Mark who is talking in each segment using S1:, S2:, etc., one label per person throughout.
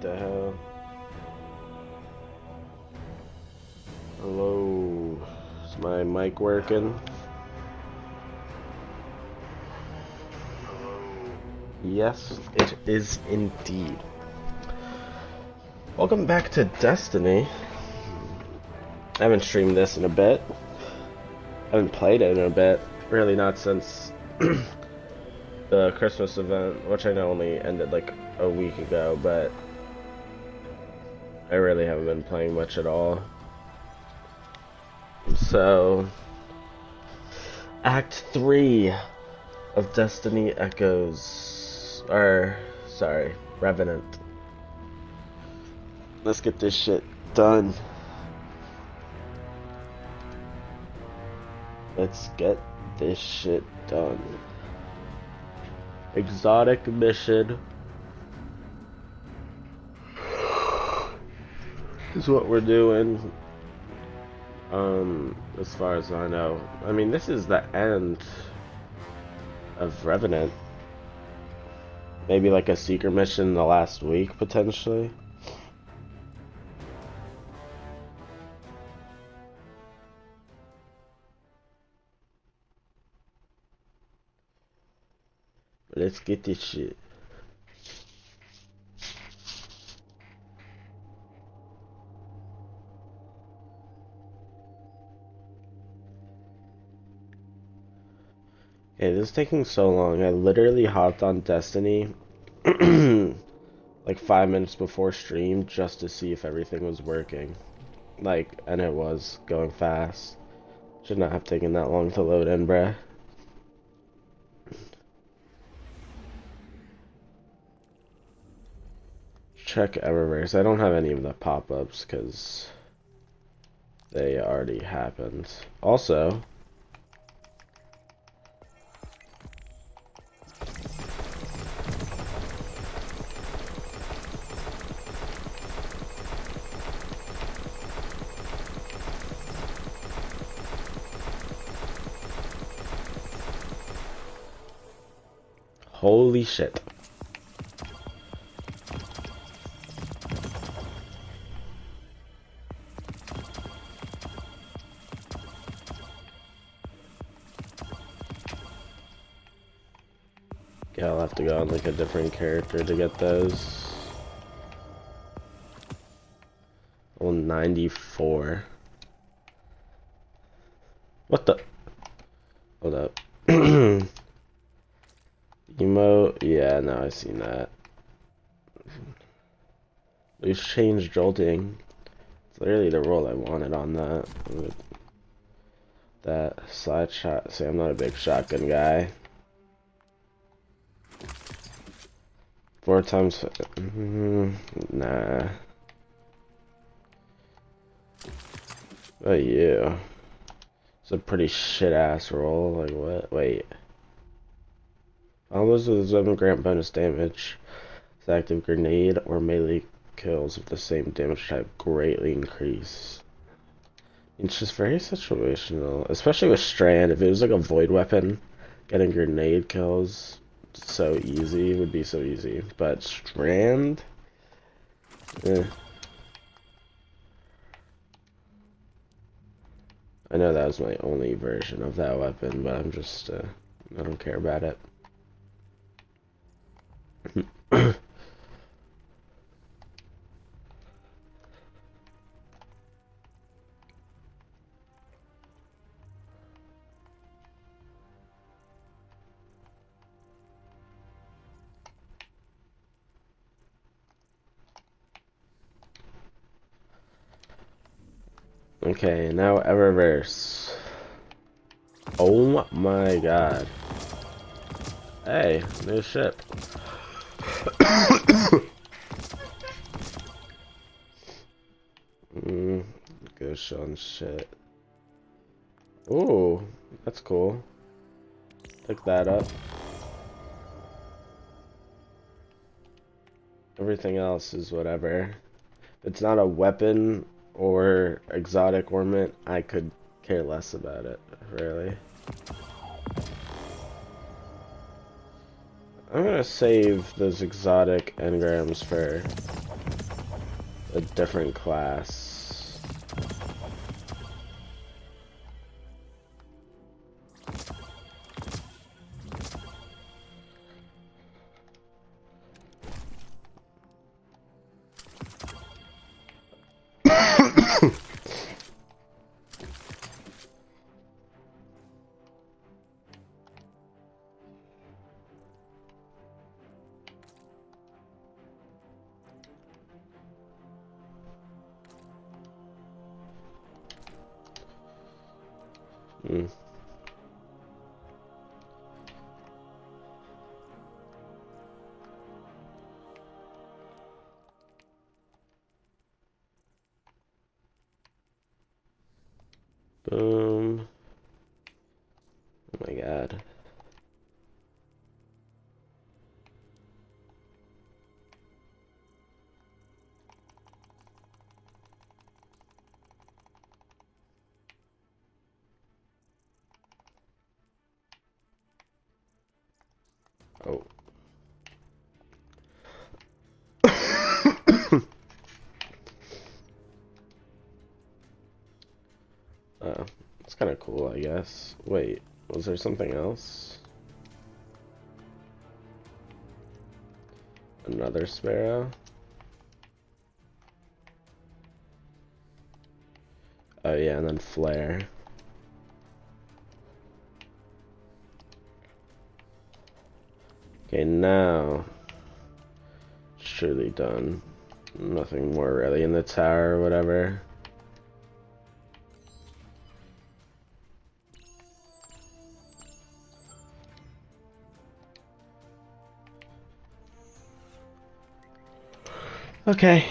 S1: The hell? Hello? Is my mic working? Yes, it is indeed. Welcome back to Destiny. I haven't streamed this in a bit. I haven't played it in a bit. Really not since the Christmas event, which I know only ended like a week ago, but I really haven't been playing much at all. So, Act 3 of Destiny Echoes, Revenant. Let's get this shit done. Let's get this shit done. Exotic mission is what we're doing. As far as I know. I mean, this is the end of Revenant. Maybe like a secret mission the last week, potentially. But let's get this shit. Okay, this is taking so long. I literally hopped on Destiny like 5 minutes before stream just to see if everything was working. And it was going fast. Should not have taken that long to load in, bruh. Check Eververse. I don't have any of the pop-ups because they already happened. Also, holy shit. Yeah, I'll have to go on like a different character to get those. Oh, 94. What the? Hold up. Emote? Yeah, no, I've seen that. Loose change jolting. It's literally the role I wanted on that. That slide shot. See, I'm not a big shotgun guy. 4 times. Nah. Oh, you. It's a pretty shit ass roll. Like, what? Wait. Almost with 7 grant bonus damage. It's active grenade or melee kills with the same damage type greatly increase. It's just very situational, especially with Strand. If it was like a void weapon, getting grenade kills so easy, would be so easy. But Strand, eh. I know that was my only version of that weapon, but I'm just, I don't care about it. Okay, now Eververse. Oh my god. Hey, new ship. Ghost on shit. Ooh, that's cool. Pick that up. Everything else is whatever. If it's not a weapon or exotic ornament, I could care less about it, really. I'm gonna save those exotic engrams for a different class. Mm. Boom. Oh my god. Oh. It's kind of cool, I guess. Wait, was there something else? Another sparrow? Oh yeah, and then flare. Okay, now it's truly done. Nothing more really in the tower or whatever. Okay.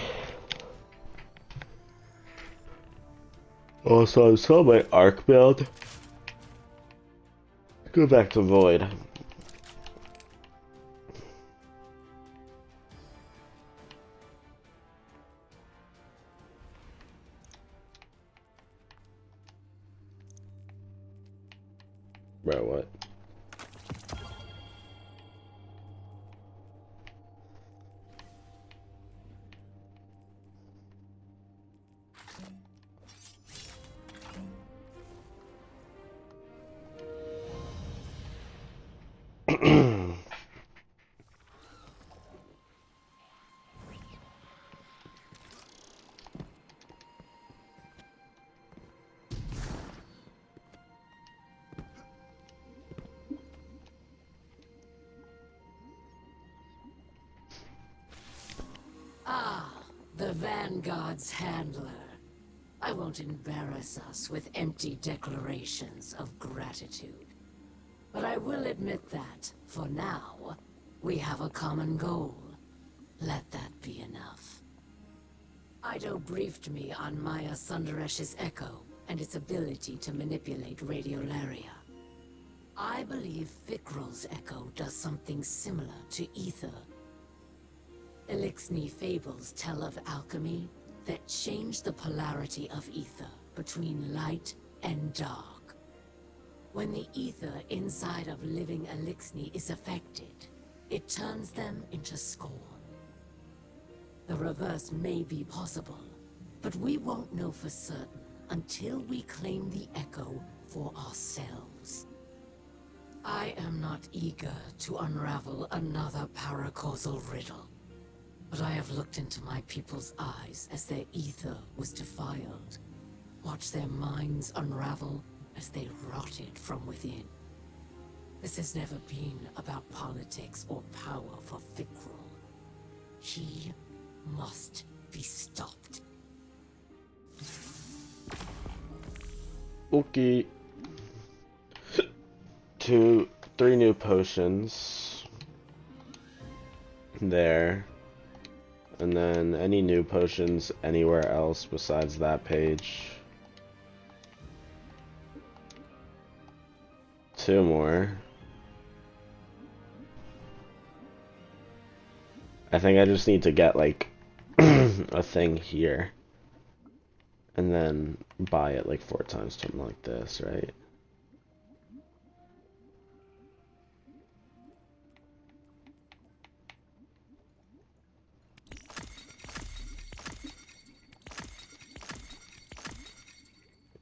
S1: Also, I saw my arc build. Go back to void. Bro, what?
S2: The Vanguard's handler. I won't embarrass us with empty declarations of gratitude. But I will admit that, for now, we have a common goal. Let that be enough. Ido briefed me on Maya Sundaresh's echo and its ability to manipulate radiolaria. I believe Fikrul's echo does something similar to ether. Elixni fables tell of alchemy that changed the polarity of ether between light and dark. When the ether inside of living Elixni is affected, it turns them into scorn. The reverse may be possible, but we won't know for certain until we claim the echo for ourselves. I am not eager to unravel another paracausal riddle. But I have looked into my people's eyes as their ether was defiled. Watched their minds unravel as they rotted from within. This has never been about politics or power for Fikrul. He must be stopped.
S1: Okay. 3 new potions. There. And then any new potions anywhere else besides that page. 2 more. I think I just need to get like a thing here. And then buy it like 4 times, something like this, right?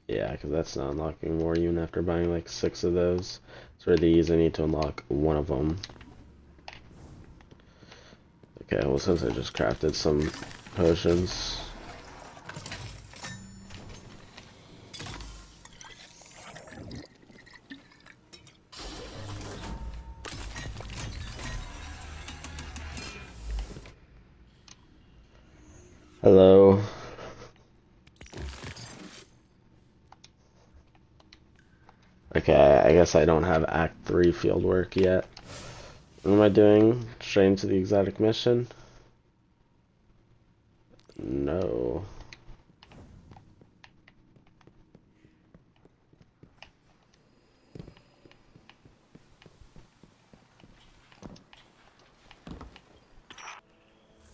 S1: Yeah, because that's not unlocking more even after buying like 6 of those. So for these, I need to unlock one of them. Okay, well since I just crafted some potions. Hello. Okay, I guess I don't have Act 3 field work yet. What am I doing? Straight into the exotic mission? No.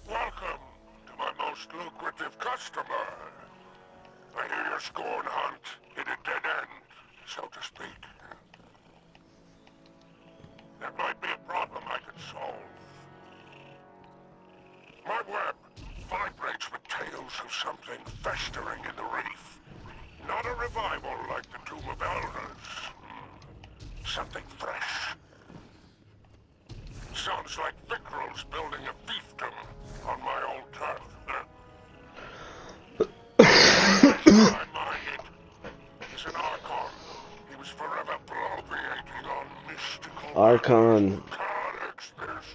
S3: Welcome to my most lucrative customer. I hear your scorn hunt hit a dead end, so to speak. That might be a problem I could solve. My web vibrates with tales of something festering in the reef. Not a revival like the Tomb of Elders. Something fresh. Sounds like Vickrell's building a fiefdom on my old turf. I mind it. He's an Archon. He was forever bloviating on mystical
S1: Archon.
S3: Carlex this,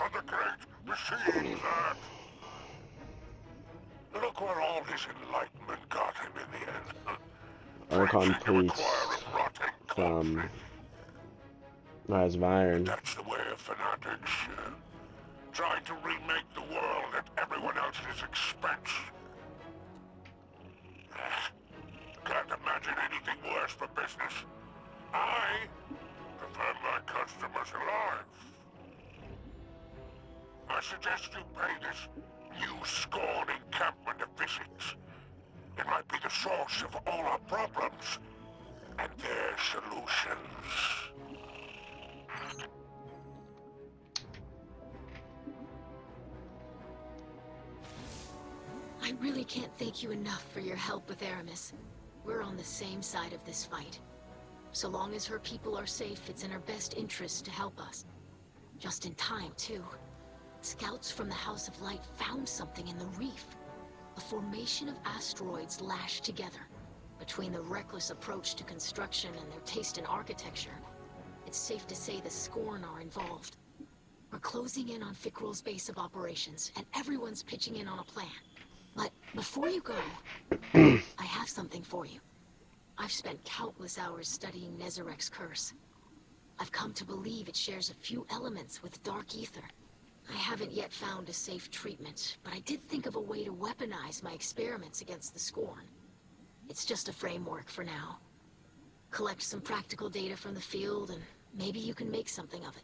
S3: and the great machine that. Look where all his enlightenment got him in the end.
S1: Archon
S3: Preaching to require
S1: priest
S3: a rotting
S1: from
S3: coffin.
S1: Rise of Iron.
S3: That's the way of fanatics. Trying to remake the world at everyone else's expense. Can't imagine anything worse for business. I prefer my customers alive. I suggest you pay this new Scorn encampment a visit. It might be the source of all our problems and their solutions.
S2: I really can't thank you enough for your help with Aramis. We're on the same side of this fight. So long as her people are safe, it's in her best interest to help us. Just in time, too. Scouts from the House of Light found something in the reef. A formation of asteroids lashed together. Between the reckless approach to construction and their taste in architecture, it's safe to say the Scorn are involved. We're closing in on Vickrell's base of operations, and everyone's pitching in on a plan. But before you go, I have something for you. I've spent countless hours studying Nezarek's curse. I've come to believe it shares a few elements with Dark Ether. I haven't yet found a safe treatment, but I did think of a way to weaponize my experiments against the Scorn. It's just a framework for now. Collect some practical data from the field, and maybe you can make something of it.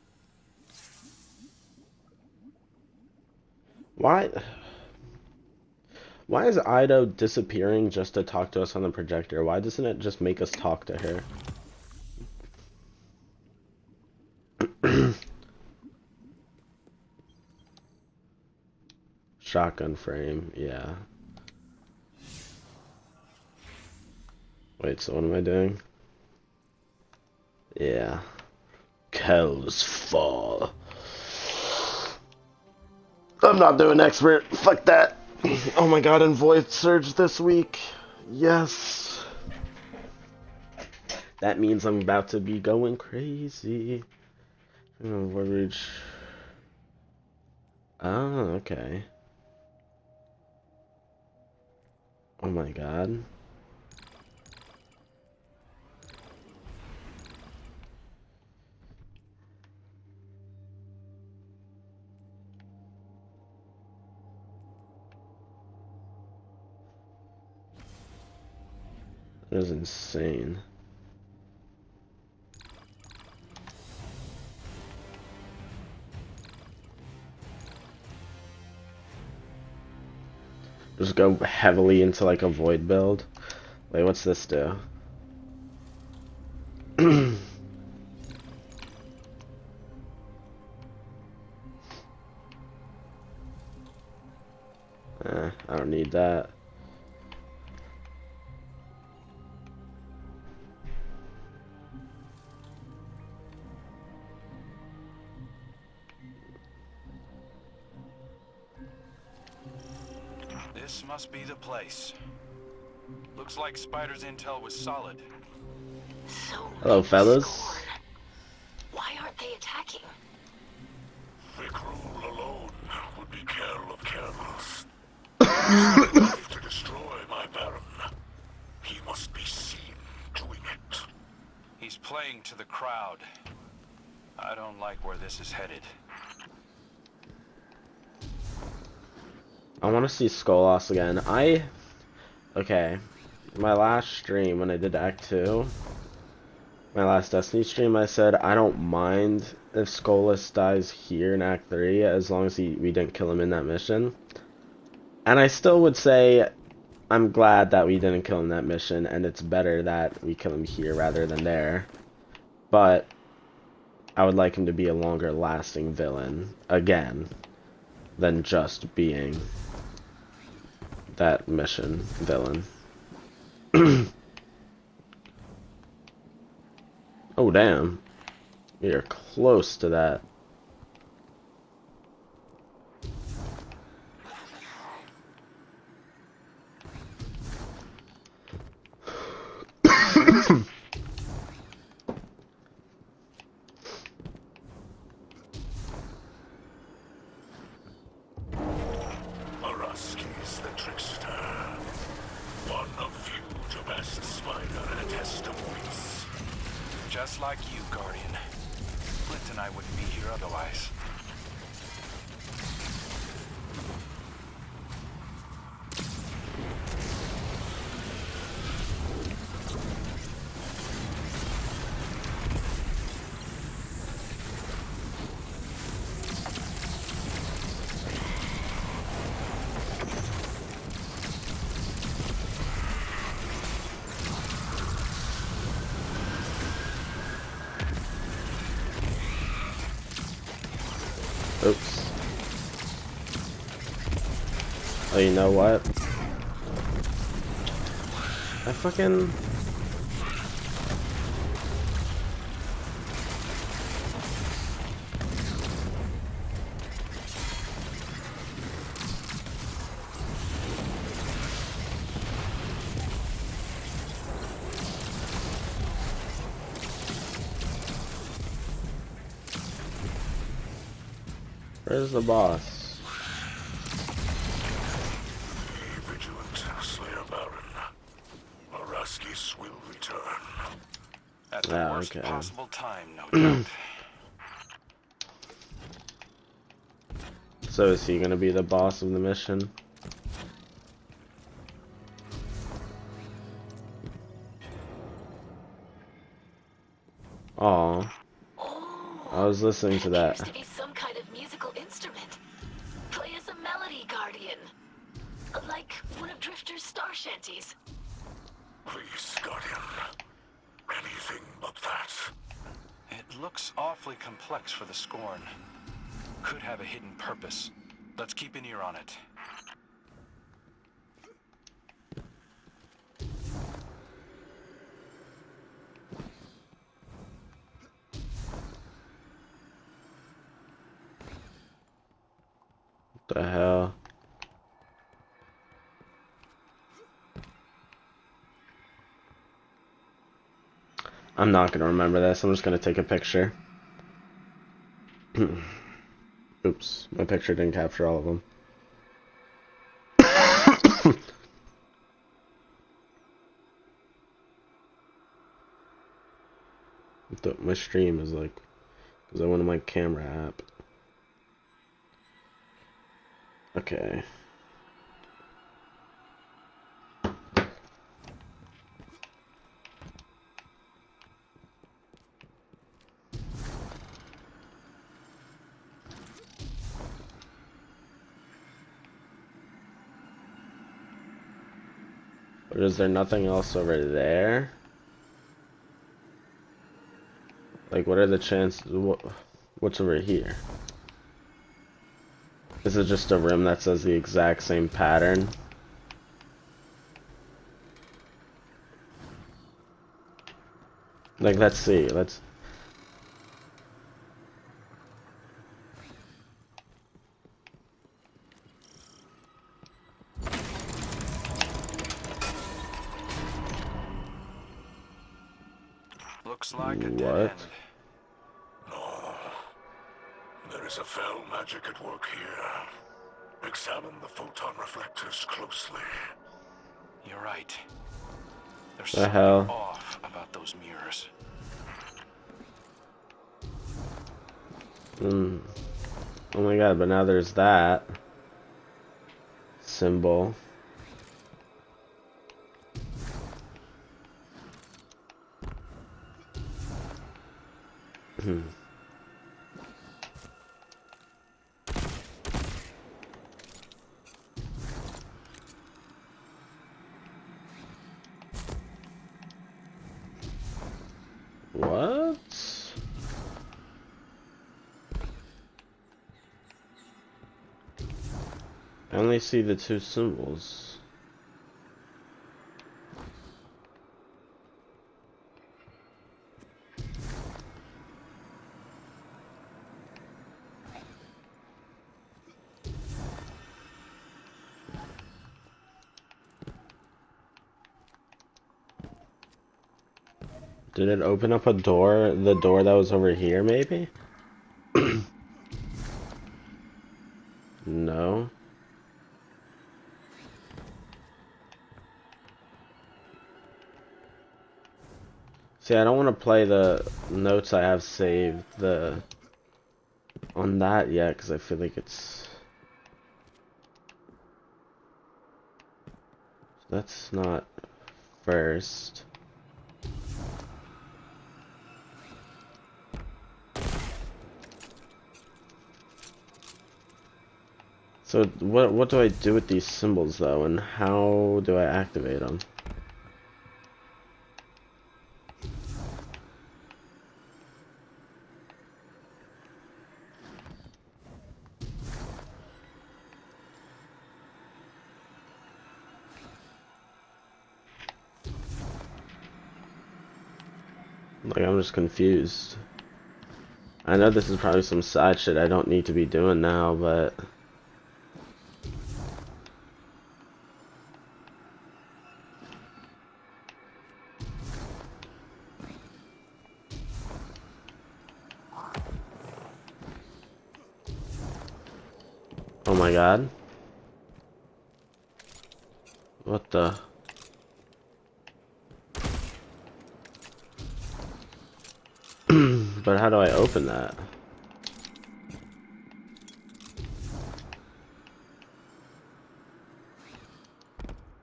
S1: Why is Ido disappearing just to talk to us on the projector? Why doesn't it just make us talk to her? Shotgun frame, yeah. Wait, so what am I doing? Yeah. Cows fall. I'm not doing expert. Fuck that. Oh my god, and Void Surge this week. Yes. That means I'm about to be going crazy. Void Reach. Oh, okay. Oh my god. That is insane. Just go heavily into like a void build. Wait, what's this do? I don't need that.
S4: This must be the place. Looks like Spider's intel was solid.
S2: So
S1: Hello,
S2: many
S1: fellas.
S2: Scorn. Why aren't they attacking?
S3: Vic rule alone would be careful of careless. Enough to destroy my Baron. He must be seen doing it.
S4: He's playing to the crowd. I don't like where this is headed.
S1: I want to see Skolas again. Okay. My last stream when I did Act 2, my last Destiny stream, I said I don't mind if Skolas dies here in Act 3 as long as we didn't kill him in that mission. And I still would say I'm glad that we didn't kill him in that mission, and it's better that we kill him here rather than there. But I would like him to be a longer lasting villain, again, than just being that mission villain. Oh damn. We are close to that.
S3: Araski's the trickster. One of few to best Spider in a test of wits.
S4: Just like you, Guardian. Flint and I wouldn't be here otherwise.
S1: Oops. Oh, you know what? I fucking... Where's the boss?
S3: Be vigilant, Slayer Baron. Araskis will return.
S4: At the worst
S1: okay.
S4: possible time, no doubt.
S1: So is he gonna be the boss of the mission? Aw. I was listening to that.
S2: Appears to be some kind of musical instrument. Play us a melody, Guardian. Like one of Drifter's star shanties.
S3: Please, Guardian. Anything but that.
S4: It looks awfully complex for the Scorn. Could have a hidden purpose. Let's keep an ear on it.
S1: What the hell? I'm not gonna remember this. I'm just gonna take a picture. Oops, my picture didn't capture all of them. My stream is like, because I went on my camera app. Okay. But is there nothing else over there? Like, what are the chances? What's over here? Is it just a room that says the exact same pattern? Like, let's see. Let's...
S4: Looks like a dead
S1: What?
S4: end.
S3: No. There is a fell magic at work here. Examine the photon reflectors closely.
S4: You're right. There's
S1: The
S4: something
S1: hell?
S4: off about those mirrors.
S1: Oh my god, but now there's that symbol. What? I only see the two symbols. Did it open up a door? The door that was over here, maybe? No. See, I don't want to play the notes I have saved on that yet, because I feel like it's... That's not first. So what do I do with these symbols though, and how do I activate them? Like, I'm just confused. I know this is probably some side shit I don't need to be doing now, but... Oh my god. What the... But how do I open that?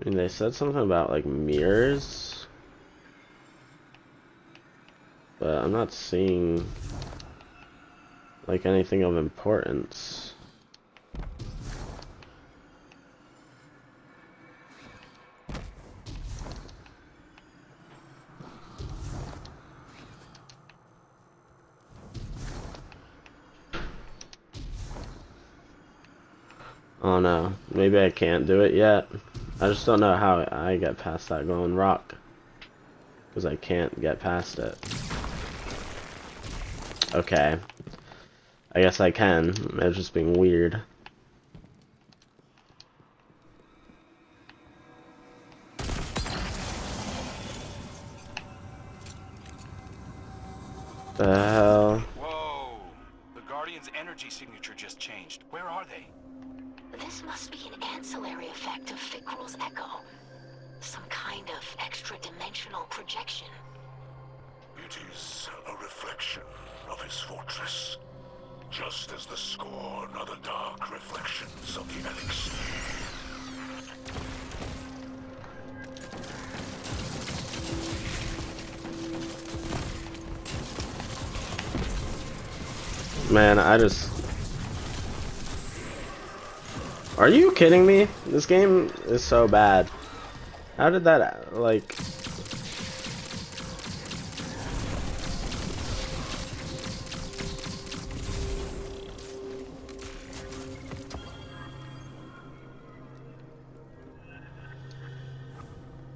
S1: I mean, they said something about, like, mirrors. But I'm not seeing, like, anything of importance. Oh no, maybe I can't do it yet. I just don't know how I get past that glowing rock. Because I can't get past it. Okay. I guess I can. It's just being weird. The hell?
S4: Whoa! The Guardian's energy signature just changed. Where are they?
S2: This must be an ancillary effect of Fikrul's echo. Some kind of extra-dimensional projection.
S3: It is a reflection of his fortress. Just as the Scorn are the dark reflections of the elixir.
S1: Man, I just... Are you kidding me? This game is so bad. How did that, like...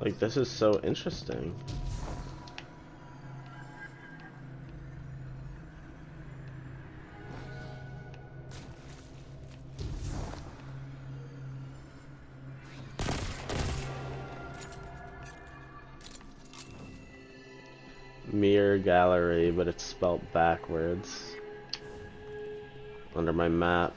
S1: Like, this is so interesting. Mirror gallery, but it's spelled backwards under my map.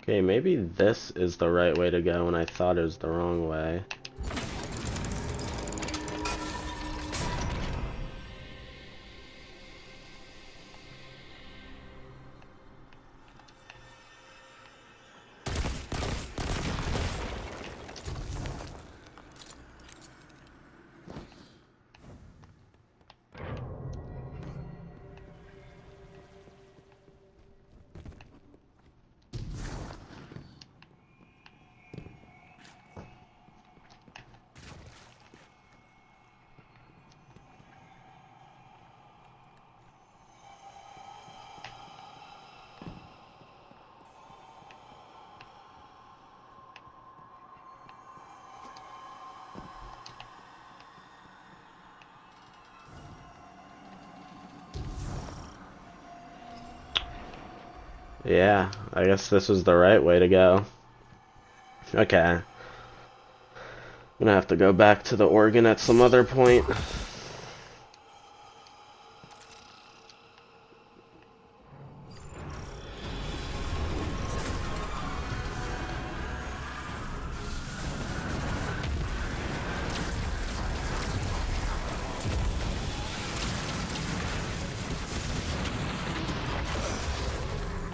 S1: Okay, maybe this is the right way to go, and I thought it was the wrong way. Yeah, I guess this was the right way to go. Okay. I'm gonna have to go back to the organ at some other point.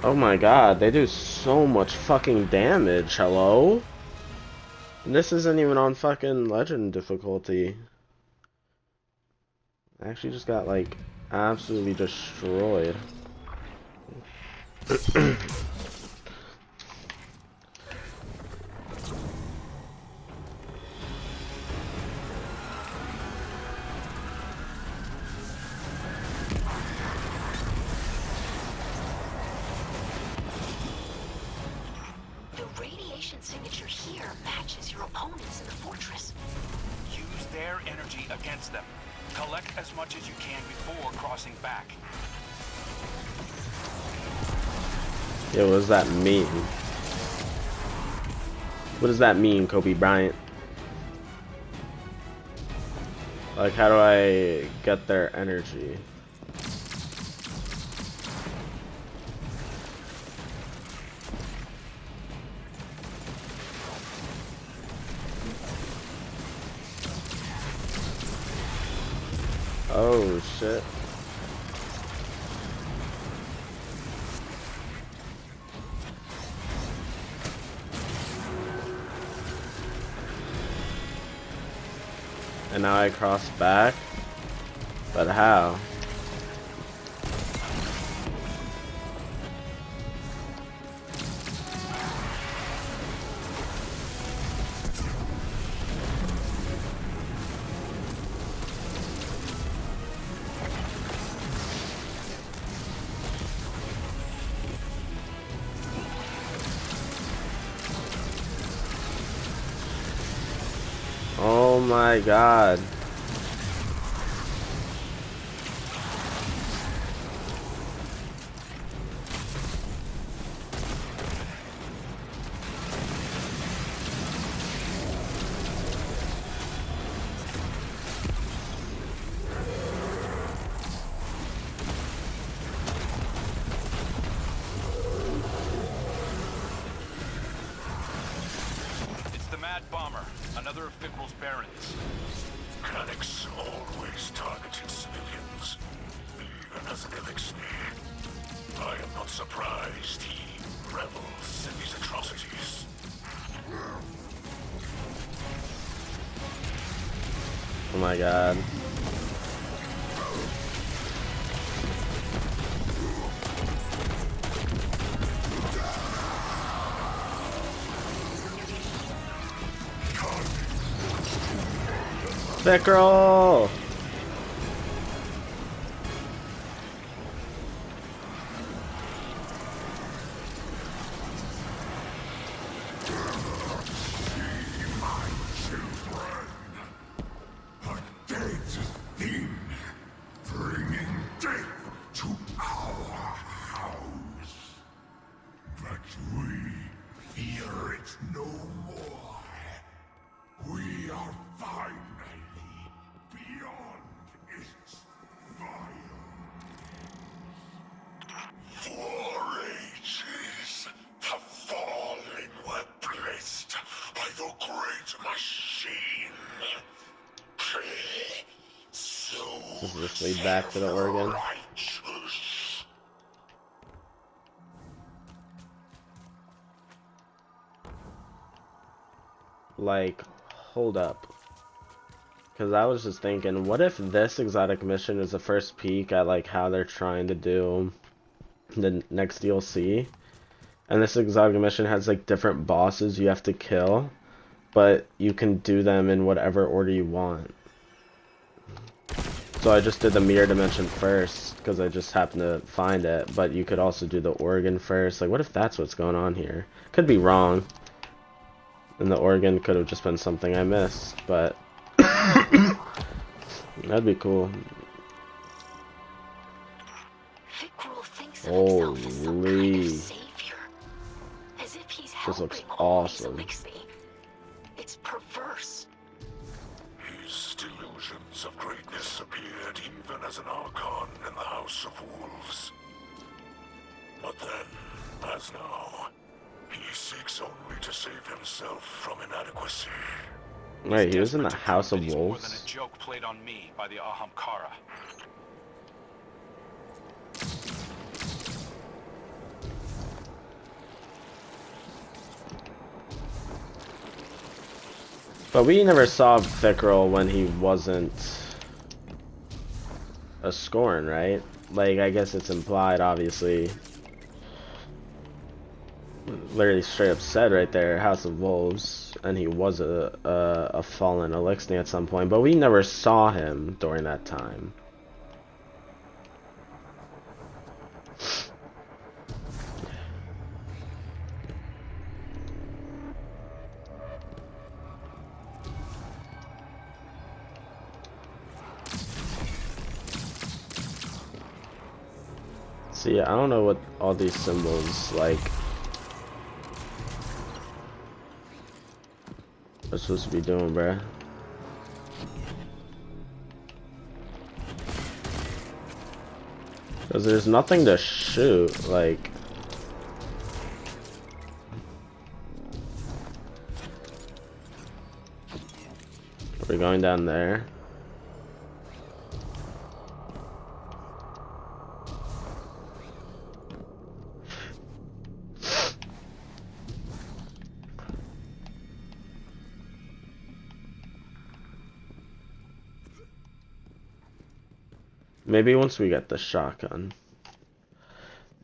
S1: Oh my god, they do so much fucking damage, hello? And this isn't even on fucking legend difficulty. I actually just got, like, absolutely destroyed.
S2: Signature here matches your opponents in the fortress.
S4: Use their energy against them. Collect as much as you can before crossing back.
S1: Yo, what does that mean? What does that mean, Kobe Bryant? Like, how do I get their energy? Oh shit. And now I cross back? But how? Oh my god.
S4: It's the Mad Bomber, another of Fickrell's barons.
S3: Calyx always targeted civilians, even as an Elixir. I am not surprised he revels in these atrocities.
S1: Oh my god. Fickrell!
S3: My children, a dead thing, bringing death to our house. But we fear it no more. We are finally beyond its violence. For ages, the fallen were blessed by the great machine. So
S1: Does this lead back to the organ?
S3: righteous.
S1: Like, hold up. Because I was just thinking, what if this exotic mission is the first peek at like how they're trying to do the next DLC? And this exotic mission has like different bosses you have to kill, but you can do them in whatever order you want. So I just did the mirror dimension first because I just happened to find it, but you could also do the organ first. Like, what if that's what's going on here? Could be wrong. And the organ could have just been something I missed, but that'd be cool.
S5: Fikrul thinks of himself as some kind
S1: Holy.
S5: of savior. As if he's
S1: This looks
S5: helping all these
S1: awesome.
S5: Elixir. It's perverse.
S3: His delusions of greatness appeared even as an archon in the House of Wolves. But then, as now, he seeks only to save himself from inadequacy.
S1: Wait, he was in the
S4: Desperate to
S1: House
S4: prove
S1: of
S4: that he's more than
S1: Wolves?
S4: a joke played on me by the Ahamkara.
S1: But we never saw Fikrul when he wasn't a Scorn, right? Like, I guess it's implied, obviously. Literally straight up said right there, House of Wolves, and he was a fallen Elixir at some point, but we never saw him during that time. See, I don't know what all these symbols, like, are supposed to be doing, bruh. Because there's nothing to shoot, like... Are we going down there? Maybe once we get the shotgun,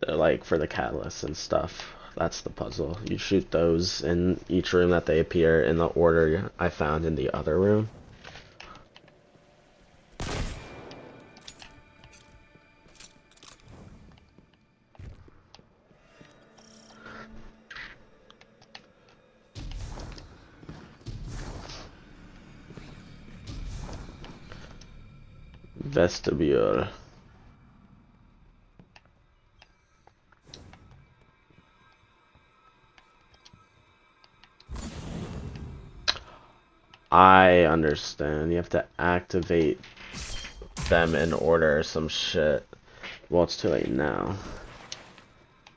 S1: like for the catalyst and stuff, that's the puzzle. You shoot those in each room that they appear in the order I found in the other room. Vestibule. I understand. You have to activate them in order or some shit. Well, it's too late now.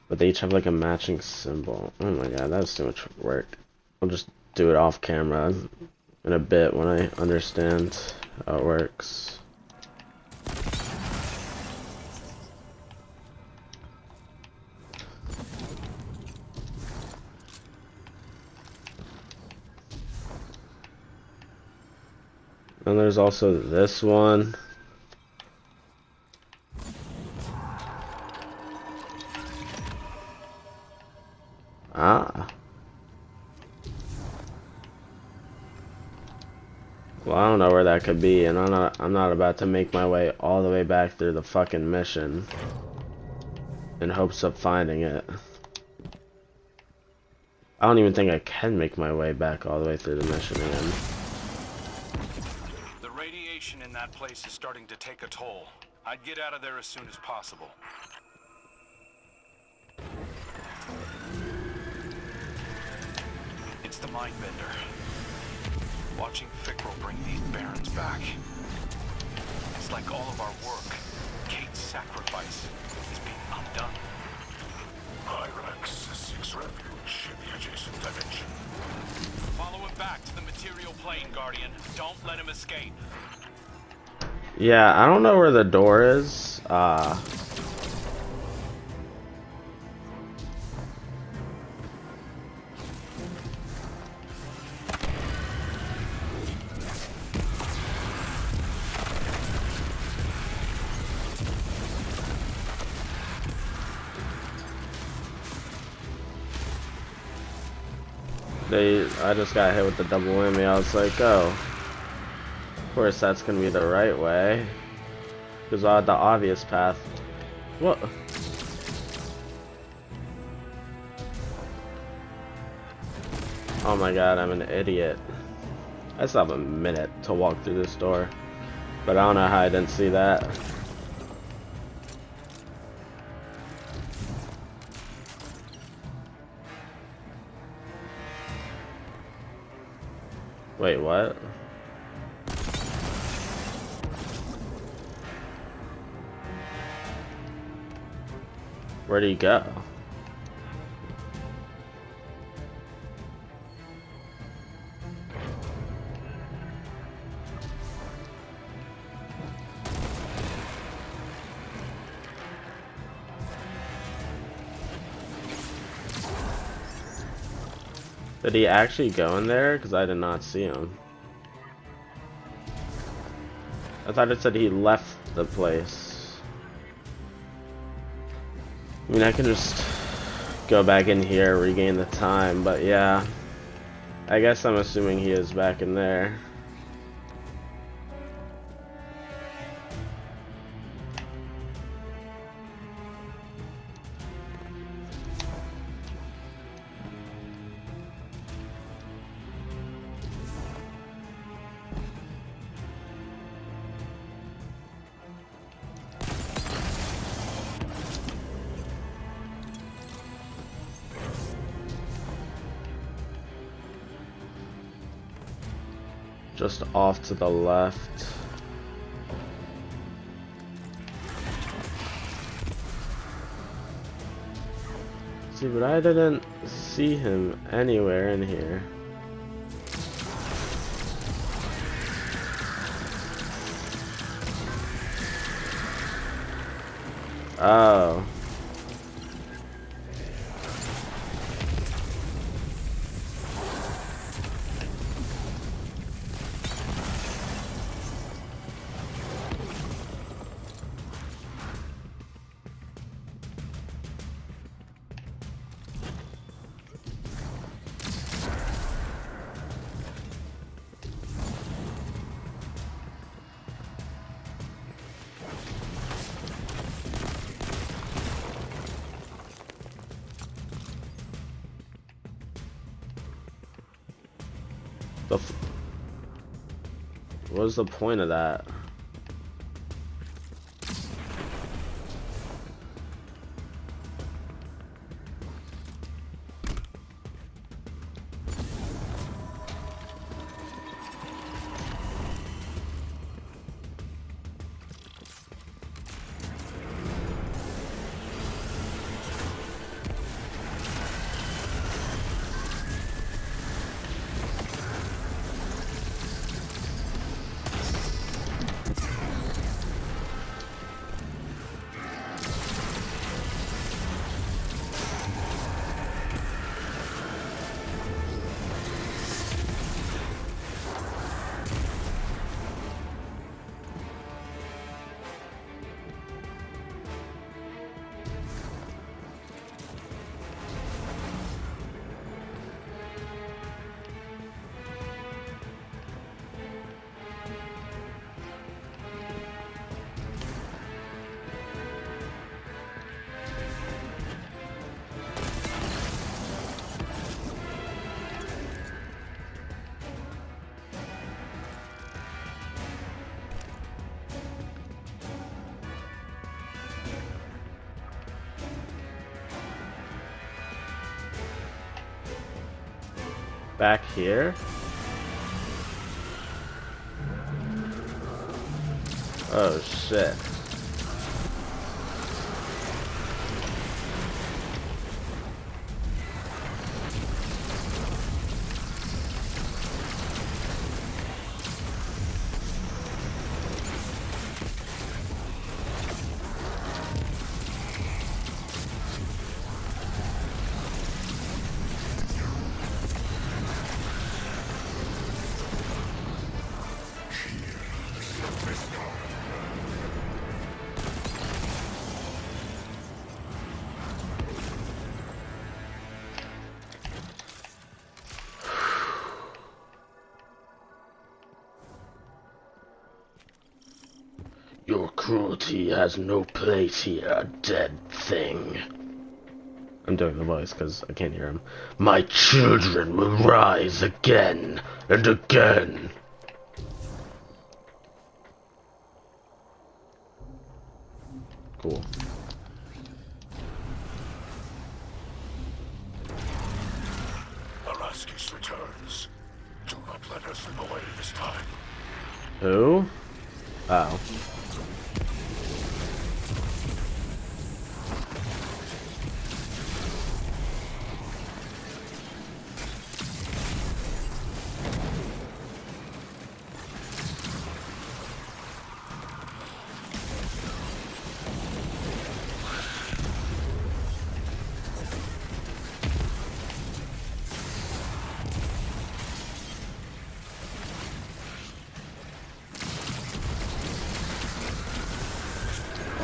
S1: But they each have like a matching symbol. Oh my god, that was too much work. I'll just do it off camera in a bit when I understand how it works. And there's also this one. Ah. Well, I don't know where that could be, and I'm not about to make my way all the way back through the fucking mission in hopes of finding it. I don't even think I can make my way back all the way through the mission again.
S4: The radiation in that place is starting to take a toll. I'd get out of there as soon as possible. It's the Mindbender. Watching Fickrell bring these barons back. It's like all of our work, Kate's sacrifice, is being undone.
S3: Hyrax seeks refuge in the adjacent dimension.
S4: Follow him back to the material plane, Guardian. Don't let him escape.
S1: Yeah, I don't know where the door is. I just got hit with the double whammy. I was like, oh, of course that's gonna be the right way, because I had the obvious path. What? Oh my god, I'm an idiot. I still have a minute to walk through this door, but I don't know how I didn't see that. Wait, what? Where'd he go? Did he actually go in there? Because I did not see him. I thought it said he left the place. I mean, I can just go back in here, regain the time, but yeah. I guess I'm assuming he is back in there. Just off to the left. See, but I didn't see him anywhere in here. Oh. What was the point of that? Back here? Oh shit. Your cruelty has no place here, dead thing. I'm doing the voice because I can't hear him. My children will rise again and again. Cool.
S3: Alaskis returns. Do not let her slip away this time.
S1: Who? Oh.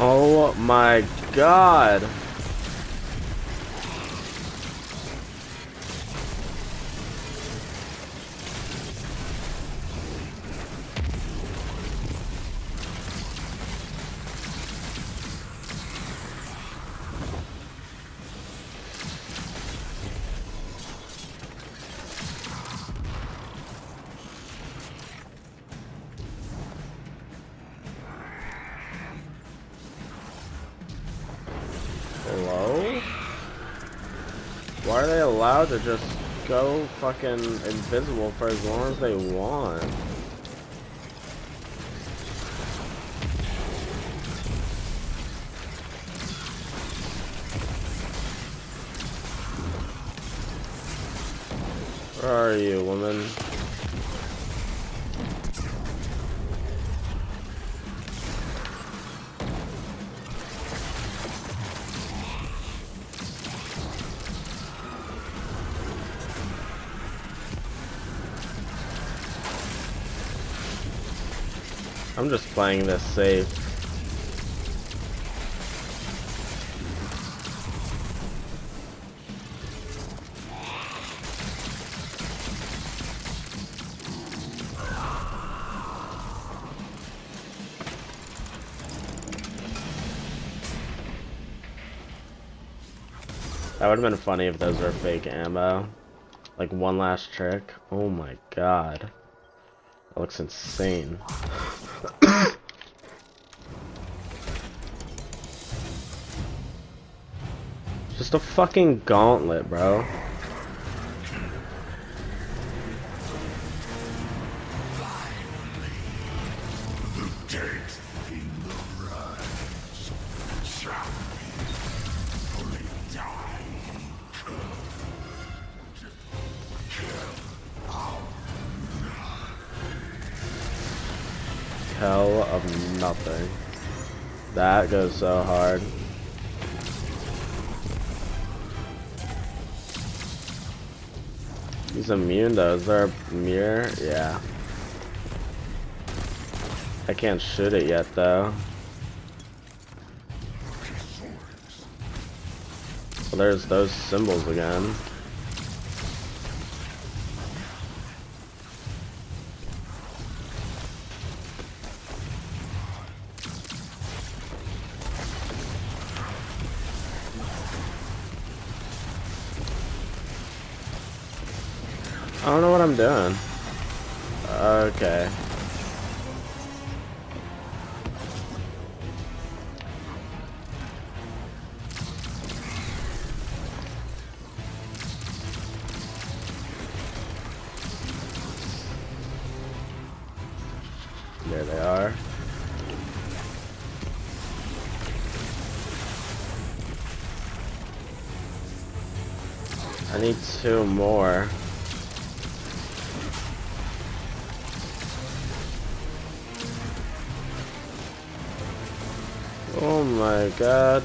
S1: Oh my god. Hello? Why are they allowed to just go fucking invisible for as long as they want? Where are you, woman? I'm just playing this safe. That would have been funny if those were fake ammo. Like one last trick. Oh my god. That looks insane. Just a fucking gauntlet, bro. Hell of nothing. That goes so hard. He's immune though. Is there a mirror? Yeah. I can't shoot it yet though. Well, there's those symbols again. I don't know what I'm doing. Okay. they are. I need 2 more. Oh my god.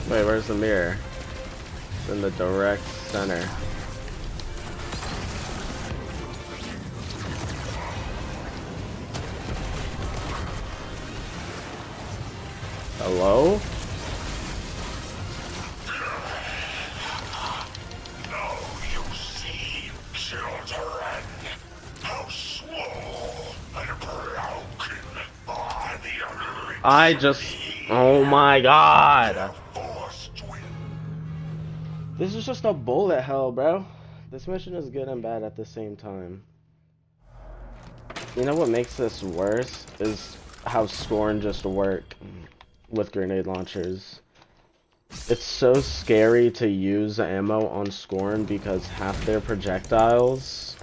S1: Wait, where's the mirror? It's in the direct center. Hello?
S3: Now you see, children, how small and broken are the elixir.
S1: I just... Oh my god!
S3: Forced wind.
S1: This is just a bullet hell, bro. This mission is good and bad at the same time. You know what makes this worse? Is how Scorn just work with grenade launchers. It's so scary to use ammo on Scorn because half their projectiles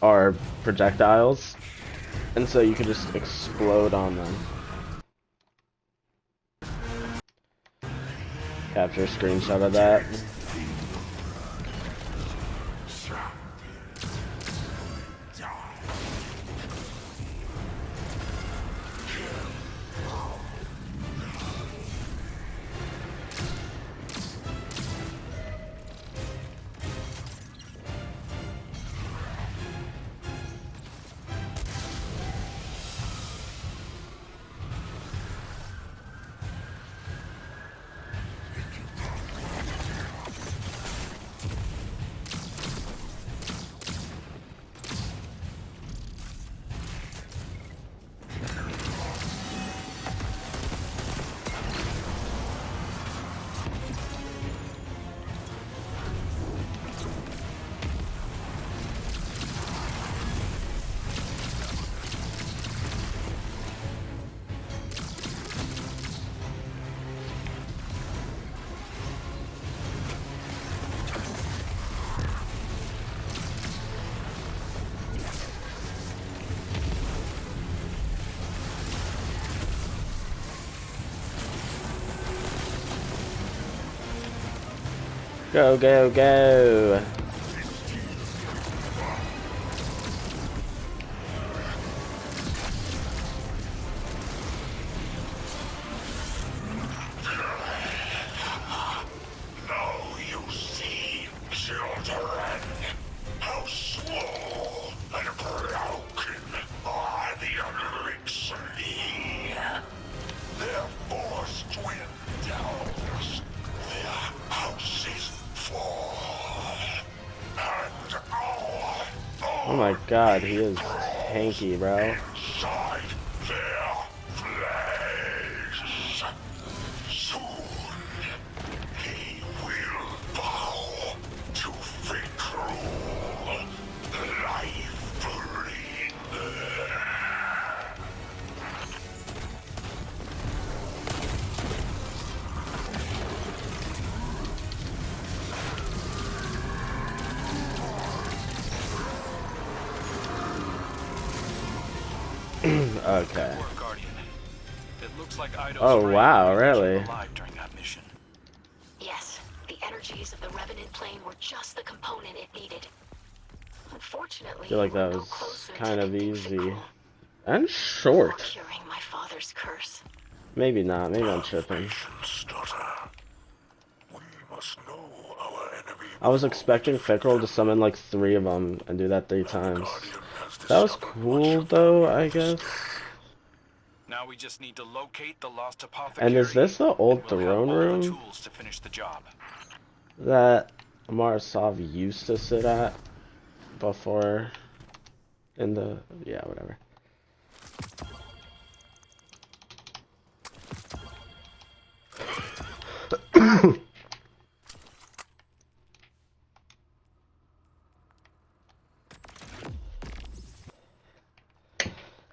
S1: are projectiles, and so you can just explode on them. Capture a screenshot of that. Go, go, go!
S3: Now you see, children, how small and broken are the elixir. Their forced wind down. Their houses fall. And our
S1: Oh my god, he is tanky, bro.
S3: inside their flesh. Soon he will bow to Fikrul, life-breathing.
S1: Okay.
S4: Good work, Guardian. It looks like Ido's
S1: Oh,
S4: ray
S1: wow,
S4: kept you
S1: really?
S4: alive during that mission.
S5: Yes, the energies of the Revenant plane were just the component it needed. Unfortunately,
S1: I feel like
S5: we're
S1: that
S5: no
S1: was
S5: closer to
S1: kind of
S5: ending
S1: easy.
S5: Fikrul
S1: And
S5: or
S1: short.
S5: curing my father's curse.
S1: Maybe not, maybe I'm tripping.
S3: Patience, daughter. We must know our enemy.
S1: I was expecting Fikrul to summon like 3 of them and do that 3 times. That was cool though, I guess.
S4: Now we just need to locate the lost apothecary.
S1: And is this the old
S4: and we'll have
S1: throne
S4: all the
S1: room
S4: tools to finish the job.
S1: that Marasov used to sit at before in the... yeah, whatever.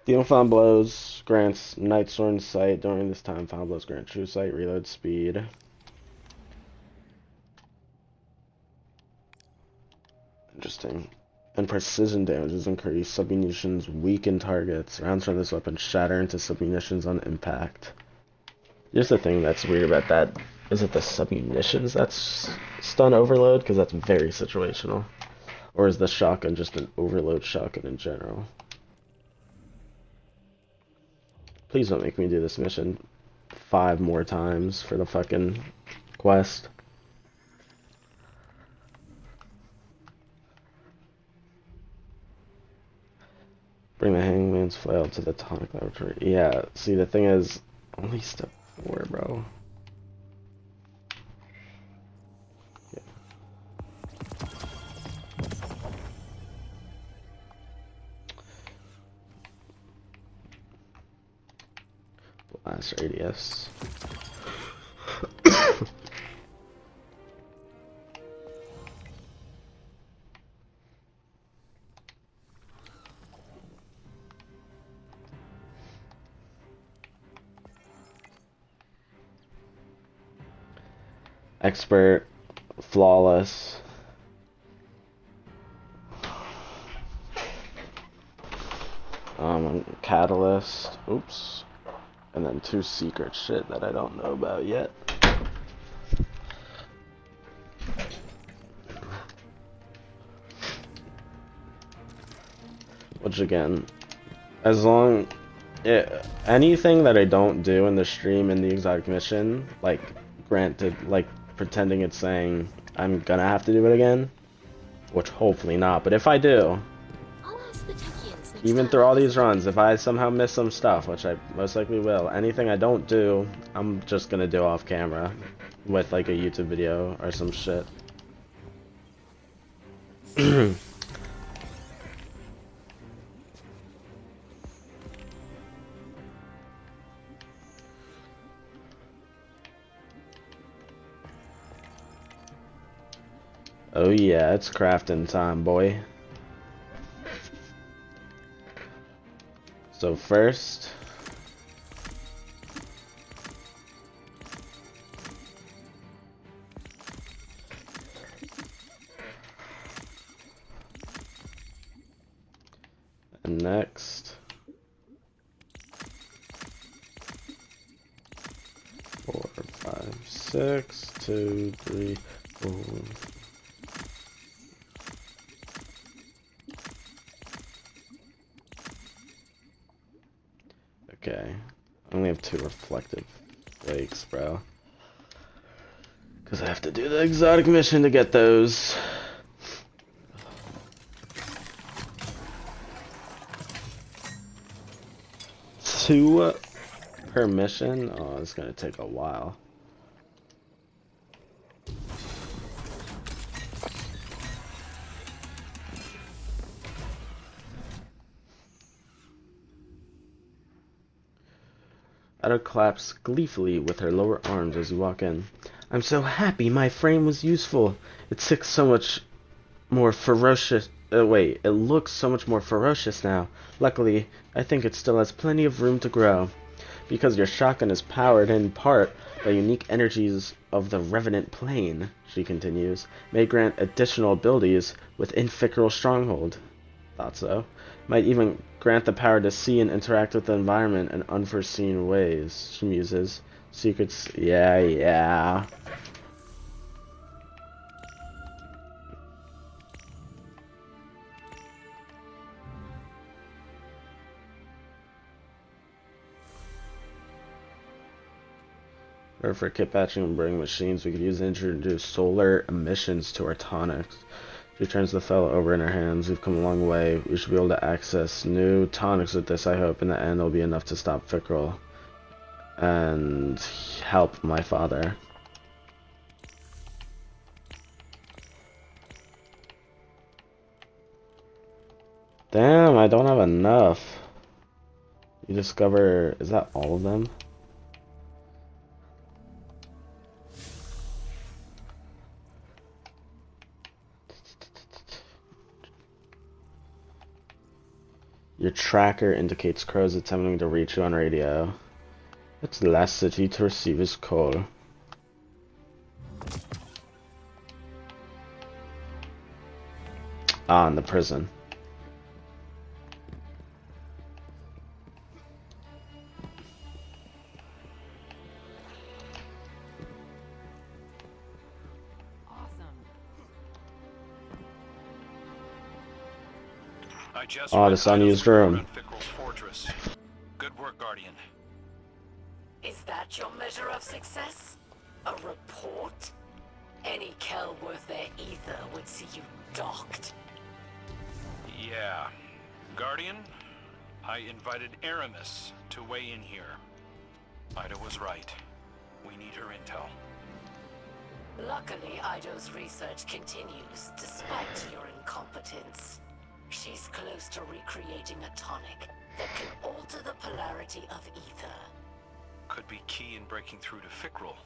S1: Theophon blows, grants Night Sword sight. During this time, final blows grant true sight, reload speed. Interesting. And precision damage is increased. Submunitions weaken targets. Rounds from this weapon shatter into submunitions on impact. Here's the thing that's weird about that. Is it the submunitions that's stun overload? Because that's very situational. Or is the shotgun just an overload shotgun in general? Please don't make me do this mission 5 more times for the fucking quest. Bring the hangman's flail to the tonic laboratory. Yeah, see, the thing is, only step 4, bro. Yeah. Blast radius. Expert, flawless. Catalyst. Oops. And then 2 secret shit that I don't know about yet. Which again, as long... anything that I don't do in the stream in the exotic mission, like, granted, like, pretending it's saying I'm gonna have to do it again, which hopefully not, but if I do,
S5: I'll ask the Techians next
S1: even
S5: time
S1: through
S5: I
S1: all these
S5: visit.
S1: runs, if I somehow miss some stuff, which I most likely will, anything I don't do, I'm just gonna do off camera with like a YouTube video or some shit. Oh yeah, it's crafting time, boy. So first, and next, 4, 5, 6, 2, 3, 4. Okay, I only have 2 reflective flakes, bro. Because I have to do the exotic mission to get those. Two per mission? Oh, it's gonna take a while. Ada claps gleefully with her lower arms as you walk in. I'm so happy my frame was useful. It looks so much more ferocious. Wait, it looks so much more ferocious now. Luckily, I think it still has plenty of room to grow. Because your shotgun is powered in part by unique energies of the Revenant plane, she continues, may grant additional abilities within Ficral Stronghold. Thought so. Might even grant the power to see and interact with the environment in unforeseen ways, she muses. Secrets, yeah. Or for kit patching and burning machines, we could use to introduce solar emissions to our tonics. She turns the fellow over in her hands. We've come a long way. We should be able to access new tonics with this, I hope. In the end, it'll be enough to stop Fickrel and help my father. Damn, I don't have enough. You discover... Is that all of them? Your tracker indicates Crow's attempting to reach you on radio. It's the last city to receive his call. Ah, in the prison.
S4: I just
S1: Oh,
S4: read
S1: this unused
S4: Ida's report
S1: room.
S4: on Fickrell's fortress. Good work, Guardian.
S2: Is that your measure of success? A report? Any Kell worth their ether would see you docked.
S4: Yeah. Guardian, I invited Aramis to weigh in here. Ida was right. We need her intel.
S2: Luckily, Ido's research continues, despite your incompetence. She's close to recreating a tonic that can alter the polarity of ether.
S4: Could be key in breaking through to Fickrell.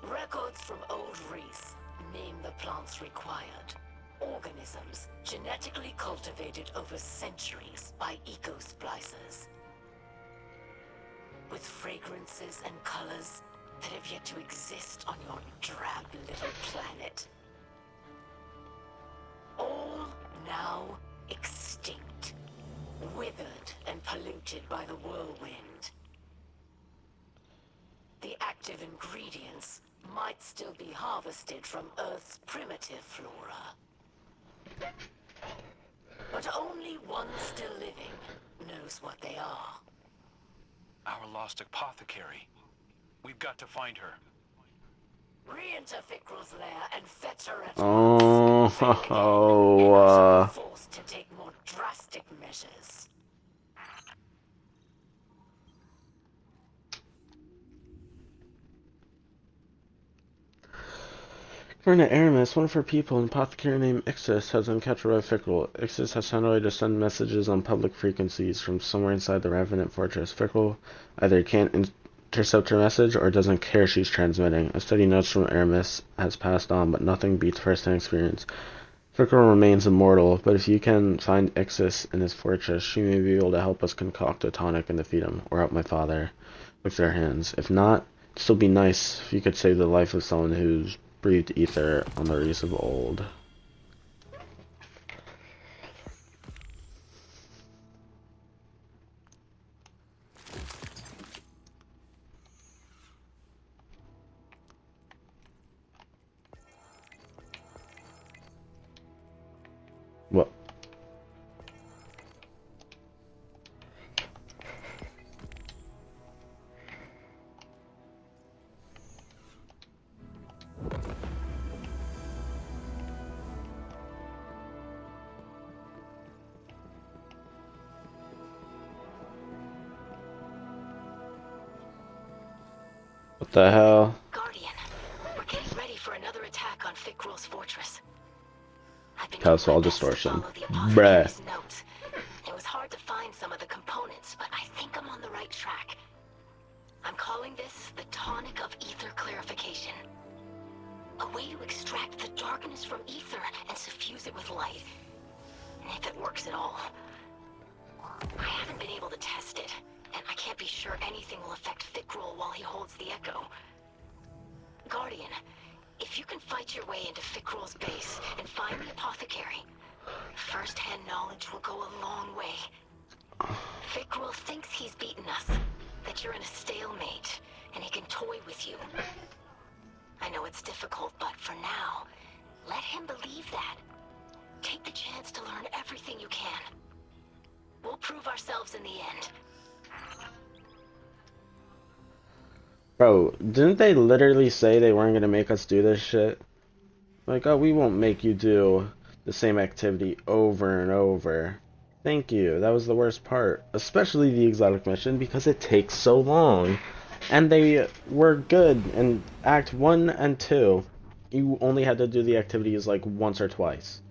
S2: Records from Old Reese name the plants required. Organisms genetically cultivated over centuries by eco-splicers. With fragrances and colors that have yet to exist on your drab little planet. All now extinct, withered and polluted by the whirlwind. The active ingredients might still be harvested from Earth's primitive flora. But only one still living knows what they are.
S4: Our lost apothecary. We've got to find her.
S2: Re-enter Fickrell's lair and fetch her at
S1: Oh,
S2: once. Fail again, and I shall be forced to take more drastic measures.
S1: According to Aramis, one of her people, an apothecary named Ixis, has been captured by Fickrell. Ixis has found a way to send messages on public frequencies from somewhere inside the Revenant fortress. Fickrell either can't intercept her message or doesn't care she's transmitting. A steady notes from Aramis has passed on, but nothing beats first-hand experience. Fickrell remains immortal, but if you can find Ixis in his fortress, she may be able to help us concoct a tonic and defeat him, or help my father with their hands. If not, it'd still be nice if you could save the life of someone who's breathed ether on the Reese of old. What? What the hell?
S5: Guardian, we're getting ready for another attack on Fickrell's fortress. I've been
S1: Cause
S5: doing
S1: all
S5: my best to
S1: distortion.
S5: follow the
S1: Bruh.
S5: apothecary's notes. It was hard to find some of the components, but I think I'm on the right track. I'm calling this the tonic of ether clarification. A way to extract the darkness from ether and suffuse it with light. If it works at all. I haven't been able to test it, and I can't be sure anything will affect Fickrell while he holds the echo. Guardian, if you can fight your way into Fickrell's base and find the apothecary, first-hand knowledge will go a long way. Fickrell thinks he's beaten us, that you're in a stalemate, and he can toy with you. I know it's difficult, but for now, let him believe that. Take the chance to learn everything you can. We'll prove ourselves in the end.
S1: Bro, didn't they literally say they weren't gonna make us do this shit? Like, oh, we won't make you do the same activity over and over. Thank you, that was the worst part. Especially the exotic mission, because it takes so long. And they were good in Act 1 and 2. You only had to do the activities like once or twice.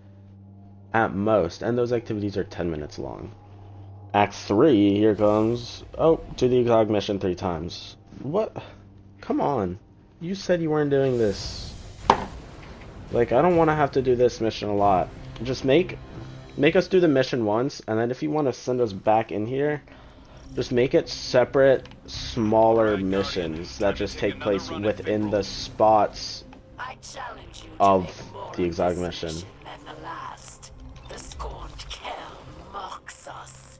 S1: At most, and those activities are 10 minutes long. Act 3, here comes, oh, do the exotic mission 3 times. What? Come on. You said you weren't doing this. Like, I don't want to have to do this mission a lot. Just make make us do the mission once, and then if you want to send us back in here, just make it separate, smaller missions that just take place within the spots
S2: I challenge you to
S1: of
S2: make more
S1: the
S2: of
S1: exotic
S2: this
S1: mission.
S2: than the last. The scorned Kel mocks us.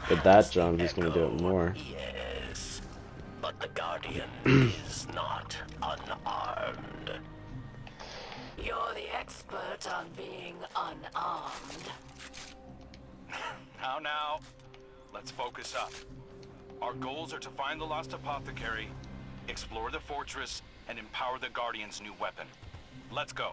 S1: With that jump, he's gonna do it more.
S3: Yes, but the Guardian is not unarmed.
S2: You're the expert on being unarmed.
S4: Now, let's focus up. Our goals are to find the lost apothecary, explore the fortress, and empower the Guardian's new weapon. Let's go.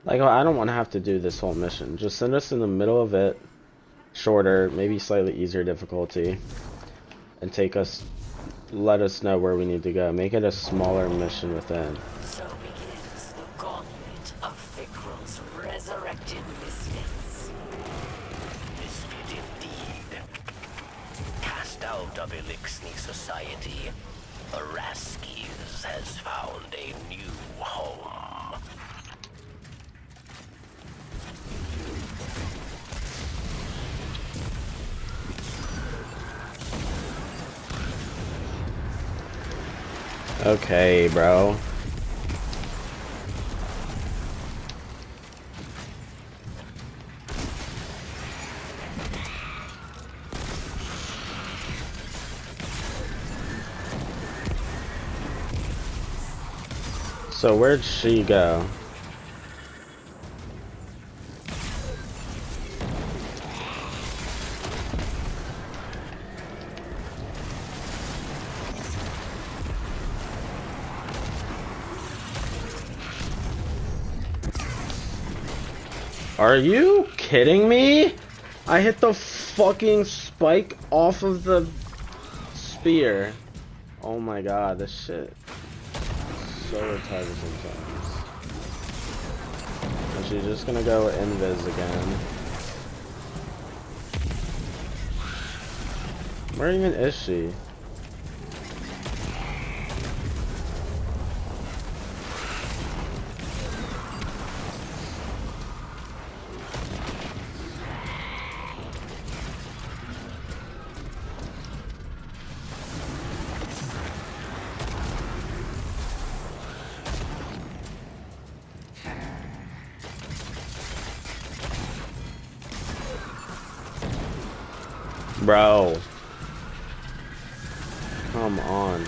S1: Like, I don't want to have to do this whole mission. Just send us in the middle of it, shorter, maybe slightly easier difficulty, and let us know where we need to go. Make it a smaller mission within.
S2: So begins the gauntlet of Fikrul's resurrected misfits.
S3: Misfit indeed. Cast out of Elixni society, Araskis has found a new home.
S1: Okay, bro. So where'd she go? Are you kidding me? I hit the fucking spike off of the spear. Oh my god, this shit is so retarded sometimes. And she's just gonna go invis again. Where even is she? Bro. Come on.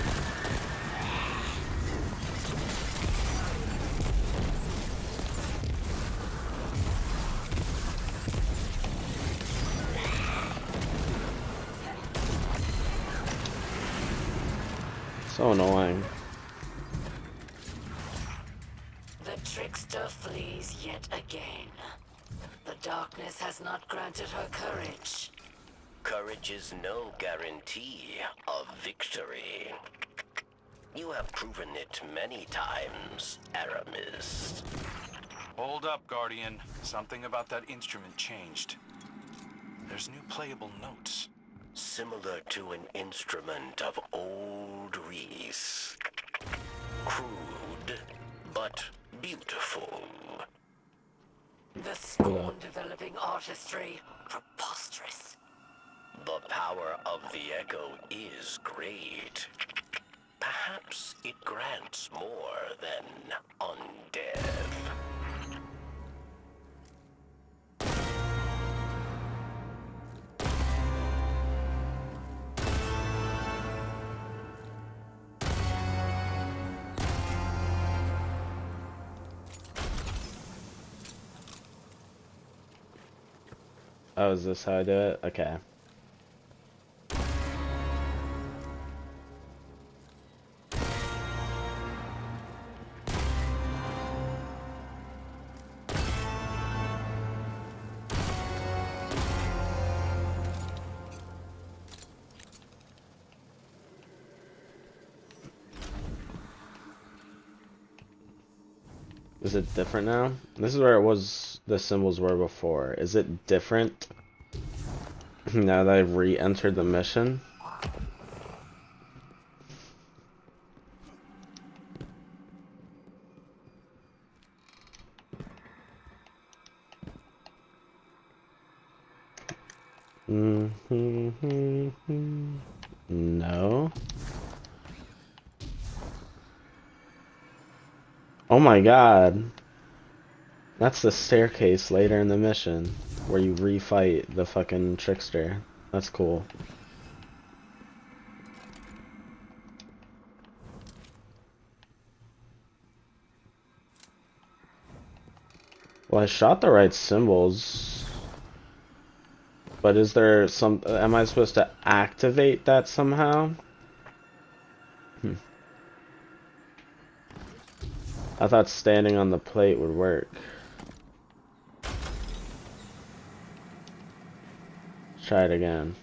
S1: So annoying.
S2: The trickster flees yet again. The darkness has not granted her courage.
S3: Courage is no guarantee of victory. You have proven it many times, Aramis.
S4: Hold up, Guardian. Something about that instrument changed. There's new playable notes.
S3: Similar to an instrument of old Reese. Crude, but beautiful.
S2: The scorn developing artistry. Preposterous.
S3: The power of the echo is great. Perhaps it grants more than undeath.
S1: Oh, is this how I do it? Okay. Is it different now? This is where it was, the symbols were before. Is it different now that I've re-entered the mission? No. Oh my god. That's the staircase later in the mission where you refight the fucking trickster. That's cool. Well, I shot the right symbols. But is there some... Am I supposed to activate that somehow? I thought standing on the plate would work. Try it again.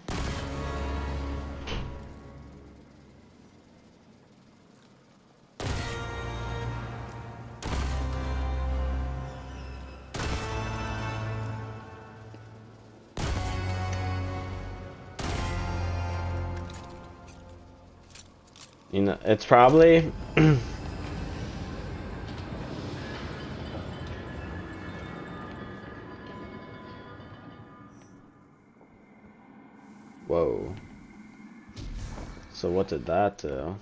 S1: You know, it's probably... Whoa. So what did that do?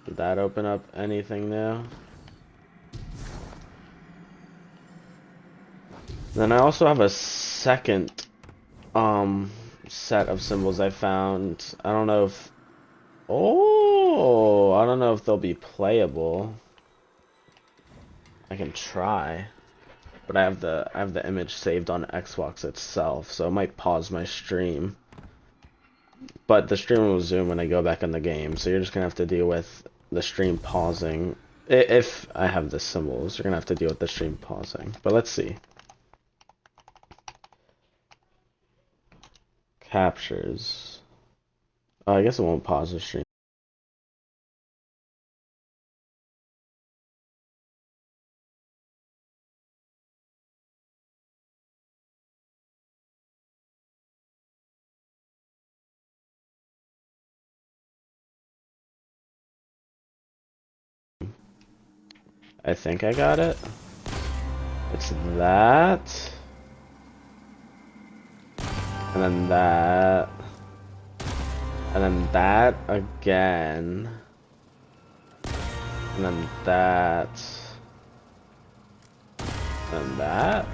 S1: Did that open up anything new? Then I also have a second set of symbols I found. I don't know if... Oh, I don't know if they'll be playable. I can try. But I have the image saved on Xbox itself, so it might pause my stream. But the stream will resume when I go back in the game, so you're just gonna have to deal with the stream pausing. If I have the symbols, you're gonna have to deal with the stream pausing. But let's see. Captures. Oh, I guess it won't pause the stream. I think I got it. It's that. And then that. And then that again. And then that. And that.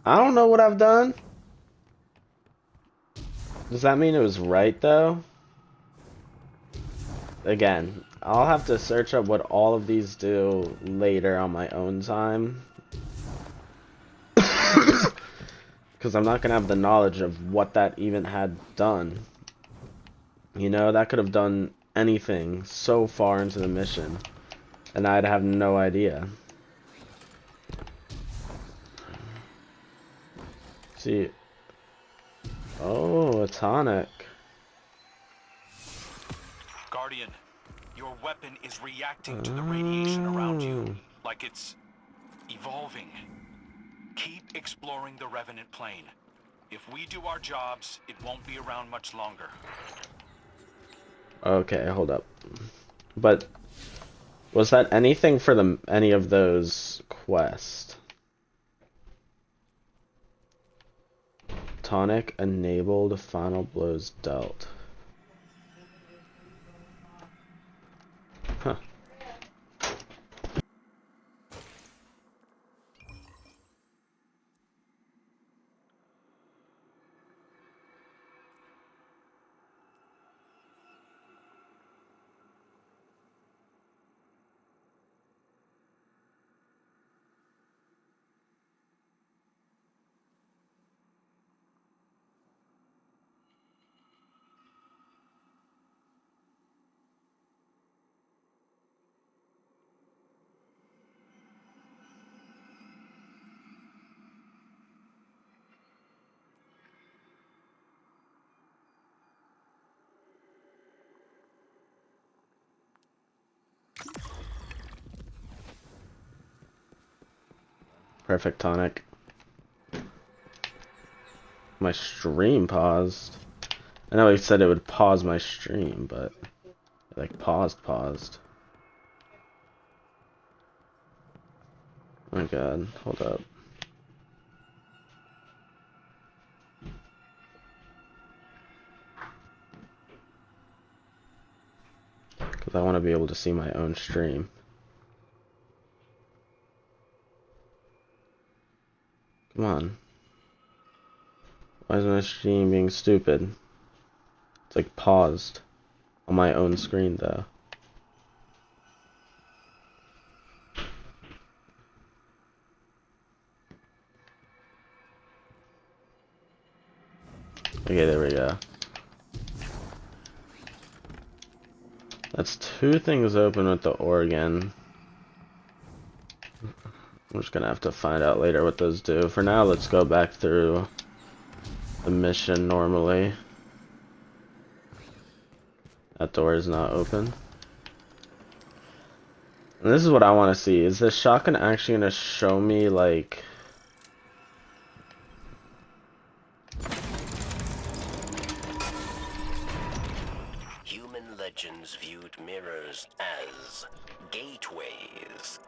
S1: I don't know what I've done. Does that mean it was right, though? Again, I'll have to search up what all of these do later on my own time. Because I'm not going to have the knowledge of what that even had done. You know, that could have done anything so far into the mission. And I'd have no idea. See. Oh, a tonic.
S4: Guardian, your weapon is reacting to the radiation around you, like it's evolving. Keep exploring the Revenant plane. If we do our jobs, it won't be around much longer.
S1: Okay, hold up. But was that anything for any of those quests? Tonic enabled, final blows dealt. Huh. Perfect tonic. My stream paused. I know he said it would pause my stream, but it, like paused. Oh my god, hold up. Because I want to be able to see my own stream. Come on. Why is my stream being stupid? It's like paused on my own screen though. Okay, there we go. That's 2 things open with the organ. I'm just gonna have to find out later what those do. For now, let's go back through the mission normally. That door is not open. And this is what I want to see. Is this shotgun actually gonna show me, like...
S6: Human legends viewed mirrors as gateways.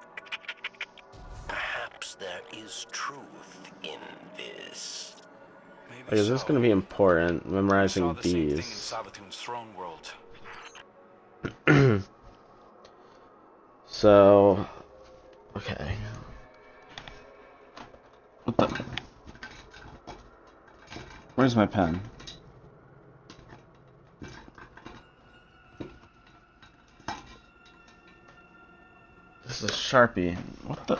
S6: Perhaps there is truth in this.
S4: Maybe
S1: Like, is this
S4: so.
S1: gonna be important?
S4: We saw
S1: Memorizing
S4: the same thing in
S1: these.
S4: Savathun's throne world.
S1: So... Okay. What the... Where's my pen? This is a Sharpie. What the...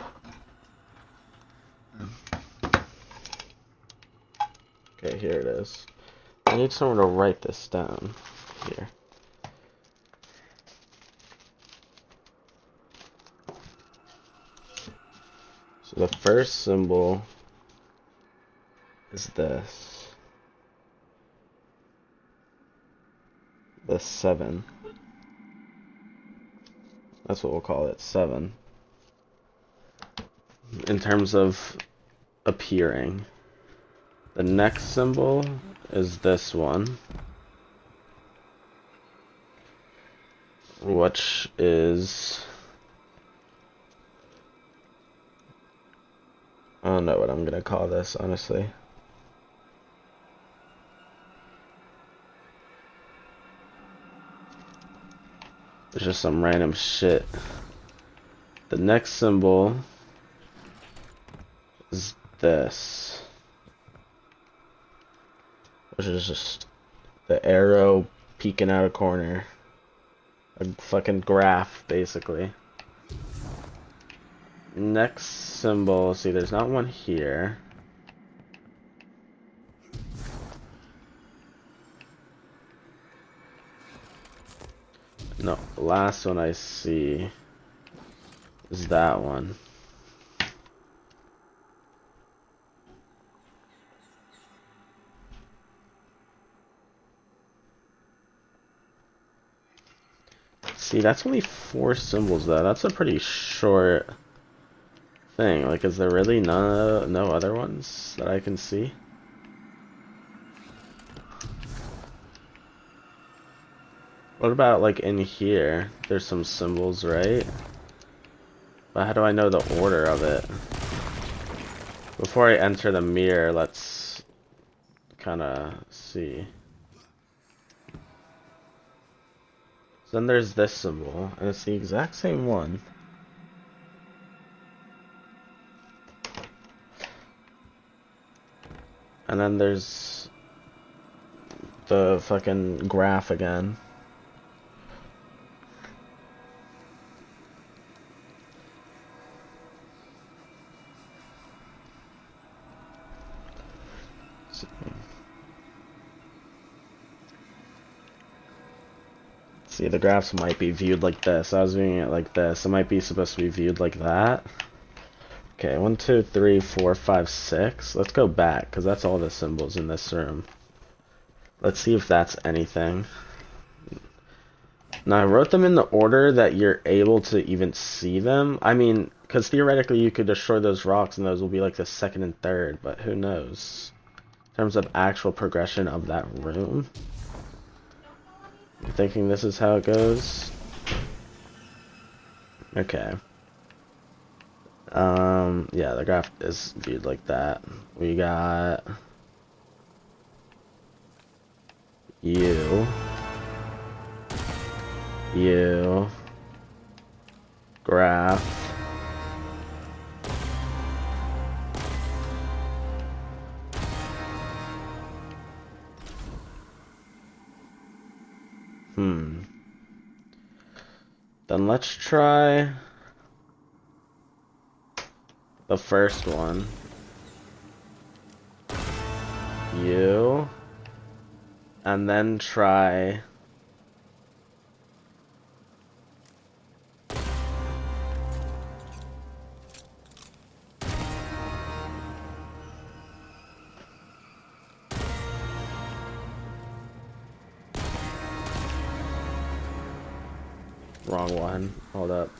S1: Okay, here it is. I need someone to write this down. Here. So the first symbol is this. The 7. That's what we'll call it, 7. In terms of appearing. The next symbol is this one, which is... I don't know what I'm gonna call this, honestly. It's just some random shit. The next symbol is this, which is just the arrow peeking out a corner. A fucking graph, basically. Next symbol, see, there's not one here. No, the last one I see is that one. See, that's only 4 symbols though. That's a pretty short thing. Like, is there really no other ones that I can see? What about, like, in here? There's some symbols, right? But how do I know the order of it? Before I enter the mirror, let's kind of see. So then there's this symbol, and it's the exact same one. And then there's the fucking graph again. See, the graphs might be viewed like this. I was viewing it like this. It might be supposed to be viewed like that. Okay, 1, 2, 3, 4, 5, 6. Let's go back, because that's all the symbols in this room. Let's see if that's anything. Now, I wrote them in the order that you're able to even see them. I mean, because theoretically you could destroy those rocks and those will be like the second and third, but who knows? In terms of actual progression of that room. I'm thinking this is how it goes. Okay. Yeah, the graph is viewed like that. We got you, graph, Then let's try the first one. You, and then try wrong one. Hold up.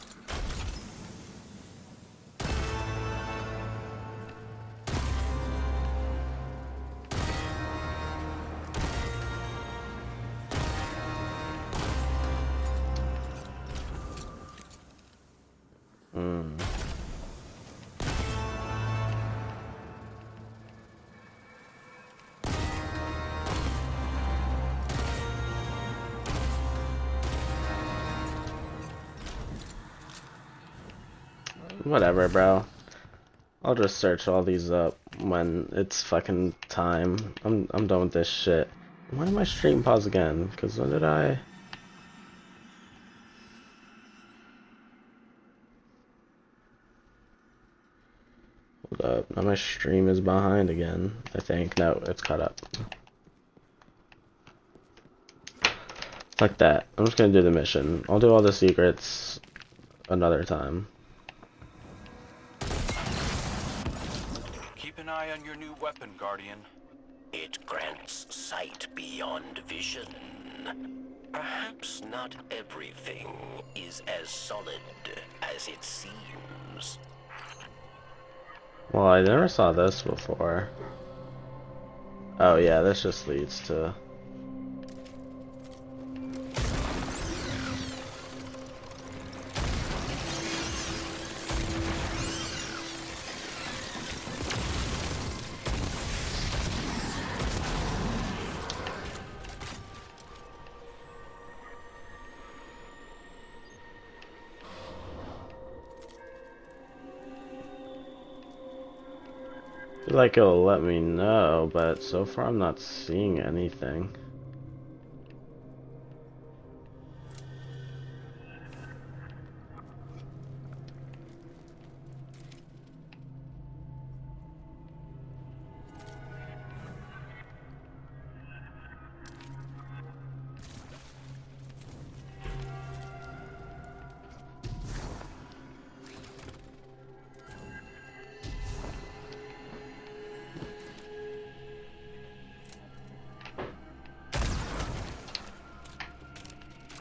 S1: Whatever, bro. I'll just search all these up when it's fucking time. I'm done with this shit. Why did my stream pause again? Because when did I... Hold up. Now my stream is behind again, I think. No, it's caught up. Like that. I'm just gonna do the mission. I'll do all the secrets another time.
S4: Keep an eye on your new weapon, Guardian.
S6: It grants sight beyond vision. Perhaps not everything is as solid as it seems.
S1: Well, I never saw this before. Oh yeah, this just leads to... I feel like it'll let me know, but so far I'm not seeing anything.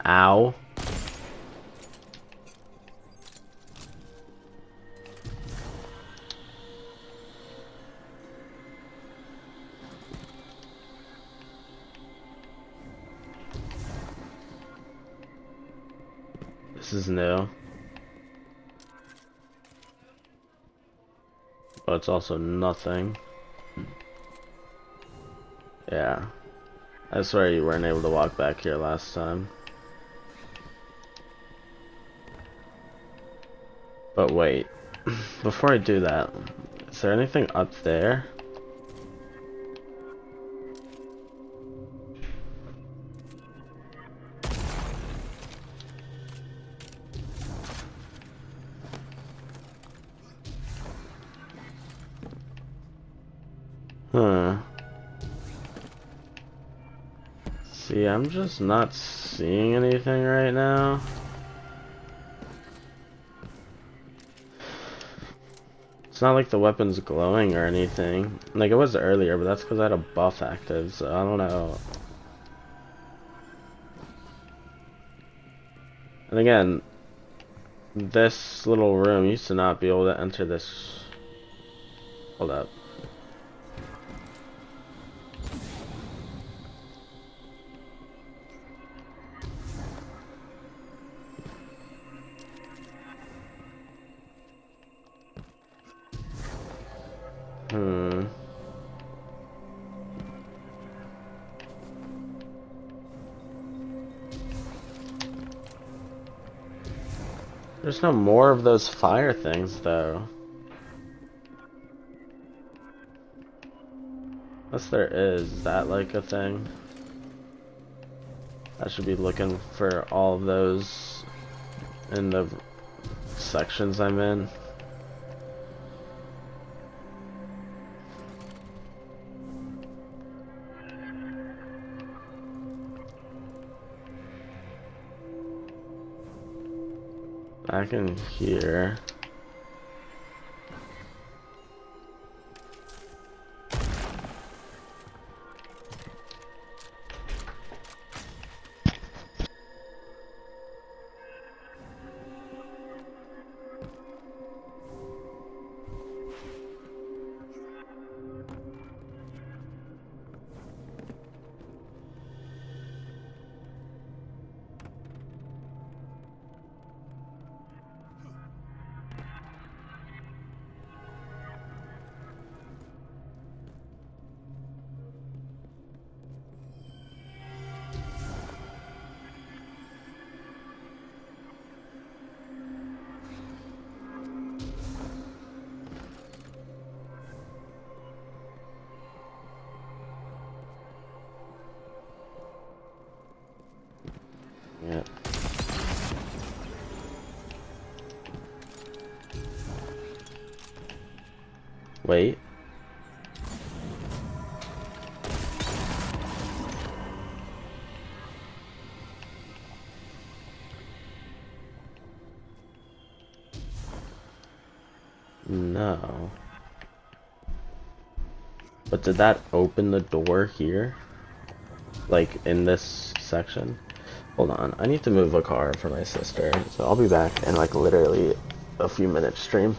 S1: Ow. This is new. But it's also nothing. Yeah. I swear you weren't able to walk back here last time. But wait, before I do that, is there anything up there? Huh. See, I'm just not seeing anything right now. It's not like the weapon's glowing or anything. Like it was earlier, but that's because I had a buff active, so I don't know. And again, this little room used to not be able to enter this. Hold up. There's no more of those fire things, though. Unless there is that like a thing? I should be looking for all of those in the sections I'm in. Back in here. Yeah. Wait. No. But did that open the door here? Like, in this section? Hold on, I need to move a car for my sister, so I'll be back in like literally a few minutes stream.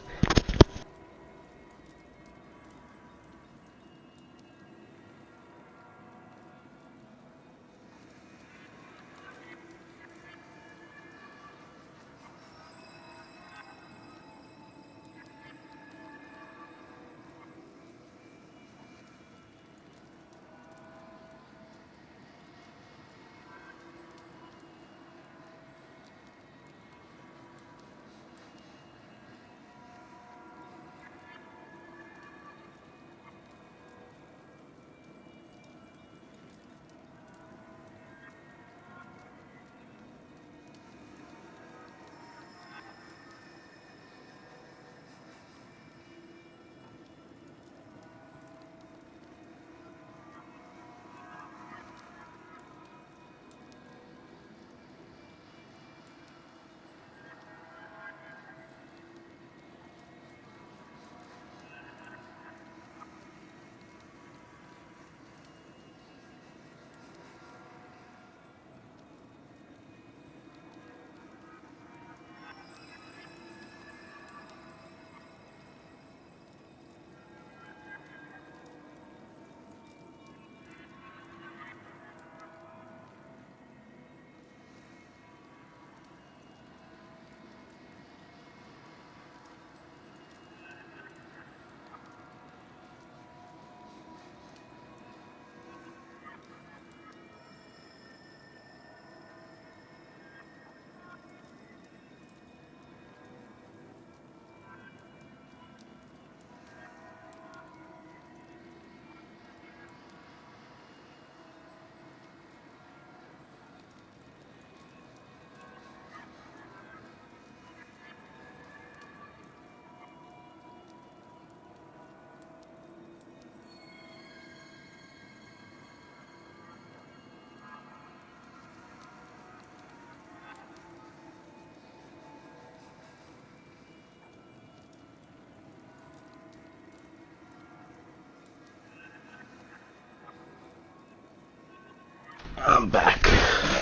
S1: I'm back.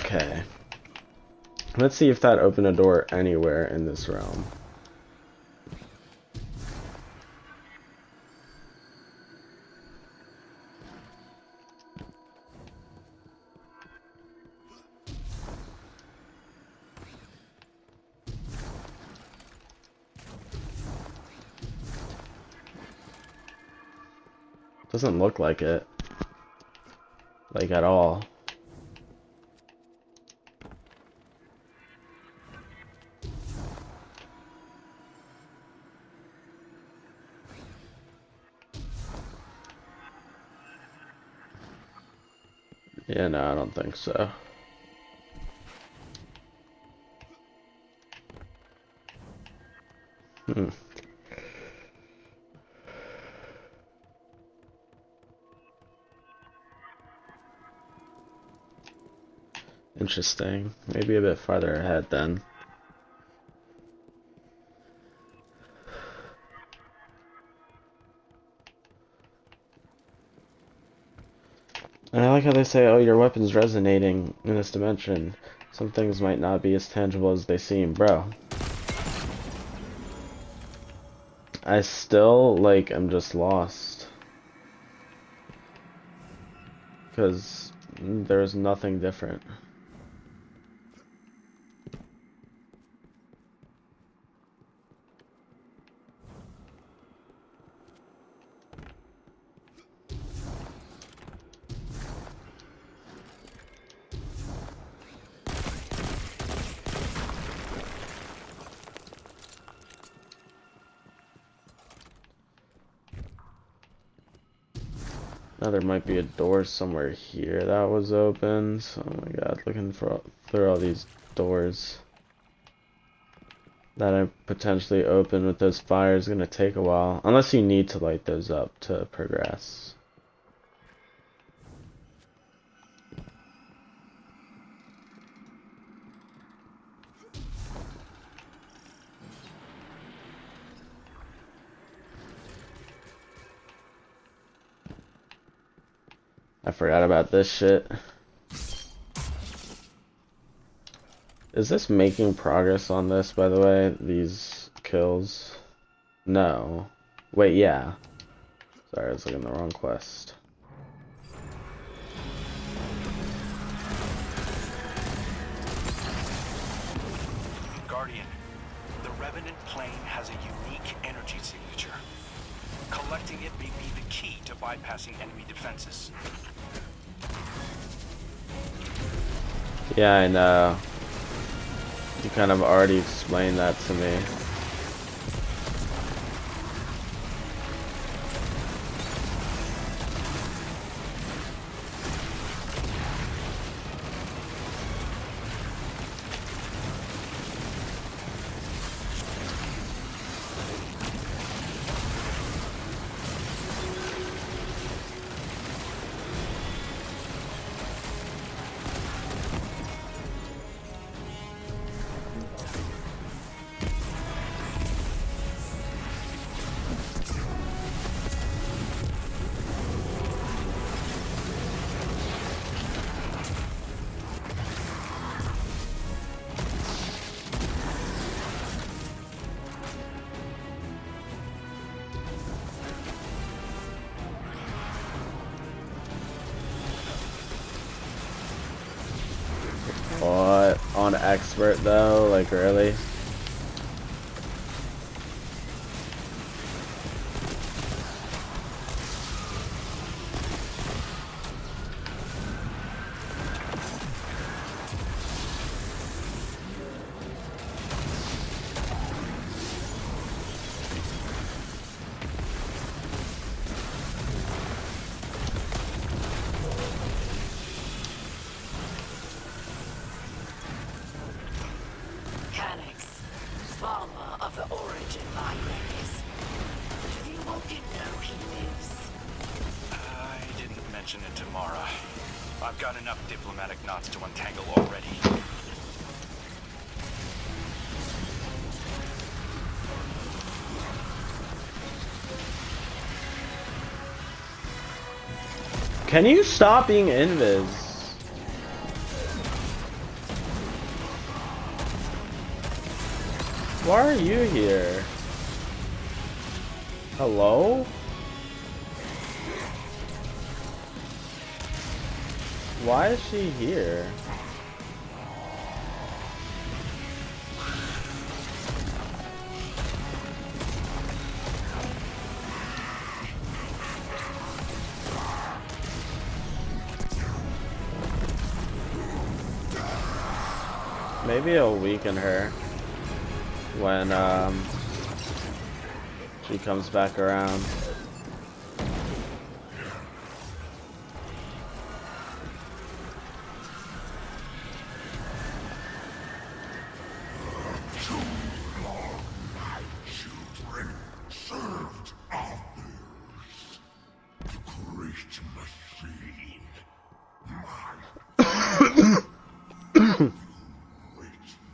S1: Okay. Let's see if that opened a door anywhere in this realm. Doesn't look like it. Like at all. Yeah, no, I don't think so. Hmm. Interesting. Maybe a bit farther ahead then. And I like how they say, oh, your weapon's resonating in this dimension. Some things might not be as tangible as they seem. Bro. I still, like, I'm just lost. Because there's nothing different. Now there might be a door somewhere here that was open. So, oh my god, looking for through all these doors that are potentially open with those fires is gonna take a while. Unless you need to light those up to progress. I forgot about this shit. Is this making progress on this, by the way? These kills? No. Wait, yeah. Sorry, I was looking at the wrong quest.
S4: Guardian, the Revenant plane has a unique energy signature. Collecting it may be the key to bypassing enemy defenses.
S1: Yeah, I know. You kind of already explained that to me. What? On expert though? Like really?
S2: Calyx, farmer of the origin libraries. Do you want to know he lives?
S4: I didn't mention it to Mara. I've got enough diplomatic knots to untangle already.
S1: Can you stop being invis? Why are you here? Hello? Why is she here? Maybe it'll weaken her when she comes back around.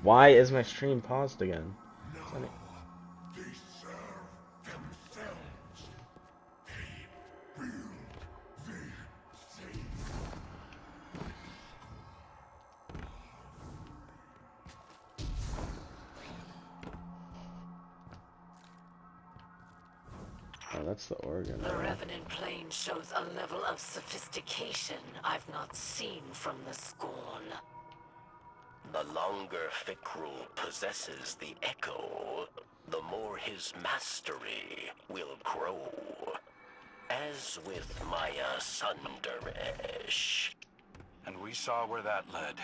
S1: Why is my stream paused again? Oh, that's the organ.
S2: The Revenant plane shows a level of sophistication I've not seen from the Scorn.
S6: The longer Fikrul possesses the Echo, the more his mastery will grow. As with Maya Sundaresh.
S4: And we saw where that led.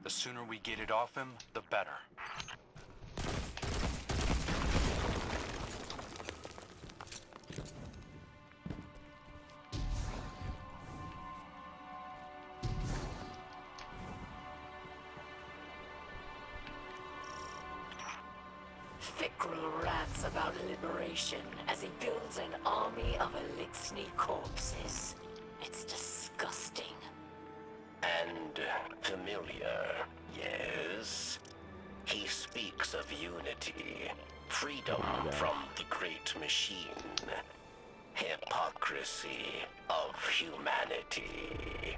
S4: The sooner we get it off him, the better.
S2: Fikrul rants about liberation as he builds an army of Elixni corpses. It's disgusting.
S6: And familiar, yes? He speaks of unity, freedom from the great machine, hypocrisy of humanity.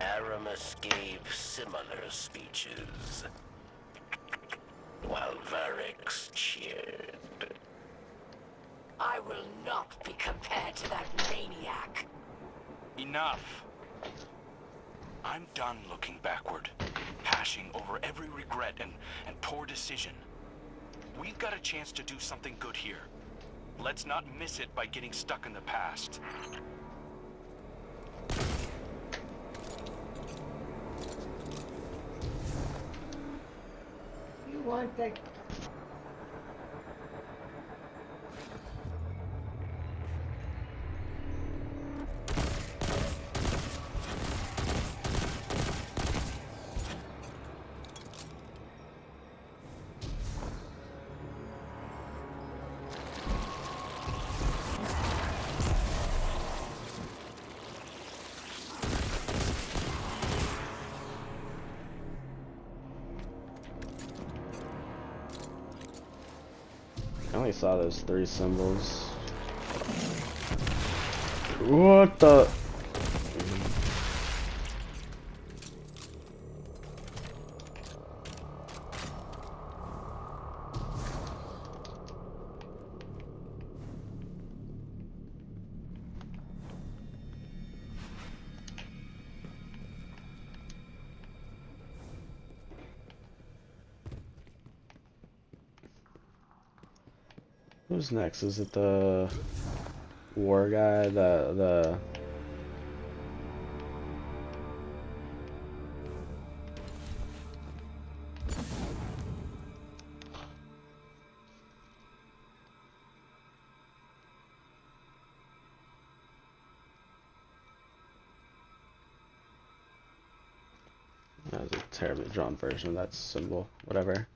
S6: Aramis gave similar speeches, while Varix cheered.
S2: I will not be compared to that maniac.
S4: Enough! I'm done looking backward, hashing over every regret and poor decision. We've got a chance to do something good here. Let's not miss it by getting stuck in the past.
S7: You want that?
S1: I only saw those 3 symbols. What the? Who's next? Is it the war guy? The that was a terribly drawn version of that symbol. Whatever.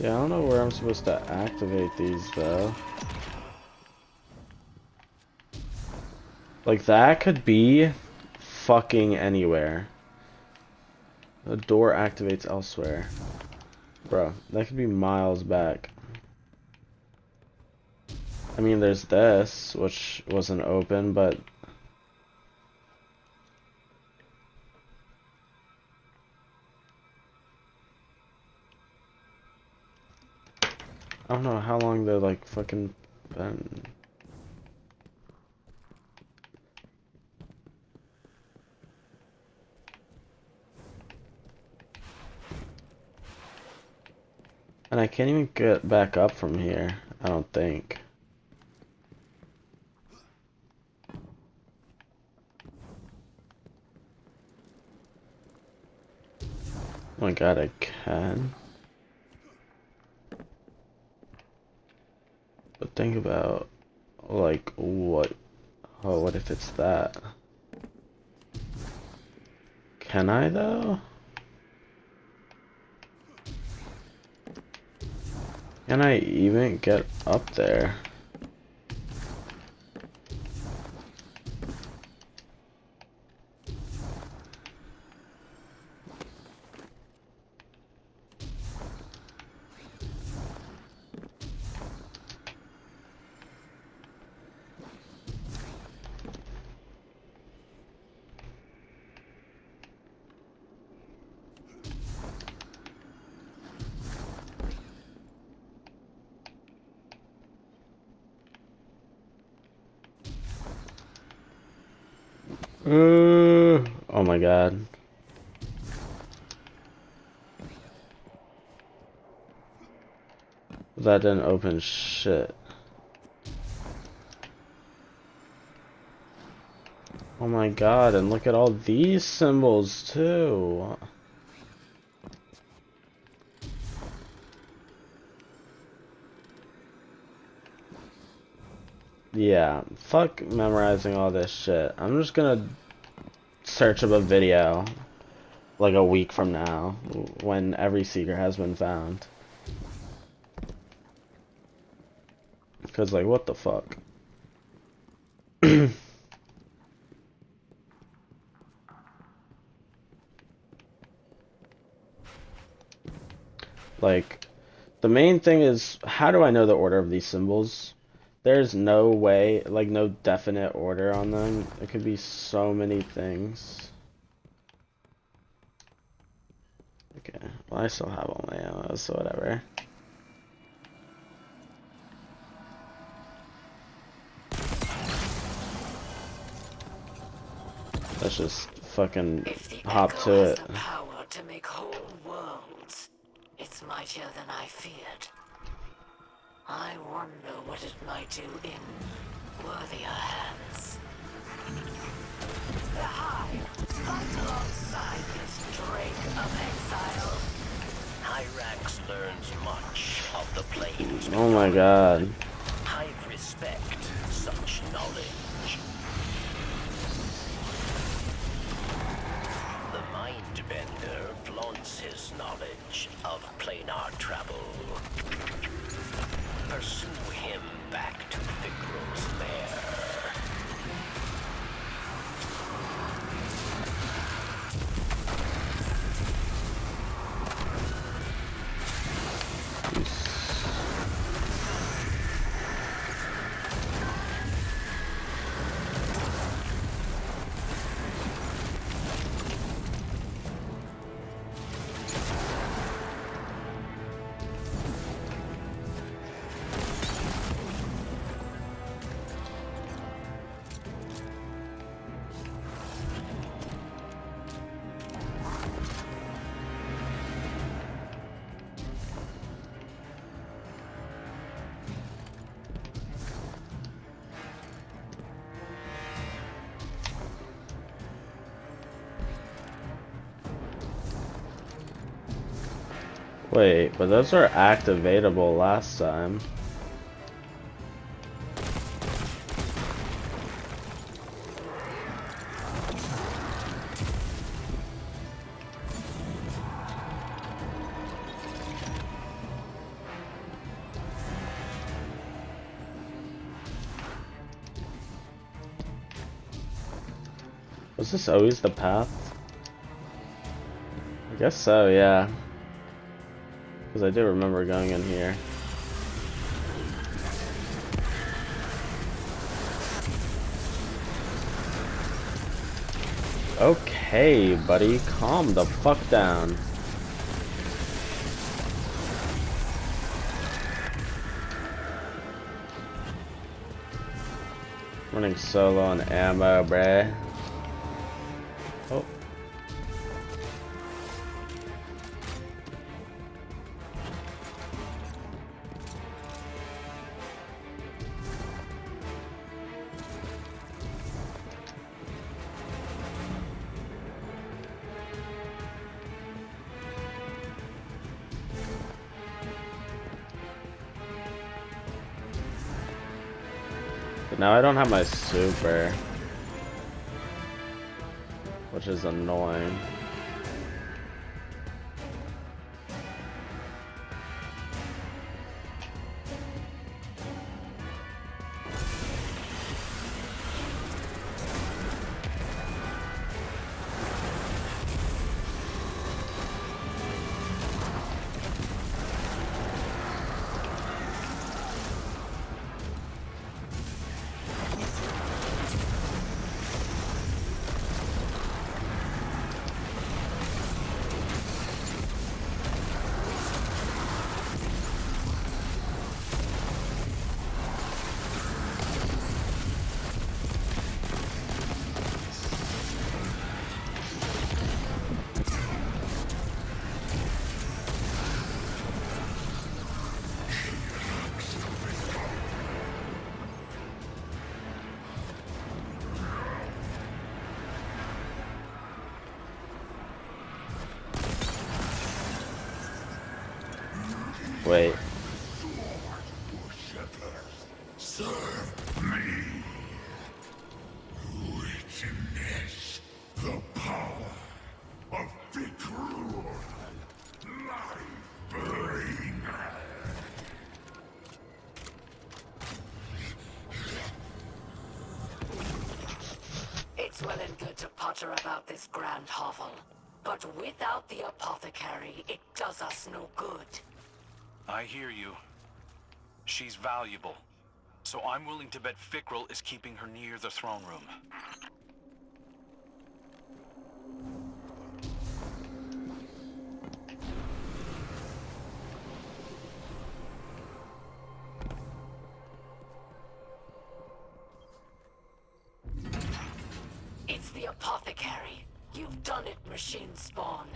S1: Yeah, I don't know where I'm supposed to activate these though. Like that could be fucking anywhere. The door activates elsewhere. Bro, that could be miles back. I mean, there's this, which wasn't open, but... I don't know how long they're, like, fucking been... And I can't even get back up from here, I don't think. Oh my god, I can. But think about, like, what? Oh, what if it's that? Can I, though? Can I even get up there? Oh my god. That didn't open shit. Oh my god, and look at all these symbols too. Yeah, fuck memorizing all this shit. I'm just gonna search up a video like a week from now when every secret has been found. Because, like, what the fuck? Like, the main thing is, how do I know the order of these symbols? There's no way, like, no definite order on them. It could be so many things. Okay, well, I still have all my ammo, so whatever. Let's just fucking hop to it.
S2: The power to make whole worlds. It's mightier than I feared. I wonder what it might do in worthier hands. The Hive, fight alongside this drake of exile.
S6: Hyrax learns much of the planes.
S1: Oh my god.
S6: Hive respect such knowledge. The Mindbender flaunts his knowledge of planar travel. Pursue him back to Fikrul's lair.
S1: Wait, but those are activatable last time. Was this always the path? I guess so, yeah. Because I do remember going in here. Okay, buddy, calm the fuck down. Running solo on ammo, bruh. Oh. But now I don't have my super, which is annoying. Wait.
S3: Serve me. Witness the power of Vikrul, life-bringer.
S2: It's well and good to potter about this grand hovel, but without the apothecary, it does us no good.
S4: I hear you. She's valuable. So I'm willing to bet Fikrul is keeping her near the throne room.
S2: It's the apothecary. You've done it, machine spawn.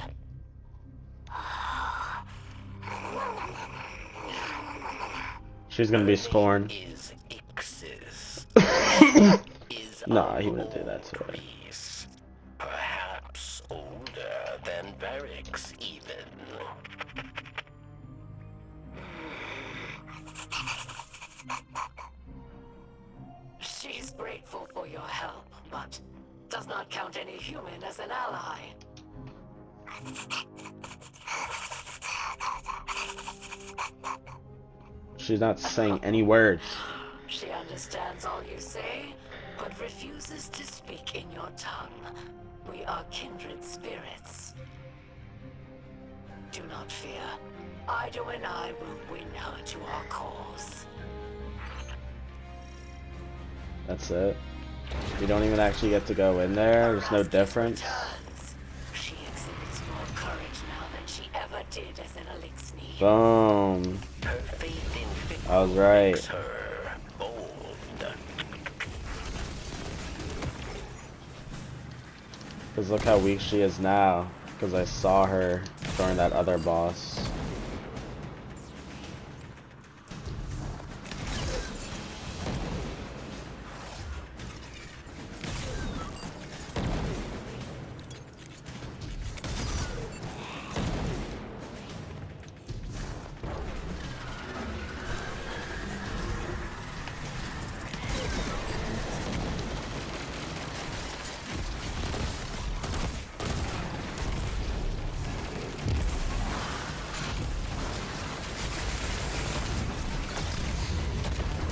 S1: She's gonna be scorned.
S6: Is Ixis. Is
S1: Nah, he wouldn't do that to her.
S6: Greece. Perhaps older than Varix, even.
S2: She's grateful for your help, but does not count any human as an ally.
S1: She's not saying any words.
S2: She understands all you say, but refuses to speak in your tongue. We are kindred spirits. Do not fear. Ido and I will win her to our cause.
S1: That's it. You don't even actually get to go in there. There's no difference.
S2: Returns. She exhibits more courage now than she ever did as an Elixni.
S1: Boom.
S6: Her faith in Fikrul
S1: I was right.
S6: makes her bold.
S1: Because look how weak she is now. Because I saw her during that other boss.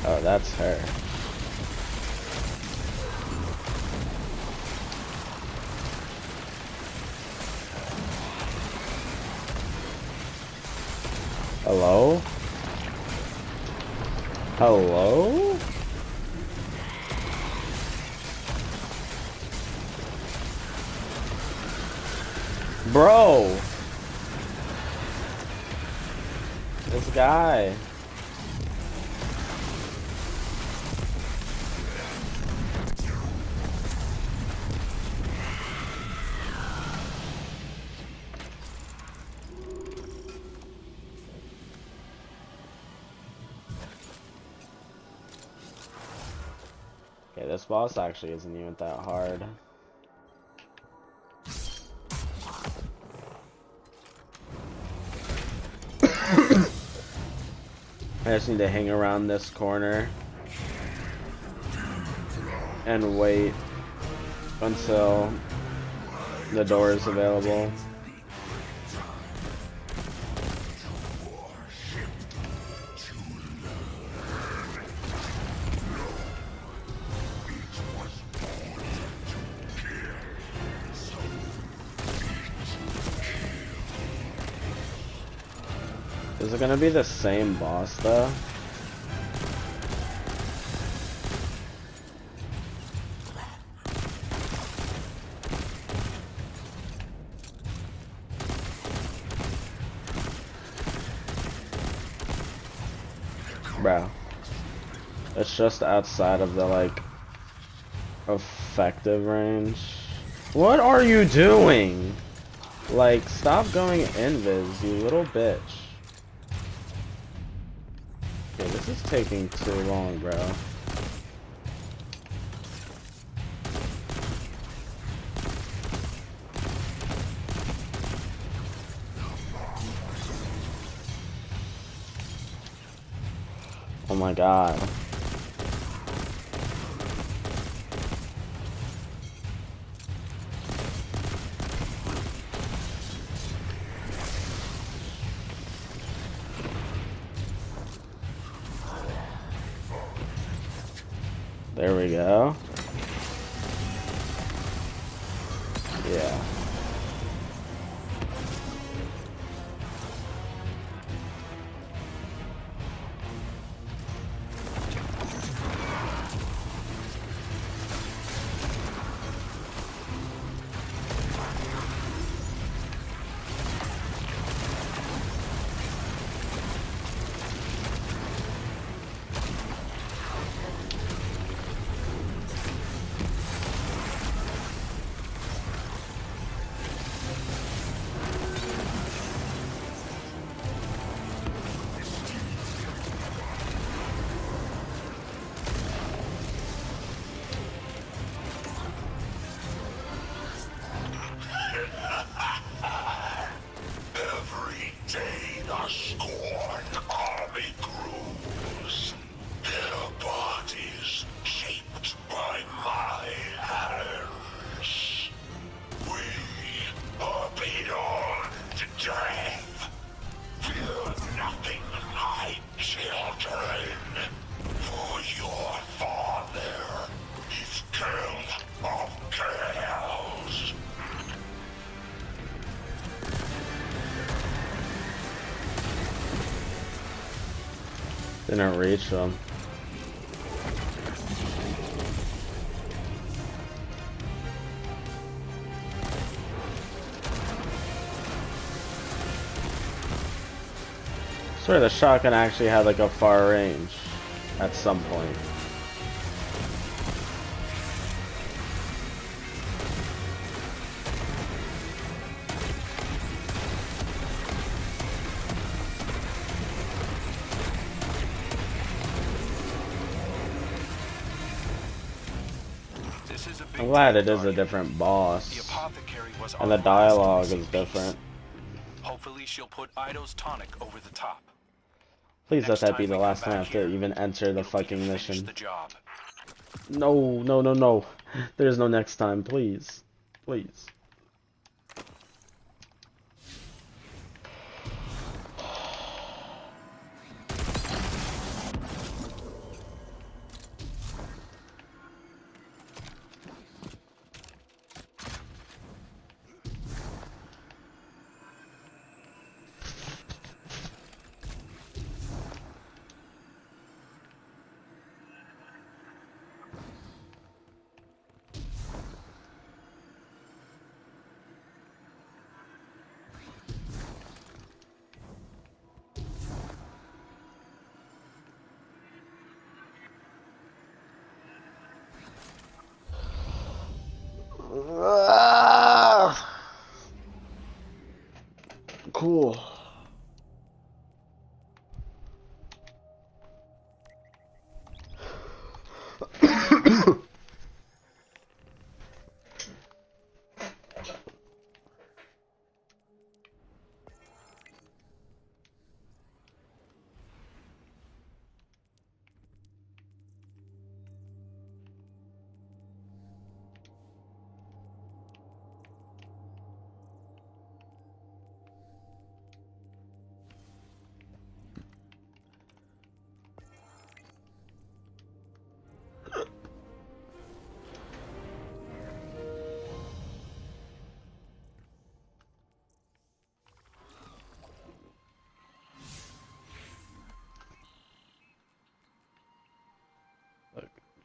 S1: Oh, that's her. Hello? Hello? Bro! This guy. Okay, this boss actually isn't even that hard. I just need to hang around this corner and wait until the door is available. Is it gonna be the same boss though? Bro. It's just outside of the like effective range. What are you doing? Like, stop going invis, you little bitch. Okay, this is taking too long, bro. Oh my god. There we go. Yeah.
S3: Every day the scorned army grows, their bodies shaped by my hands. We are beyond death. Fear nothing, my children, for your father is Girl of Girls.
S1: Didn't reach them. Swear the shotgun actually had like a far range at some point.
S4: This is a big
S1: I'm glad
S4: tank,
S1: it is a
S4: Guardian.
S1: different
S4: The
S1: boss.
S4: apothecary was
S1: And the
S4: our last
S1: dialogue
S4: missing
S1: is
S4: piece.
S1: different.
S4: Hopefully she'll put Ido's tonic over the top.
S1: Please let
S4: Next
S1: that be
S4: time
S1: the
S4: we
S1: last
S4: come
S1: time I
S4: back
S1: have to
S4: here,
S1: even enter the
S4: it'll be to
S1: fucking
S4: finish
S1: mission.
S4: the job.
S1: No, no, no, no. There's no next time, please. Please.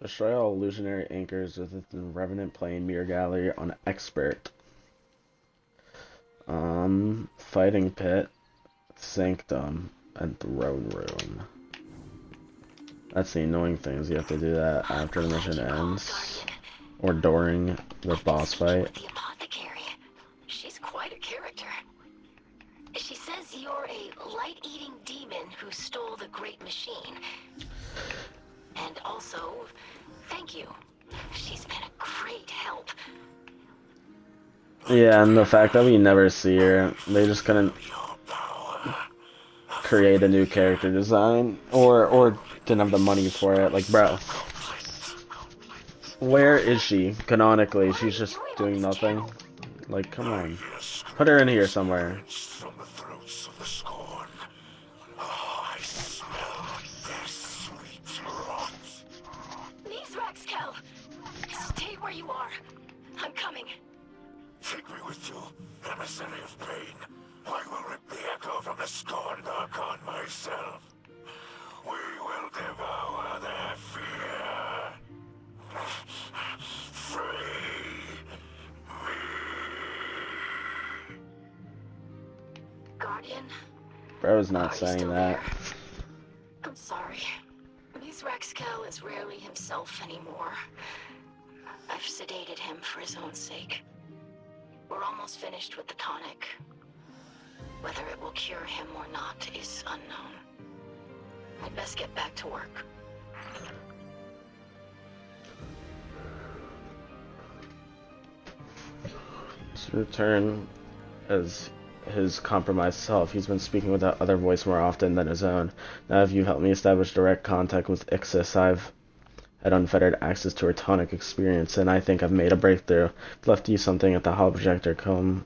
S1: Destroy all illusionary anchors within the Revenant Plane Mirror Gallery on Expert. Fighting Pit, Sanctum, and Throne Room. That's the annoying things. You have to do that after the mission ends. Or during the boss fight.
S5: The apothecary. She's quite a character. She says you're a light-eating demon who stole the great machine. And also, thank you. She's been a great help.
S1: Yeah, and the fact that we never see her, they just couldn't create a new character design, or didn't have the money for it. Like, bro, where is she? Canonically, she's just doing nothing. Like, come on, put her in here somewhere.
S3: From the throats of the scorn. Oh, I smell their sweet rot.
S5: Please, Raxkel. Stay where you are. I'm coming.
S3: Take me with you, emissary of pain. I will rip the echo from the scorned Archon myself. We will devour their fear. Free me.
S5: Guardian,
S1: Bro's not
S5: are you
S1: saying
S5: still
S1: that.
S5: there? I'm sorry. Miss Raxkel is rarely himself anymore. I've sedated him for his own sake. We're almost finished with the tonic. Whether it will cure him or not is unknown. I'd best get back to work.
S1: To return as his compromised self, he's been speaking with that other voice more often than his own. Now, if you've helped me establish direct contact with Ixis, I've had unfettered access to her tonic experience, and I think I've made a breakthrough. I've left you something at the hall projector come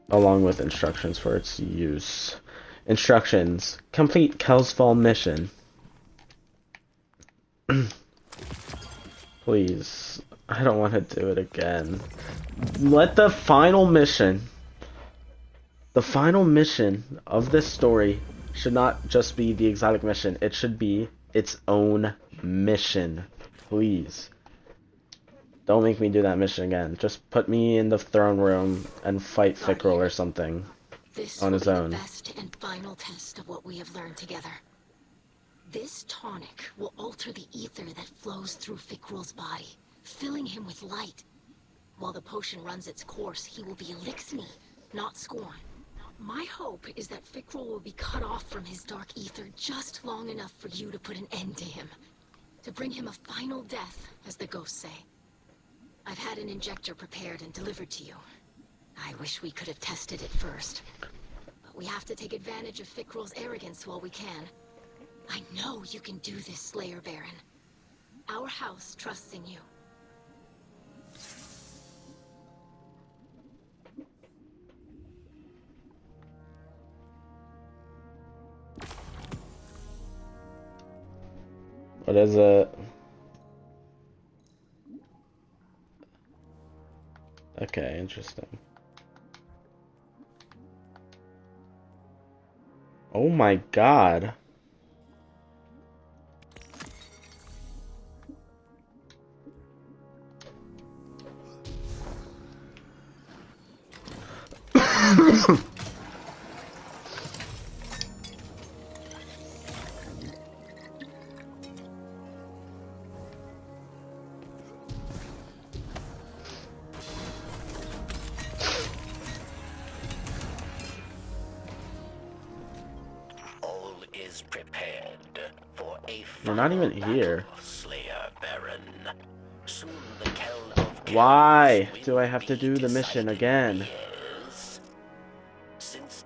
S1: along with instructions for its use. Instructions. Complete Kel's Fall mission. Please. I don't want to do it again. Let the final mission of this story should not just be the exotic mission. It should be its own mission. Please. Don't make me do that mission again. Just put me in the throne room and fight Fickrel or something
S5: This
S1: on
S5: will
S1: his
S5: be
S1: own.
S5: the best and final test of what we have learned together. This tonic will alter the ether that flows through Fickrel's body, filling him with light. While the potion runs its course, he will be Elixni, not Scorn. My hope is that Fickrel will be cut off from his dark ether just long enough for you to put an end to him. To bring him a final death, as the ghosts say. I've had an injector prepared and delivered to you. I wish we could have tested it first. But we have to take advantage of Fickrel's arrogance while we can. I know you can do this, Slayer Baron. Our house trusts in you.
S1: What is it? Okay, interesting. Oh my god.
S6: All is prepared for a
S1: You're not even
S6: final
S1: here.
S6: battle, Slayer Baron. Soon the Kell of
S1: Why
S6: Kells
S1: do
S6: will
S1: I have to
S6: be
S1: do the mission
S6: decided.
S1: again?
S6: Yes. Since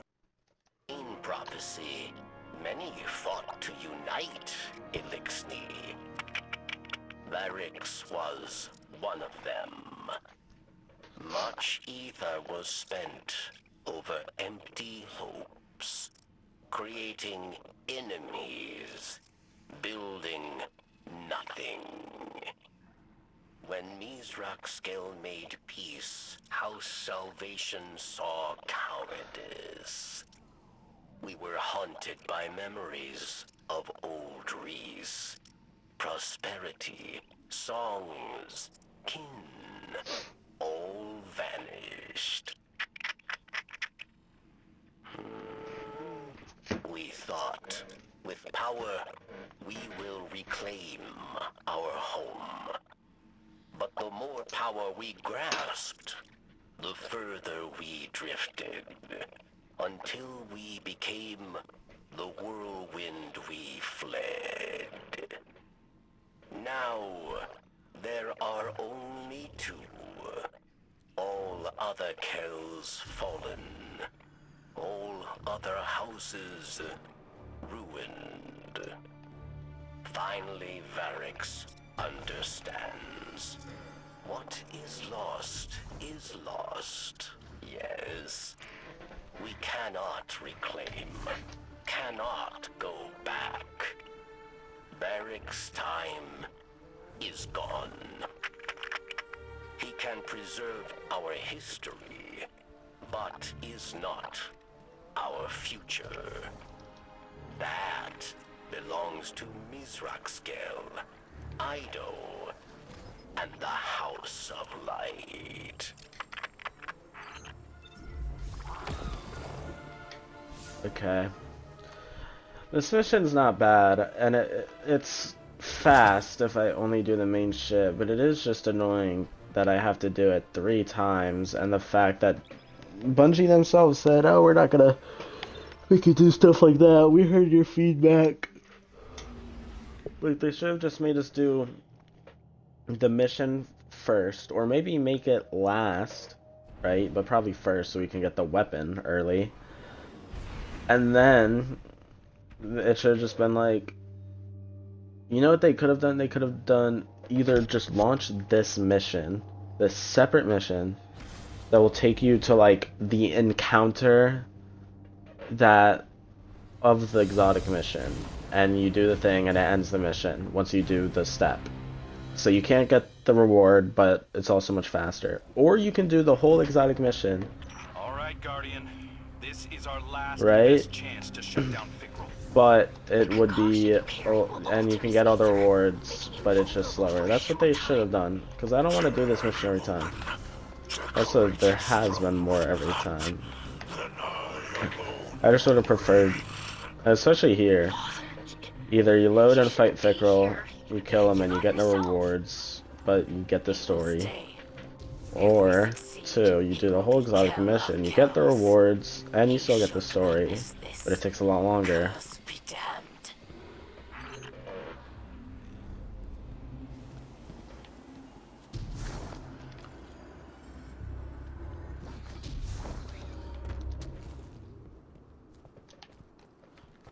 S6: in prophecy, many fought to unite Elixni. Varix was one of them. Much ether was spent over empty hopes, creating enemies, building nothing. When Mizraxkel made peace, House Salvation saw cowardice. We were haunted by memories of old Reese, prosperity, songs, kin, all vanished. We thought, with power, we will reclaim our home. But the more power we grasped, the further we drifted, until we became the whirlwind we fled. Now, there are only two. All other Kells fallen. All other houses ruined. Finally, Varix understands. What is lost is lost. Yes. We cannot reclaim. Cannot go back. Varix's time is gone. He can preserve our history, but is not our future. That belongs to Mizraxkel, Ido, and the House of Light.
S1: Okay. This mission's not bad, and it's fast if I only do the main shit, but it is just annoying that I have to do it 3 times, and the fact that Bungie themselves said, oh, we're not gonna make you do stuff like that, we heard your feedback. Like, they should have just made us do the mission first, or maybe make it last, right? But probably first so we can get the weapon early. And then it should have just been like, you know what they could have done? They could have done either just launch this mission, this separate mission that will take you to like the encounter that of the exotic mission, and you do the thing and it ends the mission once you do the step. So you can't get the reward, but it's also much faster. Or you can do the whole exotic mission.
S4: Alright, Guardian. This is our last
S1: Right?
S4: best chance to shut down Fickrel.
S1: But it would be, and you can get all the rewards, but it's just slower. That's what they should have done, because I don't want to do this mission every time. Also, there has been more every time. I just would have preferred, especially here, either you load and fight Fickrel, you kill him and you get no rewards, but you get the story. Or, 2, you do the whole exotic mission, you get the rewards, and you still get the story, but it takes a lot longer.
S2: Be damned.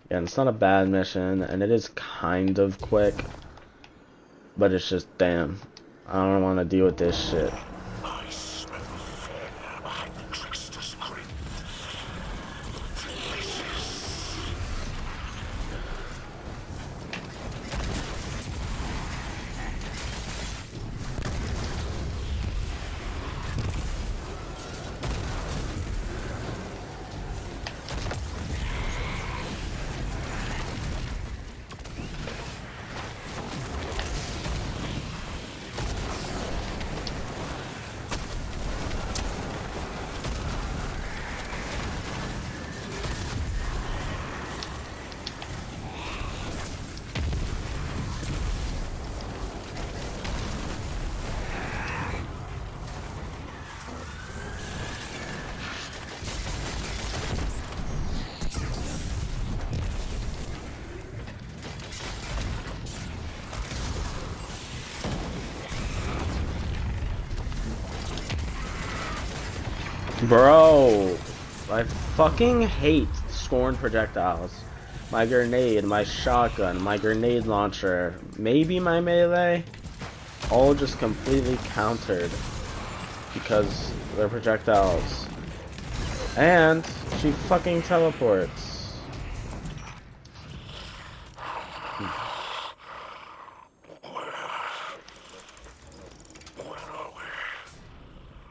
S1: Yeah, and it's not a bad mission, and it is kind of quick, but it's just, damn, I don't want to deal with this shit.
S3: I smell fear behind the trickster's grin. Delicious.
S1: Bro, I fucking hate scorn projectiles. My grenade, my shotgun, my grenade launcher, maybe my melee, all just completely countered because they're projectiles. And she fucking teleports.
S3: Where are we?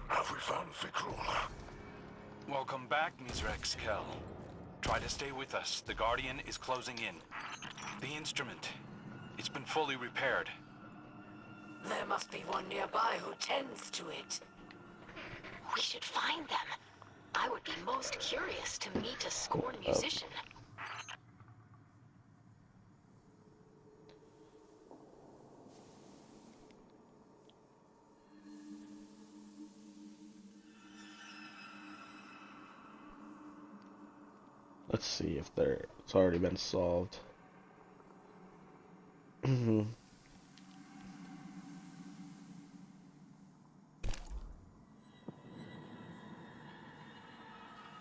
S3: Have we found Fickrel?
S4: Welcome back, Mizraxkel. Try to stay with us. The Guardian is closing in. The instrument, it's been fully repaired.
S2: There must be one nearby who tends to it.
S5: We should find them. I would be most curious to meet a scorn musician.
S1: Let's see if it's already been solved.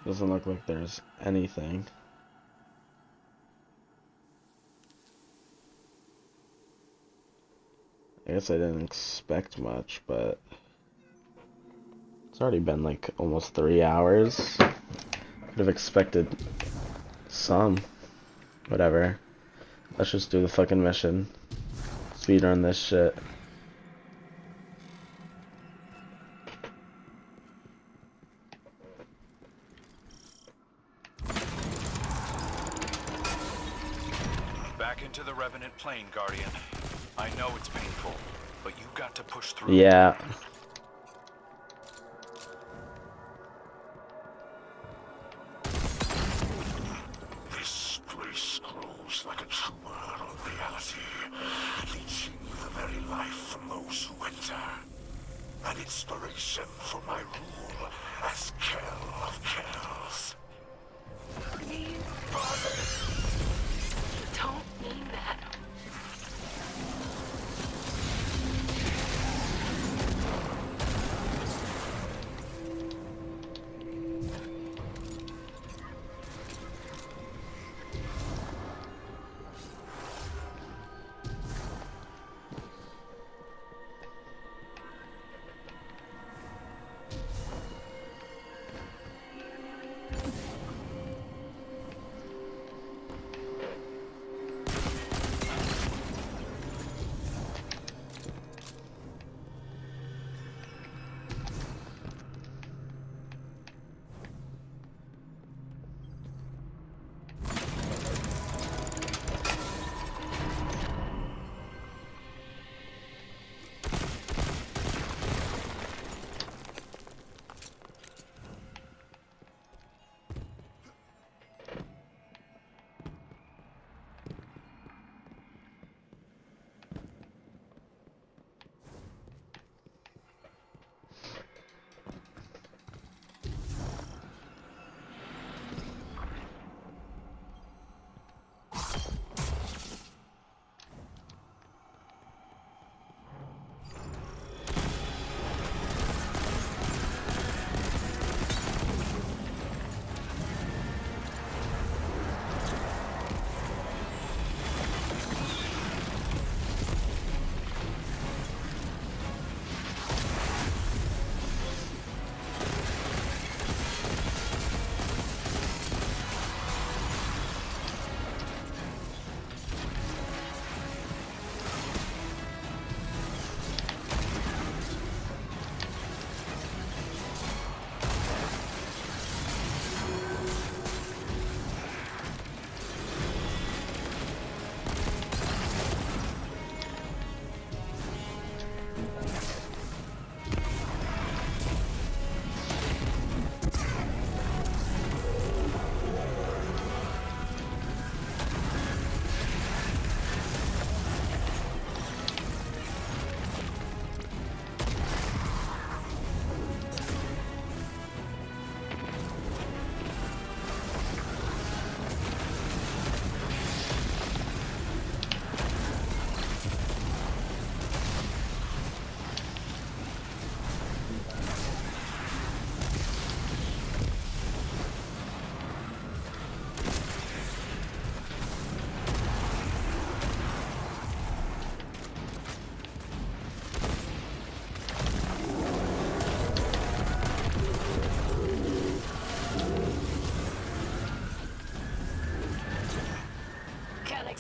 S1: Doesn't look like there's anything. I guess I didn't expect much, but it's already been like almost 3 hours. Could have expected some. Whatever. Let's just do the fucking mission. Speedrun this shit.
S4: Back into the Revenant plane, Guardian. I know it's painful, but you've got to push through.
S1: Yeah.
S3: This place grows like a tumor of reality, leeching the very life from those who enter. An inspiration for my rule as Kell of Kells.
S5: Please, Father. Don't mean that.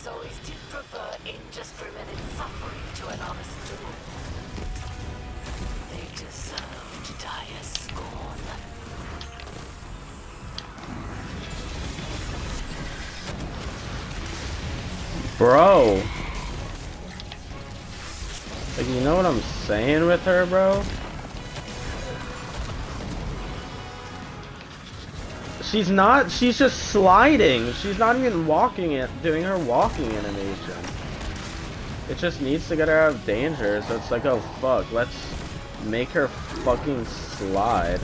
S2: Always did prefer indiscriminate suffering to an honest duel. They deserve to die as scorn.
S1: Bro. Like, you know what I'm saying with her, bro? She's just sliding. She's not even walking it, doing her walking animation. It just needs to get her out of danger, so it's like, oh fuck, let's make her fucking slide.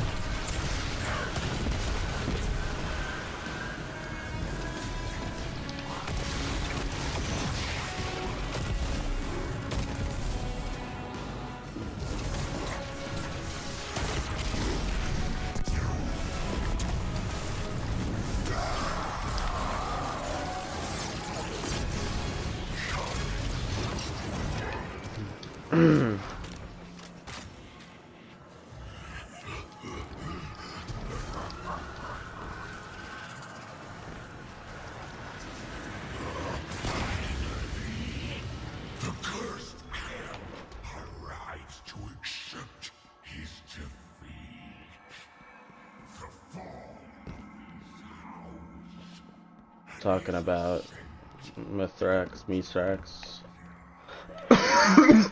S1: Talking about Mithrax.
S3: The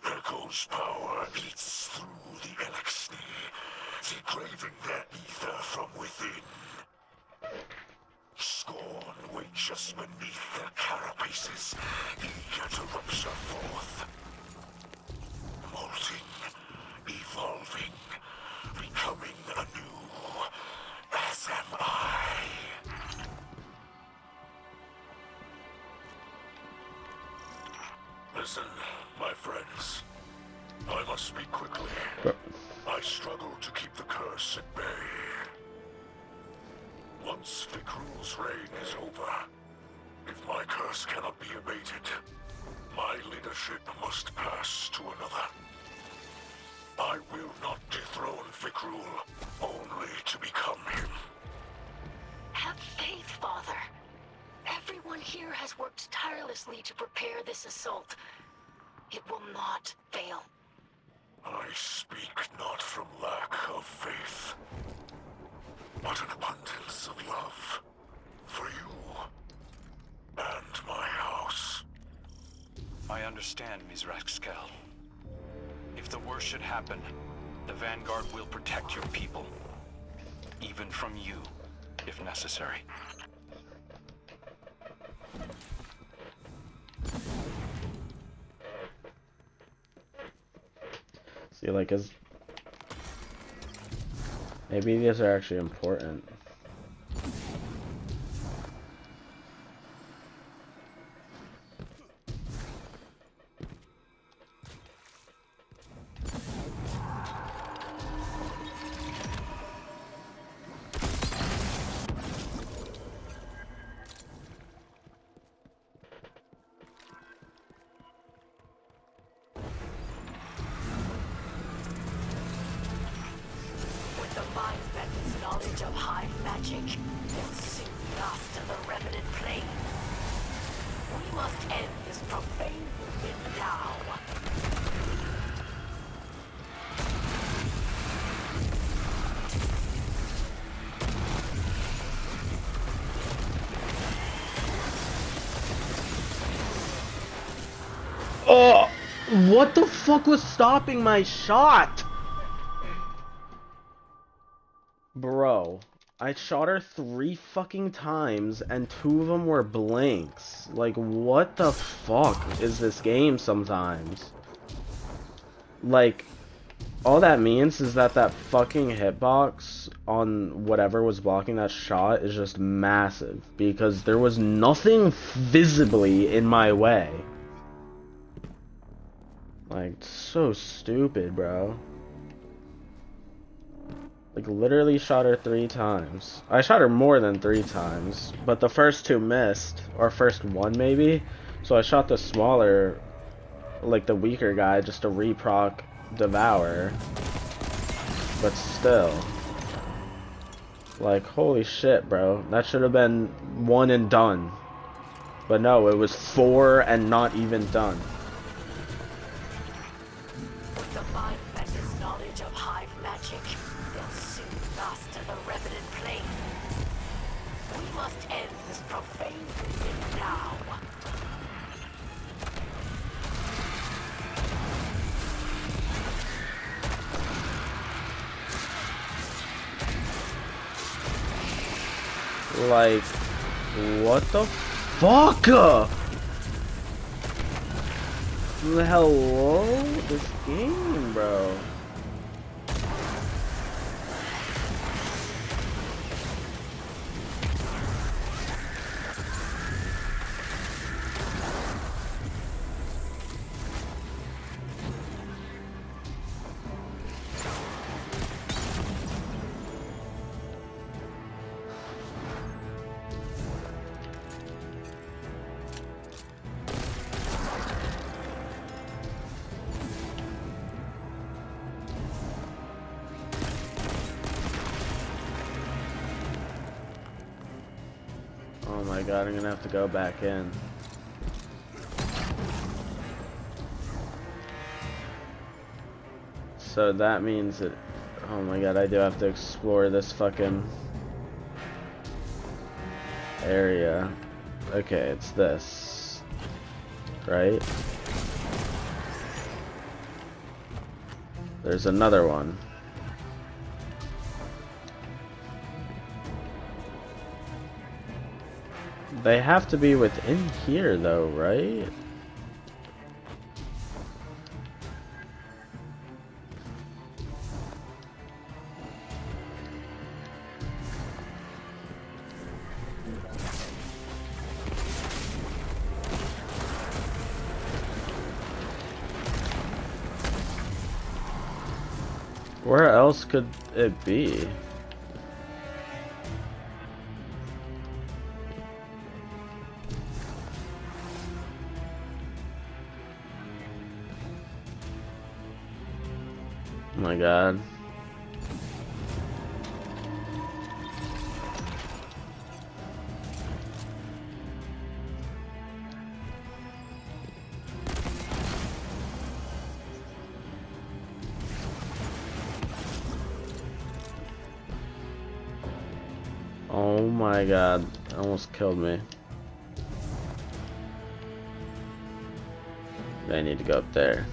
S3: Echo's power eats through the Elixir, degrading their ether from within. Scorn waits just beneath their carapaces, eager to rupture forth. Molting, evolving, becoming anew, as am I. Listen, my friends. I must speak quickly. I struggle to keep the curse at bay. Once Fikrul's reign is over, if my curse cannot be abated, my leadership must pass to another. I will not dethrone Fikrul, only to become him.
S5: Have faith, Father. Everyone here has worked tirelessly to prepare this assault. It will not fail.
S3: I speak not from lack of faith, but an abundance of love for you and my house.
S4: I understand, Mizraxkel. If the worst should happen, the Vanguard will protect your people. Even from you, if necessary.
S1: See, like, maybe these are actually important.
S5: With the Mind Bend's knowledge of hive magic, they'll soon master the Revenant plane. We must end this profane movement now.
S1: Oh, what the fuck was stopping my shot? Bro, I shot her 3 fucking times and 2 of them were blanks. Like, what the fuck is this game sometimes? Like, all that means is that that fucking hitbox on whatever was blocking that shot is just massive, because there was nothing visibly in my way. Like, so stupid, bro. Like, literally shot her 3 times. I shot her more than 3 times, but the first 2 missed, or first 1 maybe. So I shot the smaller, like the weaker guy, just to reproc Devour. But still. Like, holy shit, bro. That should have been 1 and done. But no, it was 4 and not even done.
S5: With the Mind Bender's knowledge of hive magic, they'll soon master the Revenant plane. We must end this profane movement now.
S1: Like, what the fuck? Hello? This game, bro. Oh my god, I'm gonna have to go back in. So that means that, oh my god, I do have to explore this fucking area. Okay, it's this, right? There's another one. They have to be within here though, right? Where else could it be? Oh my god. Oh my god, almost killed me. I need to go up there.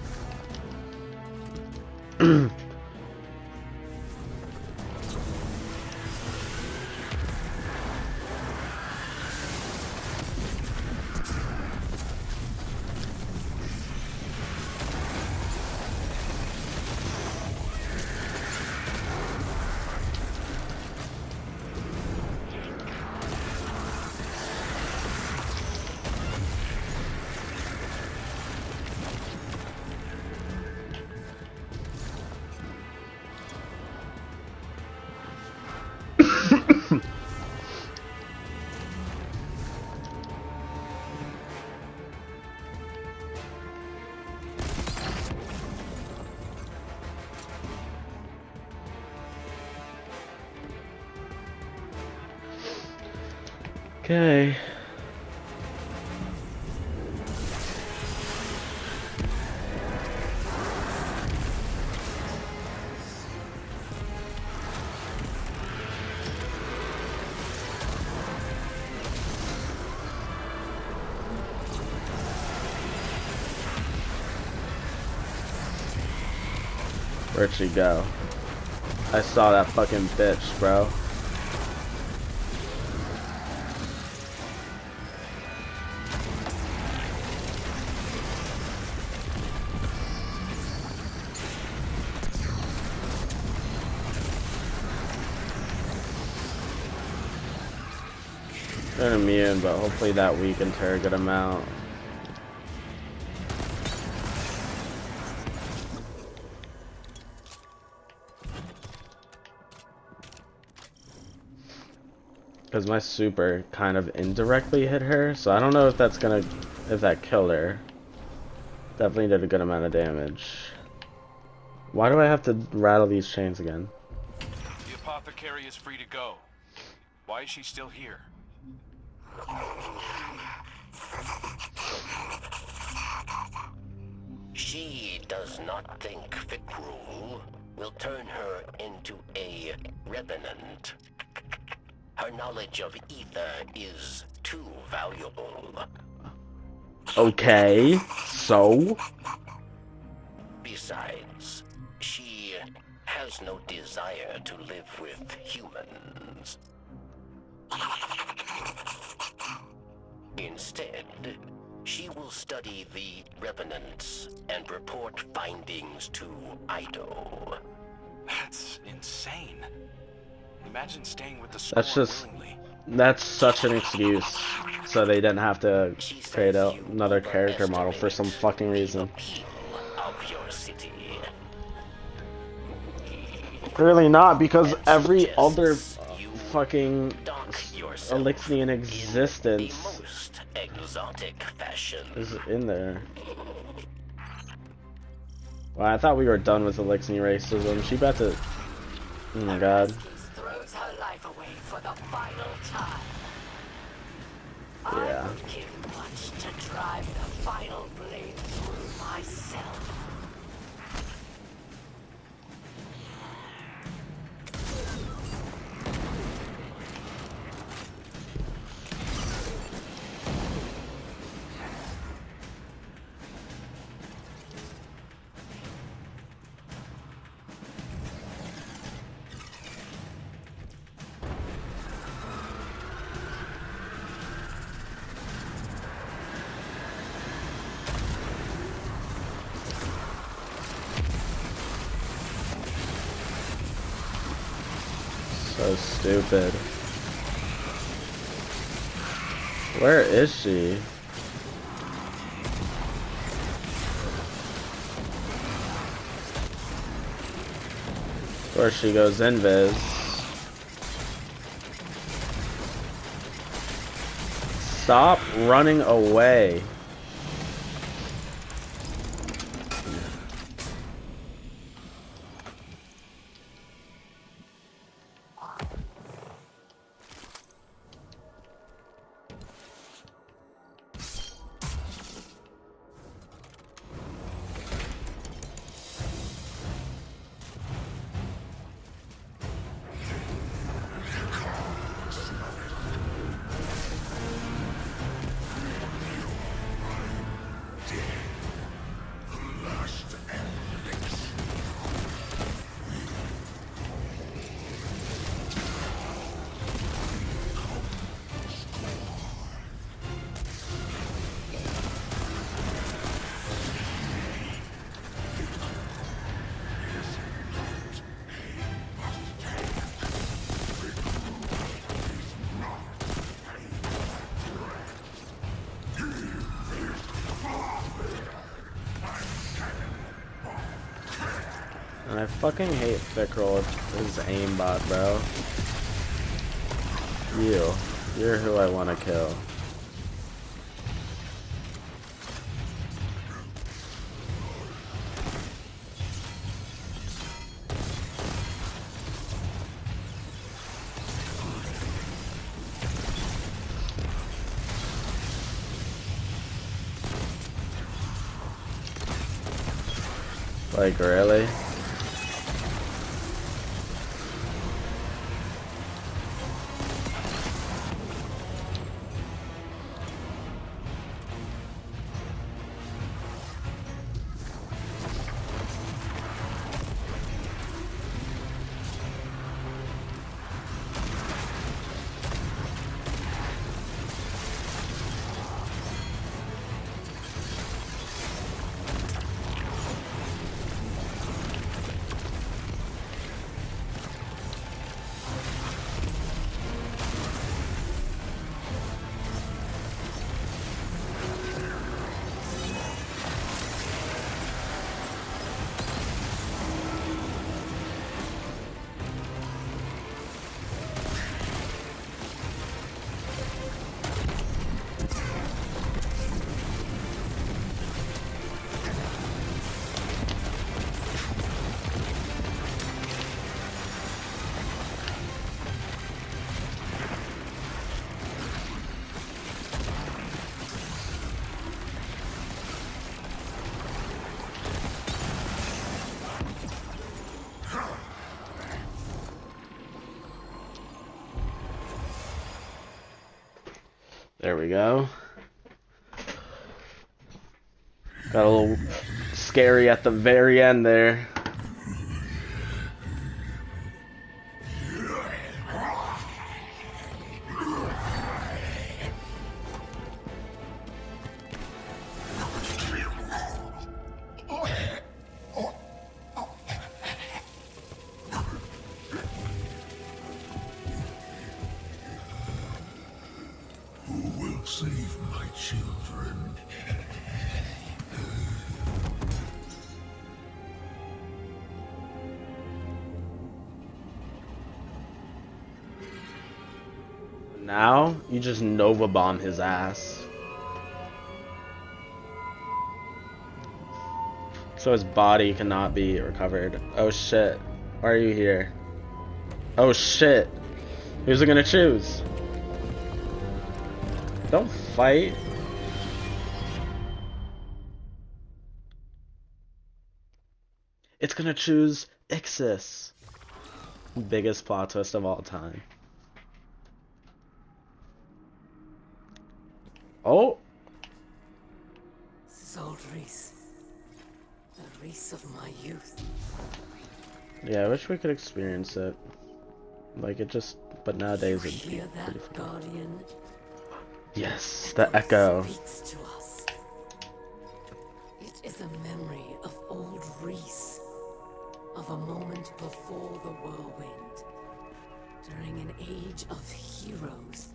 S1: Okay. Where'd she go? I saw that fucking bitch, bro. They're immune, but hopefully that weakened her a good amount. Because my super kind of indirectly hit her, so I don't know if that's gonna, if that killed her. Definitely did a good amount of damage. Why do I have to rattle these chains again?
S4: The apothecary is free to go. Why is she still here?
S6: She does not think Fikrul will turn her into a Revenant. Her knowledge of ether is too valuable.
S1: Okay, so?
S6: Besides, she has no desire to live with humans. Instead, she will study the Revenants and report findings to Ido.
S4: That's insane. Imagine staying with the
S1: That's
S4: score
S1: just
S4: willingly.
S1: that's such an excuse, so they didn't have to
S6: She
S1: create
S6: says you
S1: another character model for some
S6: overestimate
S1: fucking
S6: the
S1: reason.
S6: appeal of your city.
S1: Clearly not, because
S6: And
S1: every other
S6: suggests you
S1: fucking
S6: dock yourself
S1: Elixir in
S6: the
S1: existence
S6: most exotic fashion.
S1: is in there. Well, I thought we were done with Elixir racism. She about to. Oh my god.
S2: Erastes throws her life away for the final time.
S1: Yeah.
S2: I would give much to drive the final blade through myself.
S1: So stupid. Where is she? Of course she goes invis. Stop running away. And I fucking hate Fickrel with his aimbot, bro. You're who I want to kill. Like, really? There we go. Got a little scary at the very end there.
S3: save my children.
S1: Now you just Nova bomb his ass. So his body cannot be recovered. Oh shit. Why are you here? Oh shit. Who's it gonna choose? Don't fight. It's gonna choose Ixis. Biggest plot twist of all time. Oh.
S2: This is old Reese. The Reese of my youth.
S1: Yeah, I wish we could experience it. Like it just, but nowadays it'd be
S2: Hear
S1: pretty
S2: that,
S1: fun.
S2: Guardian?
S1: Yes, the echo.
S2: Speaks to us. It is a memory of old Reese, of a moment before the whirlwind, during an age of heroes.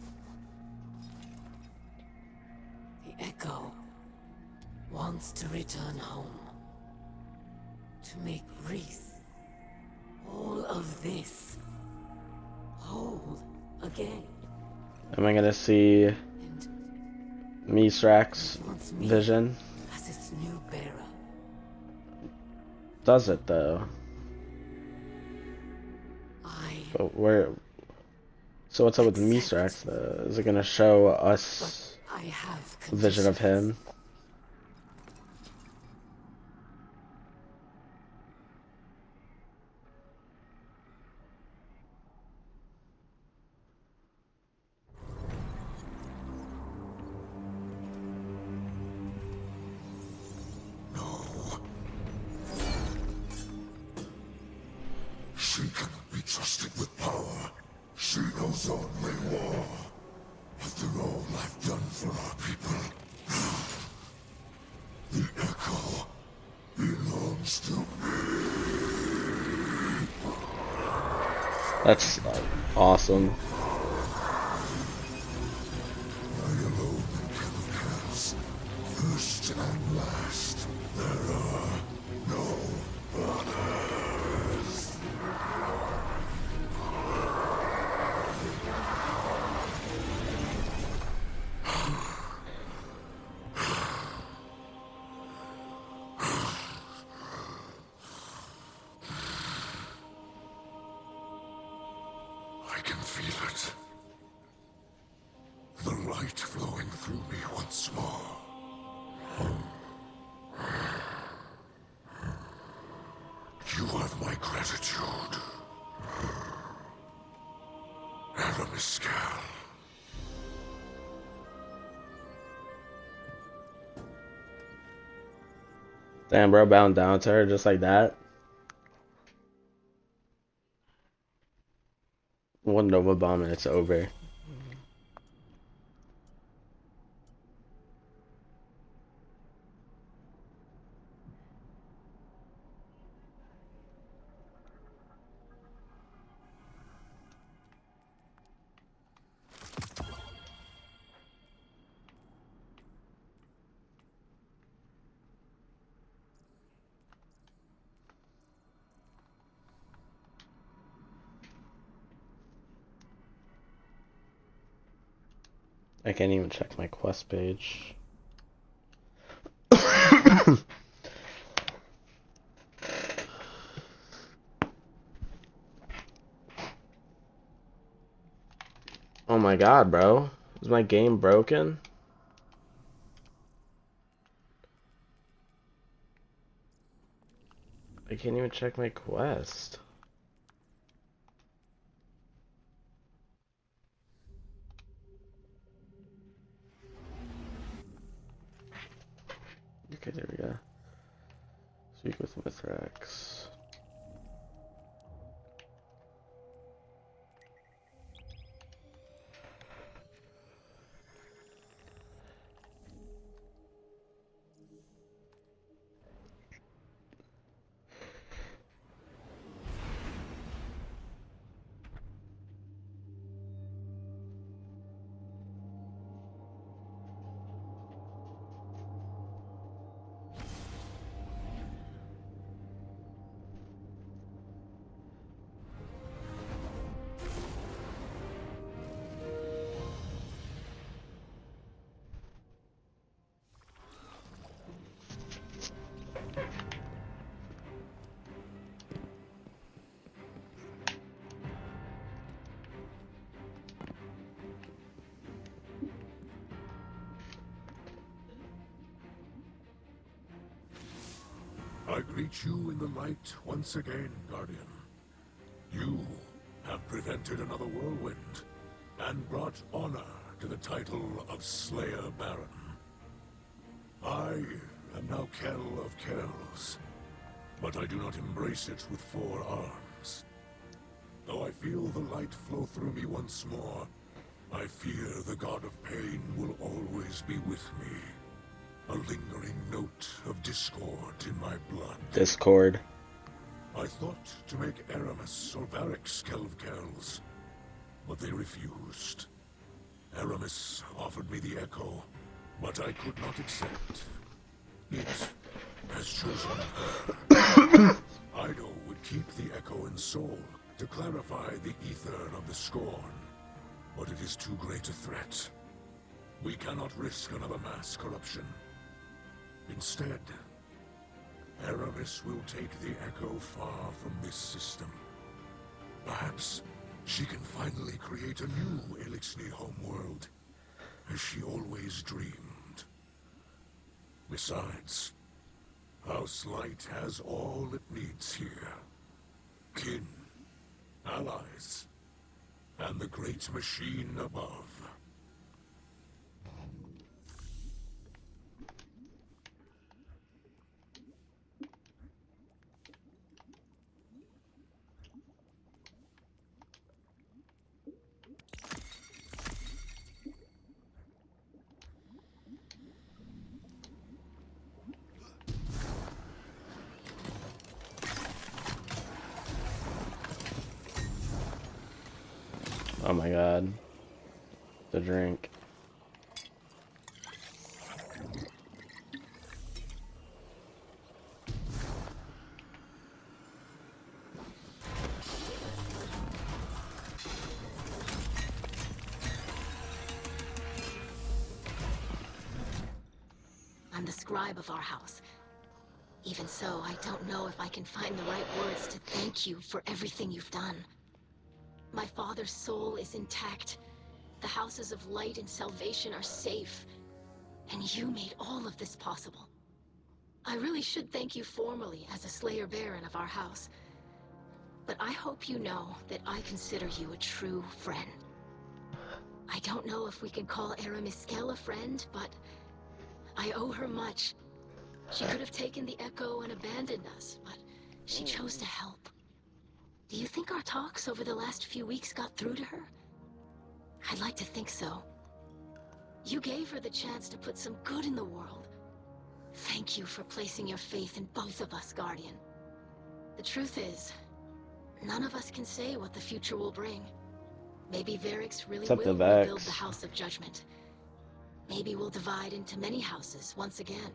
S2: The echo wants to return home, to make Reese all of this whole again.
S1: Am I gonna see
S2: And
S1: Misrak's
S2: wants me
S1: vision?
S2: as its new bearer.
S1: Does it though? But where? So what's up with Misrax though? Is it gonna show us
S2: I have
S1: a vision of
S2: conditions.
S1: him?
S3: She cannot be trusted with power. She knows only war. After all I've done for our people, the echo belongs to me.
S1: That's awesome.
S3: I alone can cast, first and last. There are no others. I can feel it. The light flowing through me once more. You have my gratitude. Aramiscal.
S1: Damn, bro, bowing down to her just like that. One Nova bomb and it's over. I can't even check my quest page. Oh my god, bro. Is my game broken? I can't even check my quest. Okay, there we go. Speak with Mithrax.
S3: greet you in the light once again, Guardian. You have prevented another whirlwind and brought honor to the title of Slayer Baron. I am now Kell of Kells, but I do not embrace it with 4 arms. Though I feel the light flow through me once more, I fear the God of Pain will always be with me. A lingering note of discord in my blood.
S1: Discord.
S3: I thought to make Aramis or Varric's Kell of Kells, but they refused. Aramis offered me the Echo, but I could not accept. It has chosen her. Ido would keep the Echo in Soul to clarify the ether of the Scorn, but it is too great a threat. We cannot risk another mass corruption. Instead, Aramis will take the Echo far from this system. Perhaps she can finally create a new Elixir homeworld, as she always dreamed. Besides, House Light has all it needs here. Kin, allies, and the great machine above.
S1: Oh my god. The drink.
S5: I'm the scribe of our house. Even so, I don't know if I can find the right words to thank you for everything you've done. My father's soul is intact. The houses of light and salvation are safe. And you made all of this possible. I really should thank you formally as a Slayer Baron of our house. But I hope you know that I consider you a true friend. I don't know if we can call Aramis Kell a friend, but I owe her much. She could have taken the Echo and abandoned us, but she chose to help. Do you think our talks over the last few weeks got through to her? I'd like to think so. You gave her the chance to put some good in the world. Thank you for placing your faith in both of us, Guardian. The truth is, none of us can say what the future will bring. Maybe Varric's really
S1: Except
S5: will
S1: the Vex.
S5: rebuild the House of Judgment. Maybe we'll divide into many houses once again.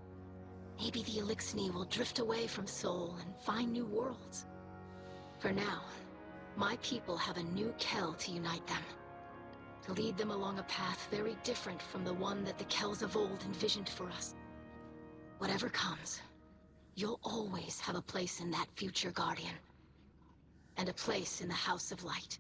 S5: Maybe the Elixir will drift away from Sol and find new worlds. For now, my people have a new Kell to unite them. To lead them along a path very different from the one that the Kells of old envisioned for us. Whatever comes, you'll always have a place in that future, Guardian. And a place in the House of Light.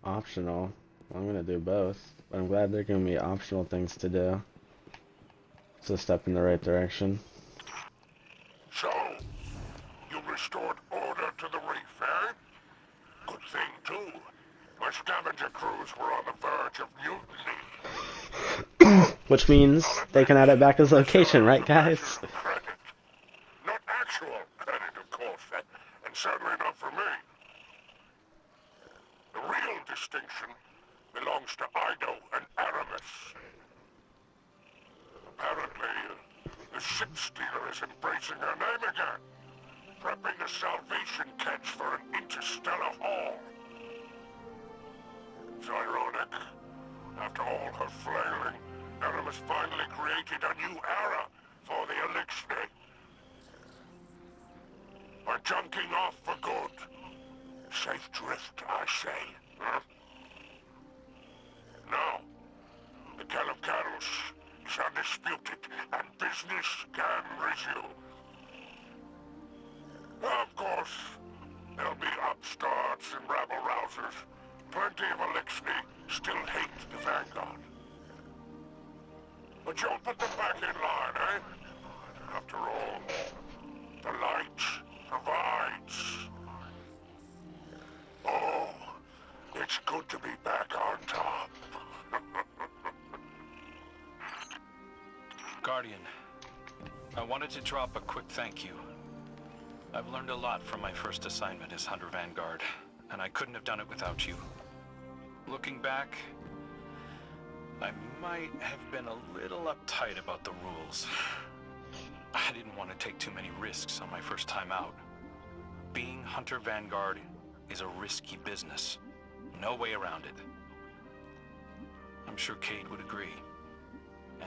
S1: Optional. I'm gonna do both, but I'm glad they're giving me optional things to do. It's a step in the right direction.
S3: So, you restored order to the reef, eh? Good thing, too. My scavenger crews were on the verge of mutiny.
S1: Which means they can add it back as location, right guys?
S3: Credit. Not actual credit, of course, and certainly not for me. The real distinction belongs to Ido and Aramis. Apparently, the ship stealer is embracing her name again, prepping a salvation catch for an interstellar haul. It's ironic. After all her flailing, Aramis finally created a new era for the Elixir. We're junking off for good. Safe drift, I say. Huh? Now, the Kell of Kells is undisputed, and business can resume. course, there'll be upstarts and rabble-rousers. Plenty of Elixni still hate the Vanguard. But you'll put them back in line, eh? After all, the light provides. Oh, it's good to be back on top.
S4: Guardian, I wanted to drop a quick thank you. I've learned a lot from my first assignment as Hunter Vanguard, and I couldn't have done it without you. Looking back, I might have been a little uptight about the rules. I didn't want to take too many risks on my first time out. Being Hunter Vanguard is a risky business. No way around it. I'm sure Cade would agree.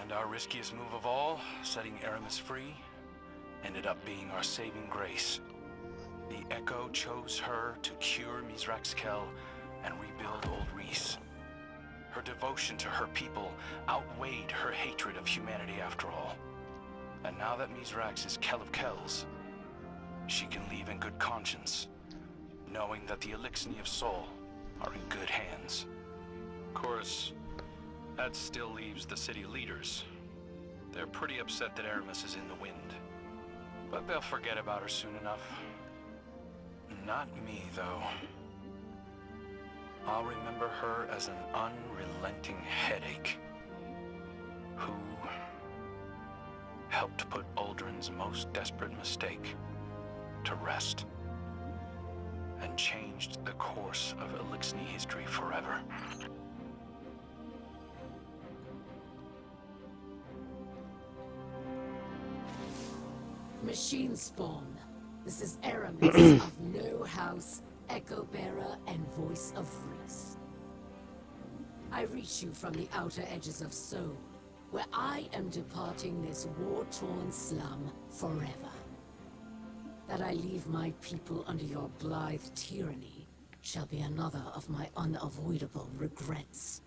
S4: And our riskiest move of all, setting Aramis free, ended up being our saving grace. The Echo chose her to cure Mizrax's Kell and rebuild Old Reese. Her devotion to her people outweighed her hatred of humanity after all. And now that Mizrax is Kell of Kells, she can leave in good conscience, knowing that the Elixni of Soul are in good hands. Of course, that still leaves the city leaders. They're pretty upset that Aramis is in the wind. But they'll forget about her soon enough. Not me, though. I'll remember her as an unrelenting headache who helped put Uldren's most desperate mistake to rest and changed the course of Elixni history forever.
S2: Machine spawn. This is Aramis of No House, Echo Bearer, and Voice of Reese. I reach you from the outer edges of Seoul, where I am departing this war-torn slum forever. That I leave my people under your blithe tyranny shall be another of my unavoidable regrets.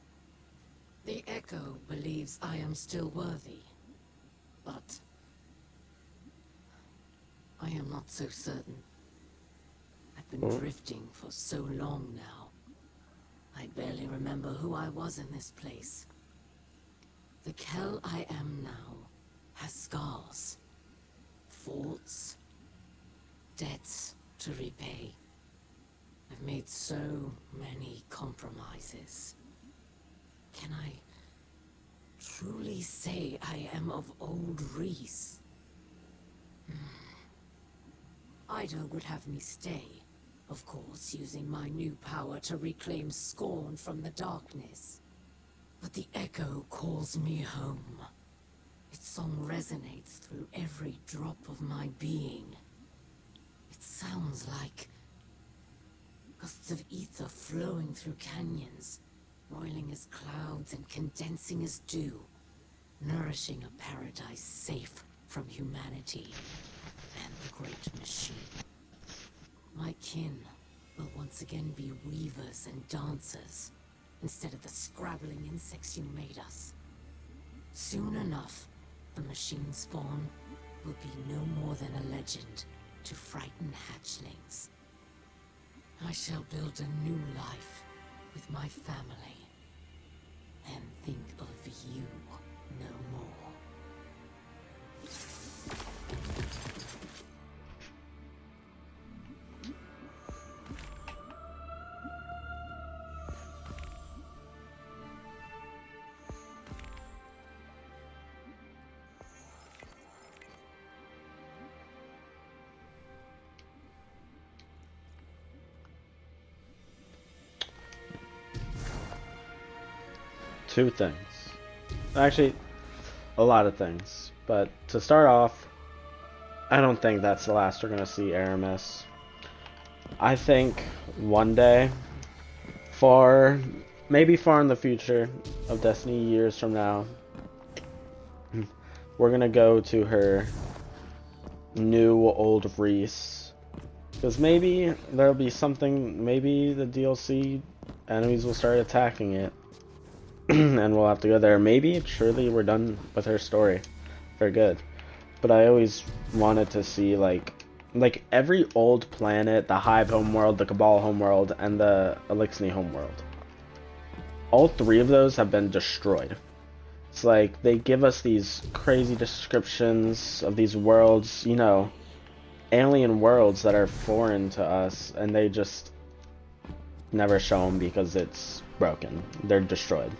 S2: The Echo believes I am still worthy, but I am not so certain. I've been drifting for so long now. I barely remember who I was in this place. The Kell I am now has scars, faults, debts to repay. I've made so many compromises. Can I truly say I am of Old Reese? Ida would have me stay, of course, using my new power to reclaim Scorn from the darkness. But the Echo calls me home. Its song resonates through every drop of my being. It sounds like gusts of ether flowing through canyons, boiling as clouds and condensing as dew, nourishing a paradise safe from humanity and the great machine. My kin will once again be weavers and dancers, instead of the scrabbling insects you made us. Soon enough, the machine spawn will be no more than a legend to frighten hatchlings. I shall build a new life with my family, and think of you no more.
S1: Two things. Actually, a lot of things. But to start off, I don't think that's the last we're gonna see Aramis. I think one day, maybe far in the future of Destiny, years from now, we're gonna go to her new Old Reese. Because maybe there'll be something, maybe the DLC enemies will start attacking it. And we'll have to go there. Maybe, surely we're done with her story for good. But I always wanted to see, like, like every old planet, the Hive homeworld, the Cabal homeworld, and the Elixni homeworld. All three of those have been destroyed. It's like they give us these crazy descriptions of these worlds, you know, alien worlds that are foreign to us, and they just never show them because it's broken. They're destroyed.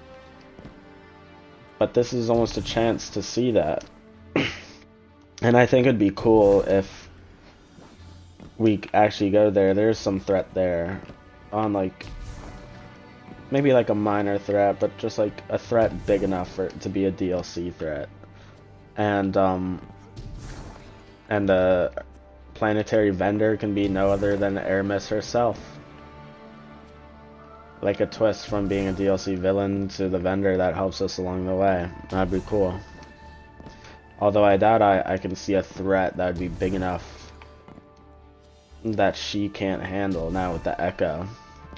S1: But this is almost a chance to see that. And I think it'd be cool if we actually go there. There's some threat there on like maybe like a minor threat, but just like a threat big enough for it to be a DLC threat. And the planetary vendor can be no other than Aramis herself. Like a twist from being a DLC villain to the vendor that helps us along the way. That'd be cool. Although I doubt I can see a threat that would be big enough that she can't handle now with the Echo.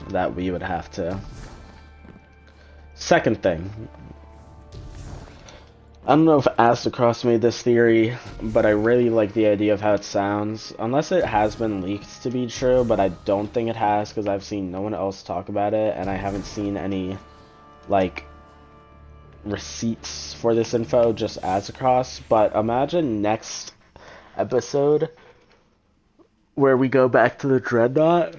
S1: That we would have to. Second thing. I don't know if Astacross made this theory, but I really like the idea of how it sounds. Unless it has been leaked to be true, but I don't think it has because I've seen no one else talk about it, and I haven't seen any, like, receipts for this info, just Astacross. But imagine next episode where we go back to the Dreadnought.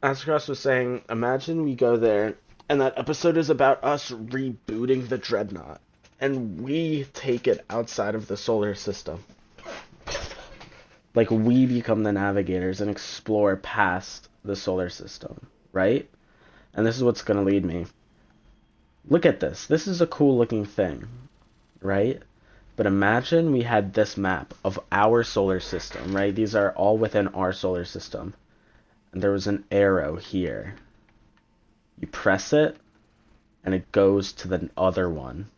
S1: Astacross was saying, imagine we go there, and that episode is about us rebooting the Dreadnought. And we take it outside of the solar system. Like, we become the navigators and explore past the solar system, right? And this is what's going to lead me. Look at this. This is a cool looking thing, right? But imagine we had this map of our solar system, right? These are all within our solar system. And there was an arrow here. You press it, and it goes to the other one.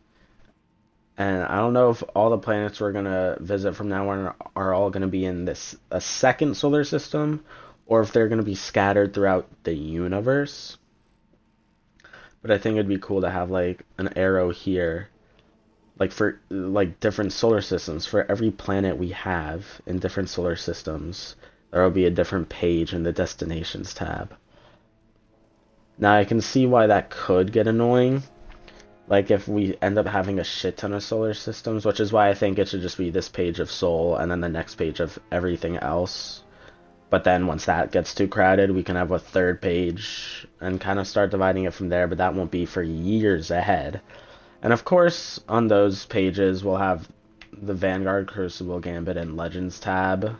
S1: And I don't know if all the planets we're going to visit from now on are all going to be in a second solar system, or if they're going to be scattered throughout the universe. But I think it'd be cool to have, like, an arrow here, like, for, like, different solar systems. For every planet we have in different solar systems, there will be a different page in the Destinations tab. Now, I can see why that could get annoying. Like, if we end up having a shit ton of solar systems, which is why I think it should just be this page of Sol, and then the next page of everything else. But then, once that gets too crowded, we can have a third page, and kind of start dividing it from there, but that won't be for years ahead. And of course, on those pages, we'll have the Vanguard, Crucible, Gambit, and Legends tab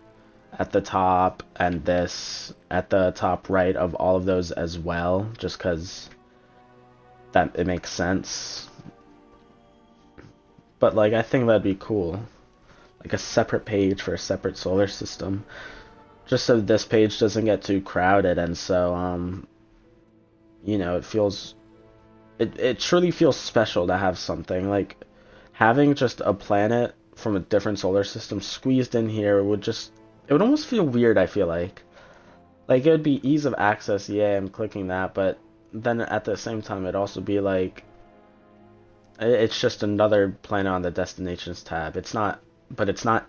S1: at the top, and this at the top right of all of those as well, just because that it makes sense. But like, I think that'd be cool, like a separate page for a separate solar system, just so this page doesn't get too crowded. And so you know, it truly feels special to have something like having just a planet from a different solar system squeezed in here it would almost feel weird. I feel like it would be ease of access, yeah, I'm clicking that, but then at the same time it'd also be like it's just another planet on the Destinations tab. It's not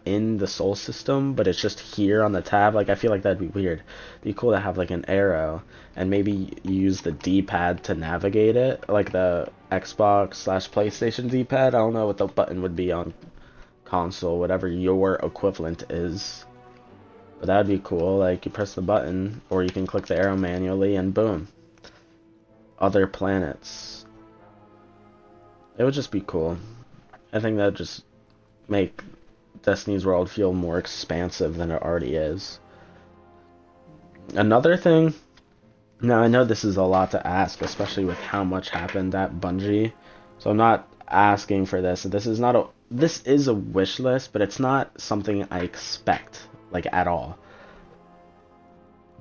S1: in the Sol system, but it's just here on the tab. Like, I feel like that'd be weird. It'd be cool to have like an arrow and maybe use the D-pad to navigate it, like the Xbox/PlayStation D-pad. I don't know what the button would be on console, whatever your equivalent is. But that'd be cool. Like, you press the button, or you can click the arrow manually, and boom. Other planets. It would just be cool. I think that'd just make Destiny's World feel more expansive than it already is. Another thing, now I know this is a lot to ask, especially with how much happened at Bungie, so I'm not asking for this. This is a wish list, but it's not something I expect, like, at all.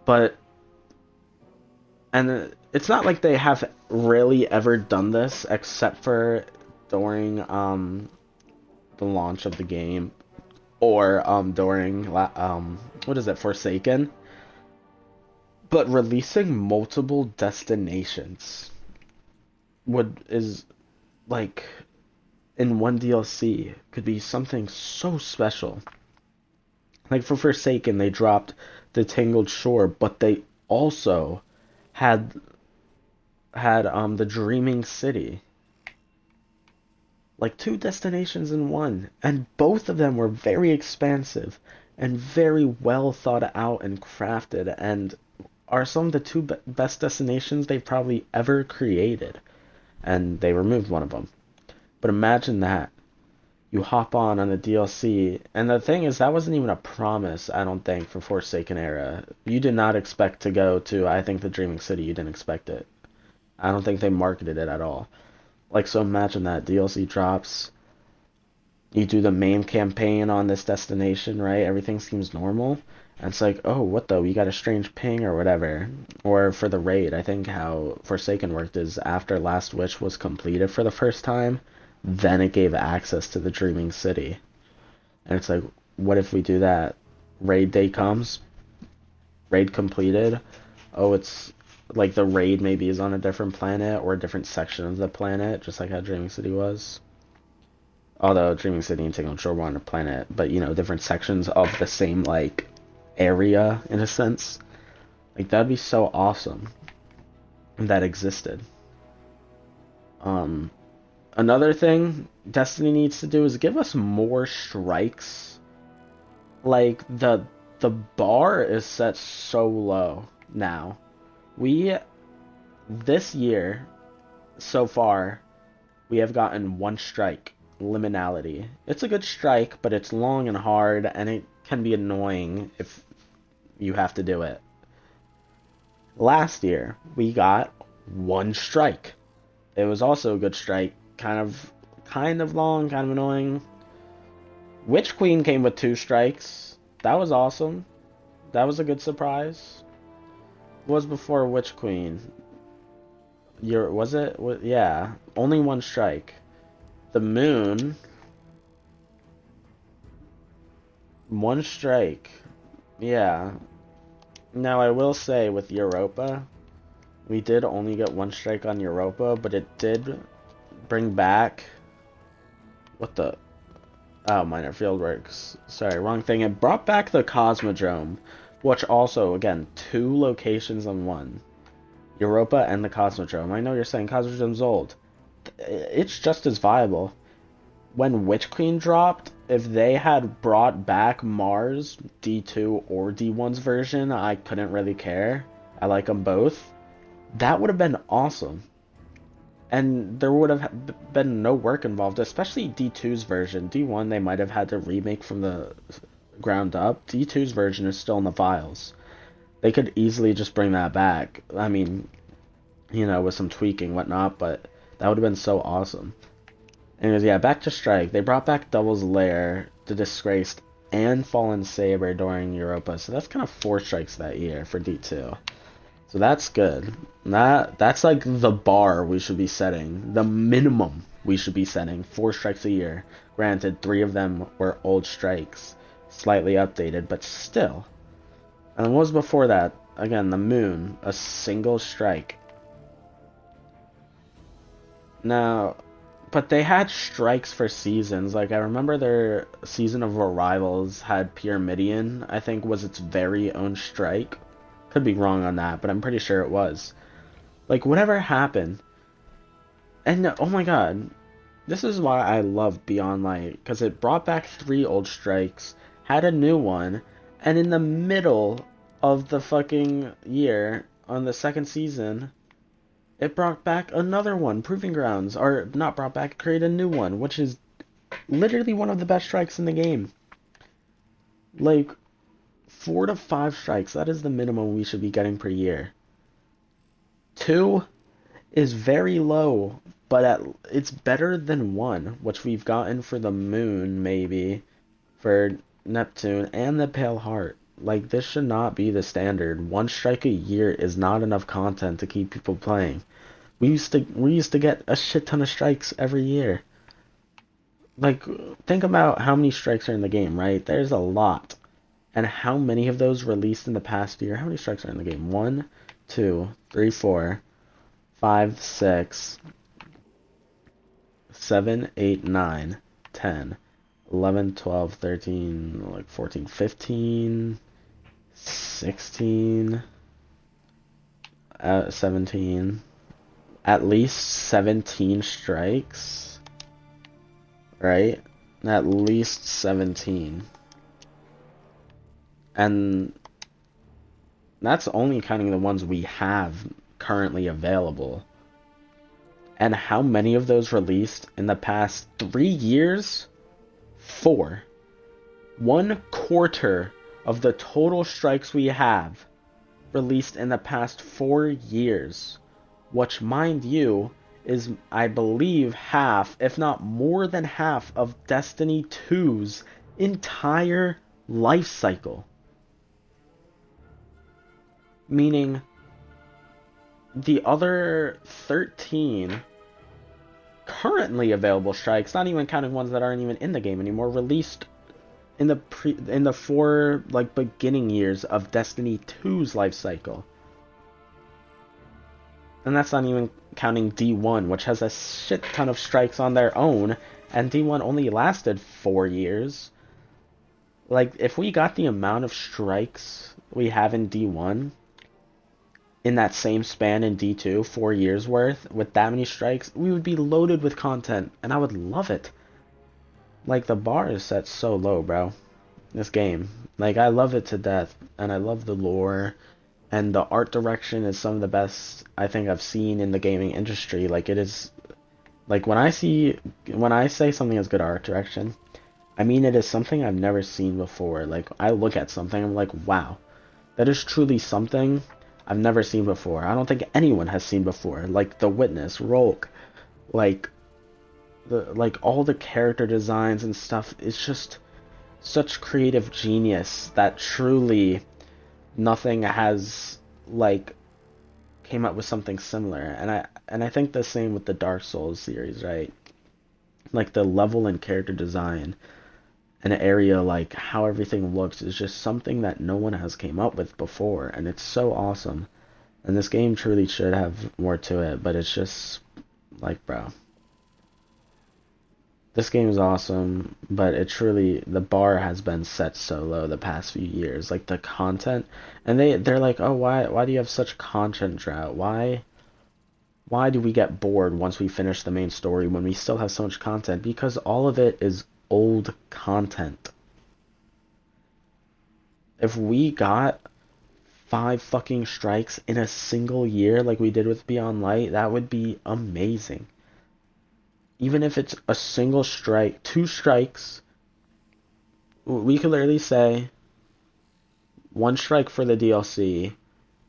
S1: But, and it's not like they have really ever done this, except for during the launch of the game, or during what is it, Forsaken. But releasing multiple destinations is like in one DLC could be something so special. Like for Forsaken, they dropped the Tangled Shore, but they also had the Dreaming City. Like 2 destinations in one, and both of them were very expansive and very well thought out and crafted, and are some of the two best destinations they've probably ever created. And they removed one of them. But imagine that. You hop on the DLC, and the thing is, that wasn't even a promise, I don't think, for Forsaken Era. You did not expect to go to, I think, the Dreaming City. You didn't expect it. I don't think they marketed it at all. Like, so imagine that. DLC drops. You do the main campaign on this destination, right? Everything seems normal. And it's like, oh, what though? You got a strange ping or whatever. Or for the raid, I think how Forsaken worked is after Last Wish was completed for the first time, then it gave access to the Dreaming City. And it's like, what if we do that? Raid day comes, raid completed. Oh, it's like the raid maybe is on a different planet or a different section of the planet, just like how Dreaming City was. Although Dreaming City and Tangled Shore were on a planet, but you know, different sections of the same like area in a sense. Like that'd be so awesome if that existed. Another thing Destiny needs to do is give us more strikes. Like the bar is set so low now. We this year so far we have gotten one strike, Liminality. It's a good strike, but it's long and hard and it can be annoying if you have to do it. Last year we got one strike. It was also a good strike, kind of long, kind of annoying. Witch Queen came with 2 strikes. That was awesome. That was a good surprise. What was before Witch Queen? Was it? Yeah, only 1 strike. The Moon, 1 strike. Yeah. Now I will say with Europa, we did only get 1 strike on Europa, but it did bring back... What the... Oh, Minor Fieldworks. Sorry, wrong thing. It brought back the Cosmodrome, which also, again, 2 locations on 1. Europa and the Cosmodrome. I know you're saying Cosmodrome's old. It's just as viable. When Witch Queen dropped, if they had brought back Mars, D2 or D1's version, I couldn't really care. I like them both. That would have been awesome. And there would have been no work involved, especially D2's version. D1 they might have had to remake from the ground up. D2's version is still in the files. They could easily just bring that back. I mean, you know, with some tweaking, whatnot, but that would have been so awesome. Anyways, yeah, back to Strike. They brought back Devil's Lair, The Disgraced, and Fallen Saber during Europa, so that's kind of 4 strikes that year for D2. So that's good. That's like the bar we should be setting. The minimum we should be setting. 4 strikes a year. Granted, 3 of them were old strikes. Slightly updated, but still. And what was before that? Again, the Moon. A single strike. Now, but they had strikes for seasons. Like, I remember their season of Arrivals had Pyramidion, I think was its very own strike. Could be wrong on that, but I'm pretty sure it was. Like, whatever happened. And, oh my god. This is why I love Beyond Light. Because it brought back 3 old strikes, had a new one, and in the middle of the fucking year, on the 2nd season, it brought back another one, Proving Grounds. Or, not brought back, created a new one, which is literally one of the best strikes in the game. Like, 4 to 5 strikes, that is the minimum we should be getting per year. 2 is very low, but it's better than 1, which we've gotten for the Moon, maybe, for Neptune, and the Pale Heart. Like, this should not be the standard. 1 strike a year is not enough content to keep people playing. We used to get a shit ton of strikes every year. Like, think about how many strikes are in the game, right? There's a lot. And how many of those released in the past year? How many strikes are in the game? 1, 2, 3, 4, 5, 6, 7, 8, 9, 10, 11, 12, 13, like 14, 15, 16, 17. At least 17 strikes, right? At least 17. And that's only counting the ones we have currently available. And how many of those released in the past 3 years? 4. 1/4 of the total strikes we have released in the past 4 years. Which, mind you, is, I believe, half, if not more than half, of Destiny 2's entire life cycle. Meaning, the other 13 currently available strikes, not even counting ones that aren't even in the game anymore, released in the 4 like beginning years of Destiny 2's life cycle. And that's not even counting D1, which has a shit ton of strikes on their own, and D1 only lasted 4 years. Like, if we got the amount of strikes we have in D1 in that same span in D2, 4 years worth, with that many strikes, we would be loaded with content, and I would love it. Like, the bar is set so low, bro. This game. Like, I love it to death, and I love the lore, and the art direction is some of the best I think I've seen in the gaming industry. Like, it is, like, when I say something has good art direction, I mean it is something I've never seen before. Like, I look at something, I'm like, wow, that is truly something I've never seen before. I don't think anyone has seen before. Like, The Witness, Rolk, like, all the character designs and stuff. It's just such creative genius that truly nothing has, like, came up with something similar. And I think the same with the Dark Souls series, right? Like, the level and character design, an area, like how everything looks, is just something that no one has came up with before, and it's so awesome. And this game truly should have more to it, but it's just like, bro, this game is awesome, but it truly, the bar has been set so low the past few years. Like, the content, and they're like, oh, why do you have such content drought? Why do we get bored once we finish the main story when we still have so much content? Because all of it is old content. If we got 5 fucking strikes in a single year like we did with Beyond Light, that would be amazing. Even if it's a single strike, 2 strikes, we could literally say 1 strike for the DLC,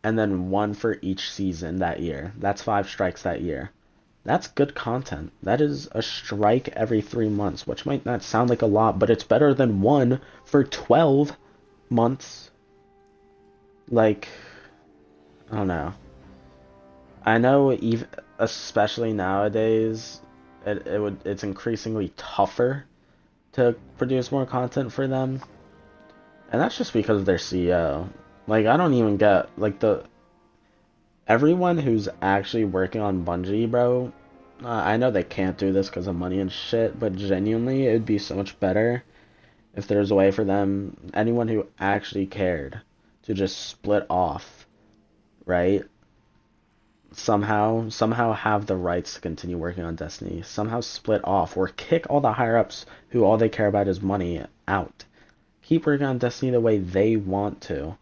S1: and then 1 for each season that year. That's 5 strikes that year. That's good content. That is a strike every 3 months, which might not sound like a lot, but it's better than 1 for 12 months. Like, I don't know. I know, even especially nowadays, it's increasingly tougher to produce more content for them, and that's just because of their CEO. Like, I don't even get, like, everyone who's actually working on Bungie, bro. I know they can't do this because of money and shit, but genuinely, it'd be so much better if there's a way for them, anyone who actually cared, to just split off, right? Somehow have the rights to continue working on Destiny. Somehow split off, or kick all the higher ups who all they care about is money out. Keep working on Destiny the way they want to.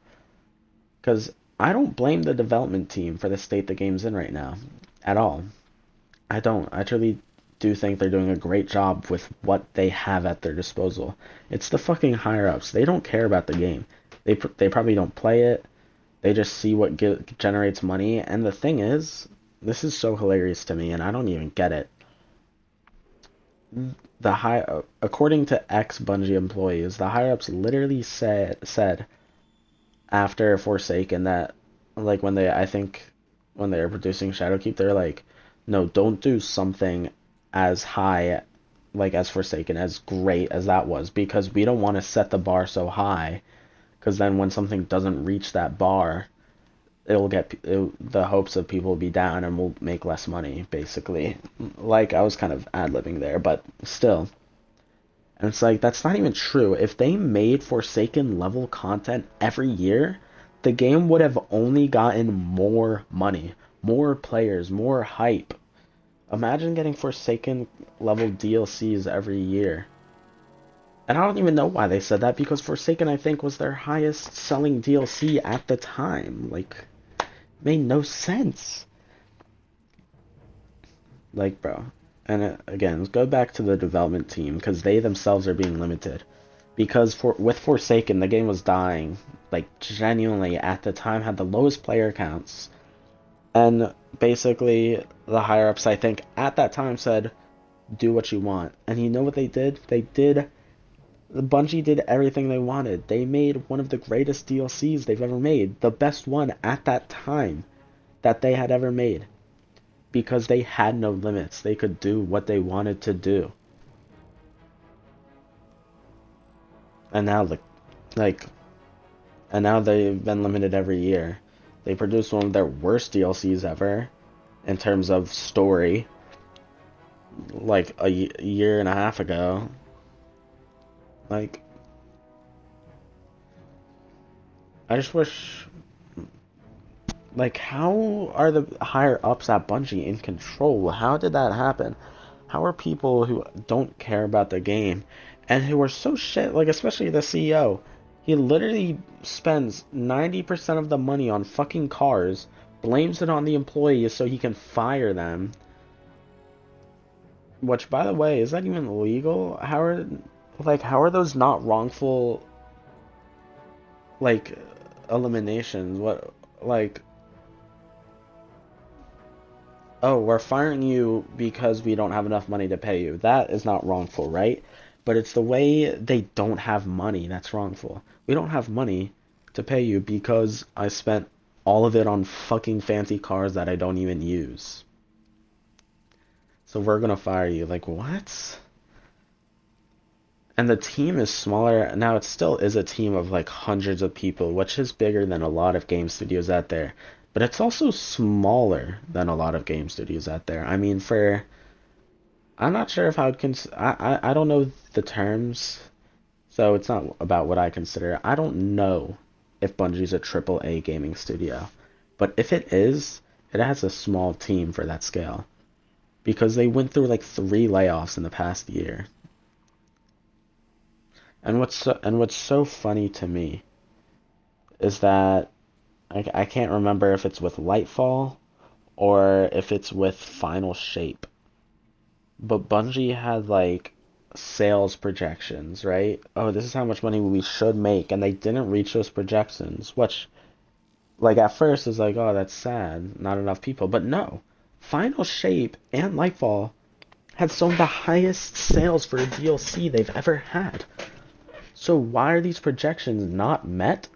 S1: Because I don't blame the development team for the state the game's in right now. At all. I don't. I truly do think they're doing a great job with what they have at their disposal. It's the fucking higher ups. They don't care about the game. They probably don't play it. They just see what generates money. And the thing is, this is so hilarious to me, and I don't even get it. According to ex-Bungie employees, the higher ups literally said after Forsaken that, like, when they were producing Shadowkeep, they're like, no, don't do something as high, like, as Forsaken, as great as that was, because we don't want to set the bar so high, because then when something doesn't reach that bar, the hopes of people will be down and we'll make less money, basically. Like, I was kind of ad-libbing there, but still. And it's like, that's not even true. If they made Forsaken level content every year, the game would have only gotten more money, more players, more hype. Imagine getting Forsaken level DLCs every year. And I don't even know why they said that, because Forsaken, I think, was their highest selling DLC at the time. Like, made no sense. Like, bro. And again, let's go back to the development team, because they themselves are being limited. Because with Forsaken, the game was dying. Like, genuinely, at the time, had the lowest player counts. And basically, the higher-ups, I think, at that time said, do what you want. And you know what they did? Bungie did everything they wanted. They made one of the greatest DLCs they've ever made. The best one at that time that they had ever made. Because they had no limits. They could do what they wanted to do. And now and now they've been limited every year. They produced one of their worst DLCs ever in terms of story, like a year and a half ago. Like, I just wish, like, how are the higher ups at Bungie in control? How did that happen? How are people who don't care about the game and who are so shit, like, especially the CEO, he literally spends 90% of the money on fucking cars, blames it on the employees so he can fire them. Which, by the way, is that even legal? How are those not wrongful, like, eliminations? What, like, oh, we're firing you because we don't have enough money to pay you. That is not wrongful, right? But it's the way they don't have money that's wrongful. We don't have money to pay you because I spent all of it on fucking fancy cars that I don't even use. So we're gonna fire you. Like, what? And the team is smaller. Now, it still is a team of like hundreds of people, which is bigger than a lot of game studios out there. But it's also smaller than a lot of game studios out there. I mean, I'm not sure if I would I don't know the terms, so it's not about what I consider. I don't know if Bungie's a AAA gaming studio. But if it is, it has a small team for that scale. Because they went through like 3 layoffs in the past year. And what's so funny to me is that I can't remember if it's with Lightfall or if it's with Final Shape. But Bungie had like sales projections, right? Oh, this is how much money we should make, and they didn't reach those projections, which, like, at first is like, oh, that's sad, not enough people. But no, Final Shape and Lightfall had some of the highest sales for a DLC they've ever had. So why are these projections not met?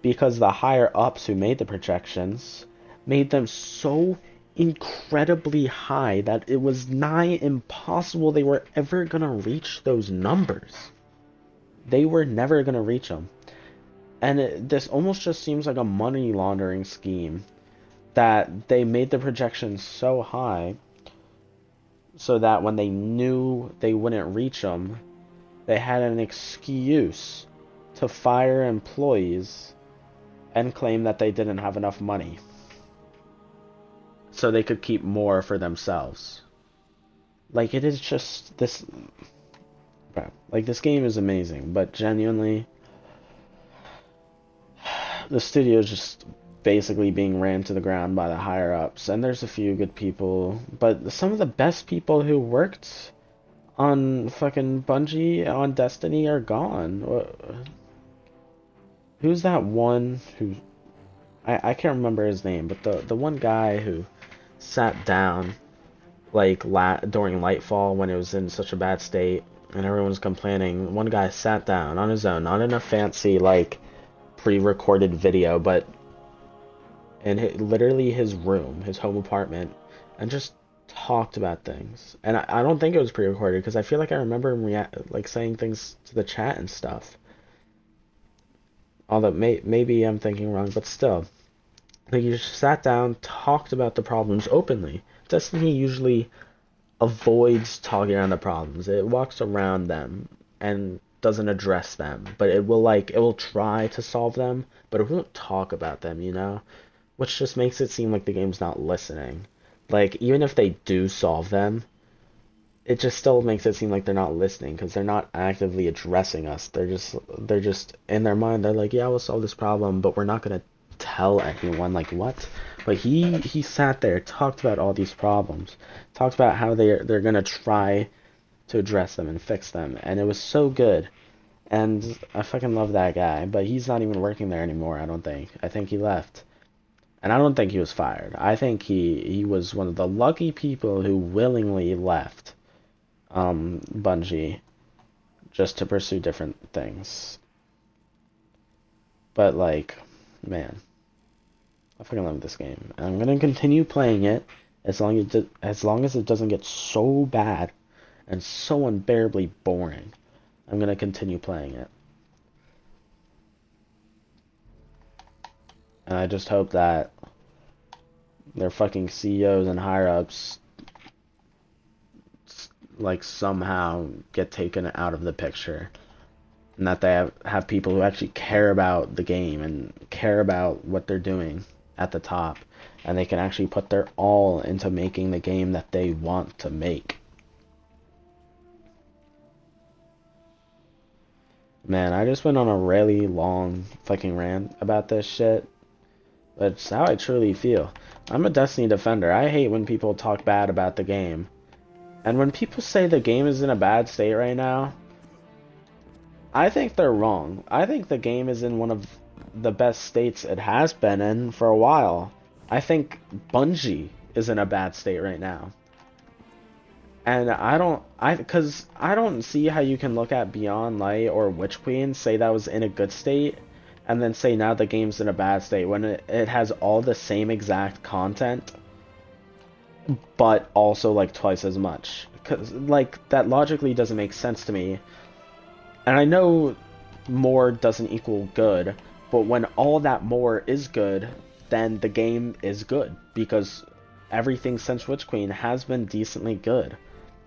S1: Because the higher ups who made the projections made them so incredibly high that it was nigh impossible they were ever gonna reach those numbers. They were never gonna reach them. And this almost just seems like a money laundering scheme, that they made the projections so high so that when they knew they wouldn't reach them, they had an excuse to fire employees and claim that they didn't have enough money so they could keep more for themselves. Like, it is just this, like, this game is amazing, but genuinely the studio is just basically being ran to the ground by the higher ups. And there's a few good people, but some of the best people who worked on fucking Bungie, on Destiny, are gone. Who's that one who... I can't remember his name, but the one guy who sat down, like, during Lightfall when it was in such a bad state, and everyone was complaining, one guy sat down on his own, not in a fancy, like, pre-recorded video, but in literally his room, his home apartment, and just talked about things. And I don't think it was pre-recorded, because I feel like I remember him like saying things to the chat and stuff. Although maybe I'm thinking wrong, but still, like, you just sat down, talked about the problems openly. Destiny usually avoids talking around the problems. It walks around them and doesn't address them, but it will try to solve them, but it won't talk about them, you know? Which just makes it seem like the game's not listening. Like, even if they do solve them, it just still makes it seem like they're not listening because they're not actively addressing us. They're just in their mind, they're like, yeah, we'll solve this problem, but we're not gonna tell anyone. Like, what? But he sat there, talked about all these problems, talked about how they're gonna try to address them and fix them, and it was so good. And I fucking love that guy, but he's not even working there anymore, I don't think. I think he left. And I don't think he was fired. I think he was one of the lucky people who willingly left Bungie just to pursue different things. But like, man, I fucking love this game. And I'm gonna continue playing it as long as it doesn't get so bad and so unbearably boring. I'm gonna continue playing it. And I just hope that their fucking CEOs and higher ups like somehow get taken out of the picture, and that they have people who actually care about the game and care about what they're doing at the top, and they can actually put their all into making the game that they want to make. Man, I just went on a really long fucking rant about this shit, but it's how I truly feel. I'm a Destiny defender. I hate when people talk bad about the game. And when people say the game is in a bad state right now, I think they're wrong. I think the game is in one of the best states it has been in for a while. I think Bungie is in a bad state right now. And because I don't see how you can look at Beyond Light or Witch Queen, say that was in a good state, and then say now the game's in a bad state when it has all the same exact content, but also like twice as much. Because like that logically doesn't make sense to me. And I know more doesn't equal good, but when all that more is good, then the game is good, because everything since Witch Queen has been decently good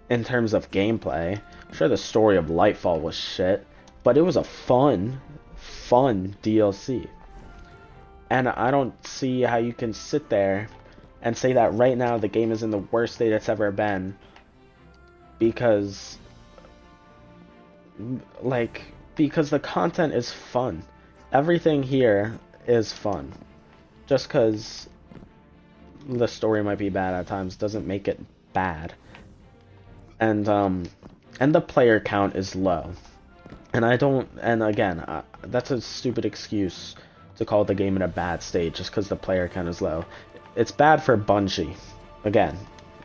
S1: in terms of gameplay. Sure, the story of Lightfall was shit, but it was a fun DLC. And I don't see how you can sit there and say that right now the game is in the worst state it's ever been, because the content is fun. Everything here is fun. Just because the story might be bad at times doesn't make it bad. And the player count is low. And again, that's a stupid excuse to call the game in a bad state just because the player count is low. It's bad for Bungie. Again,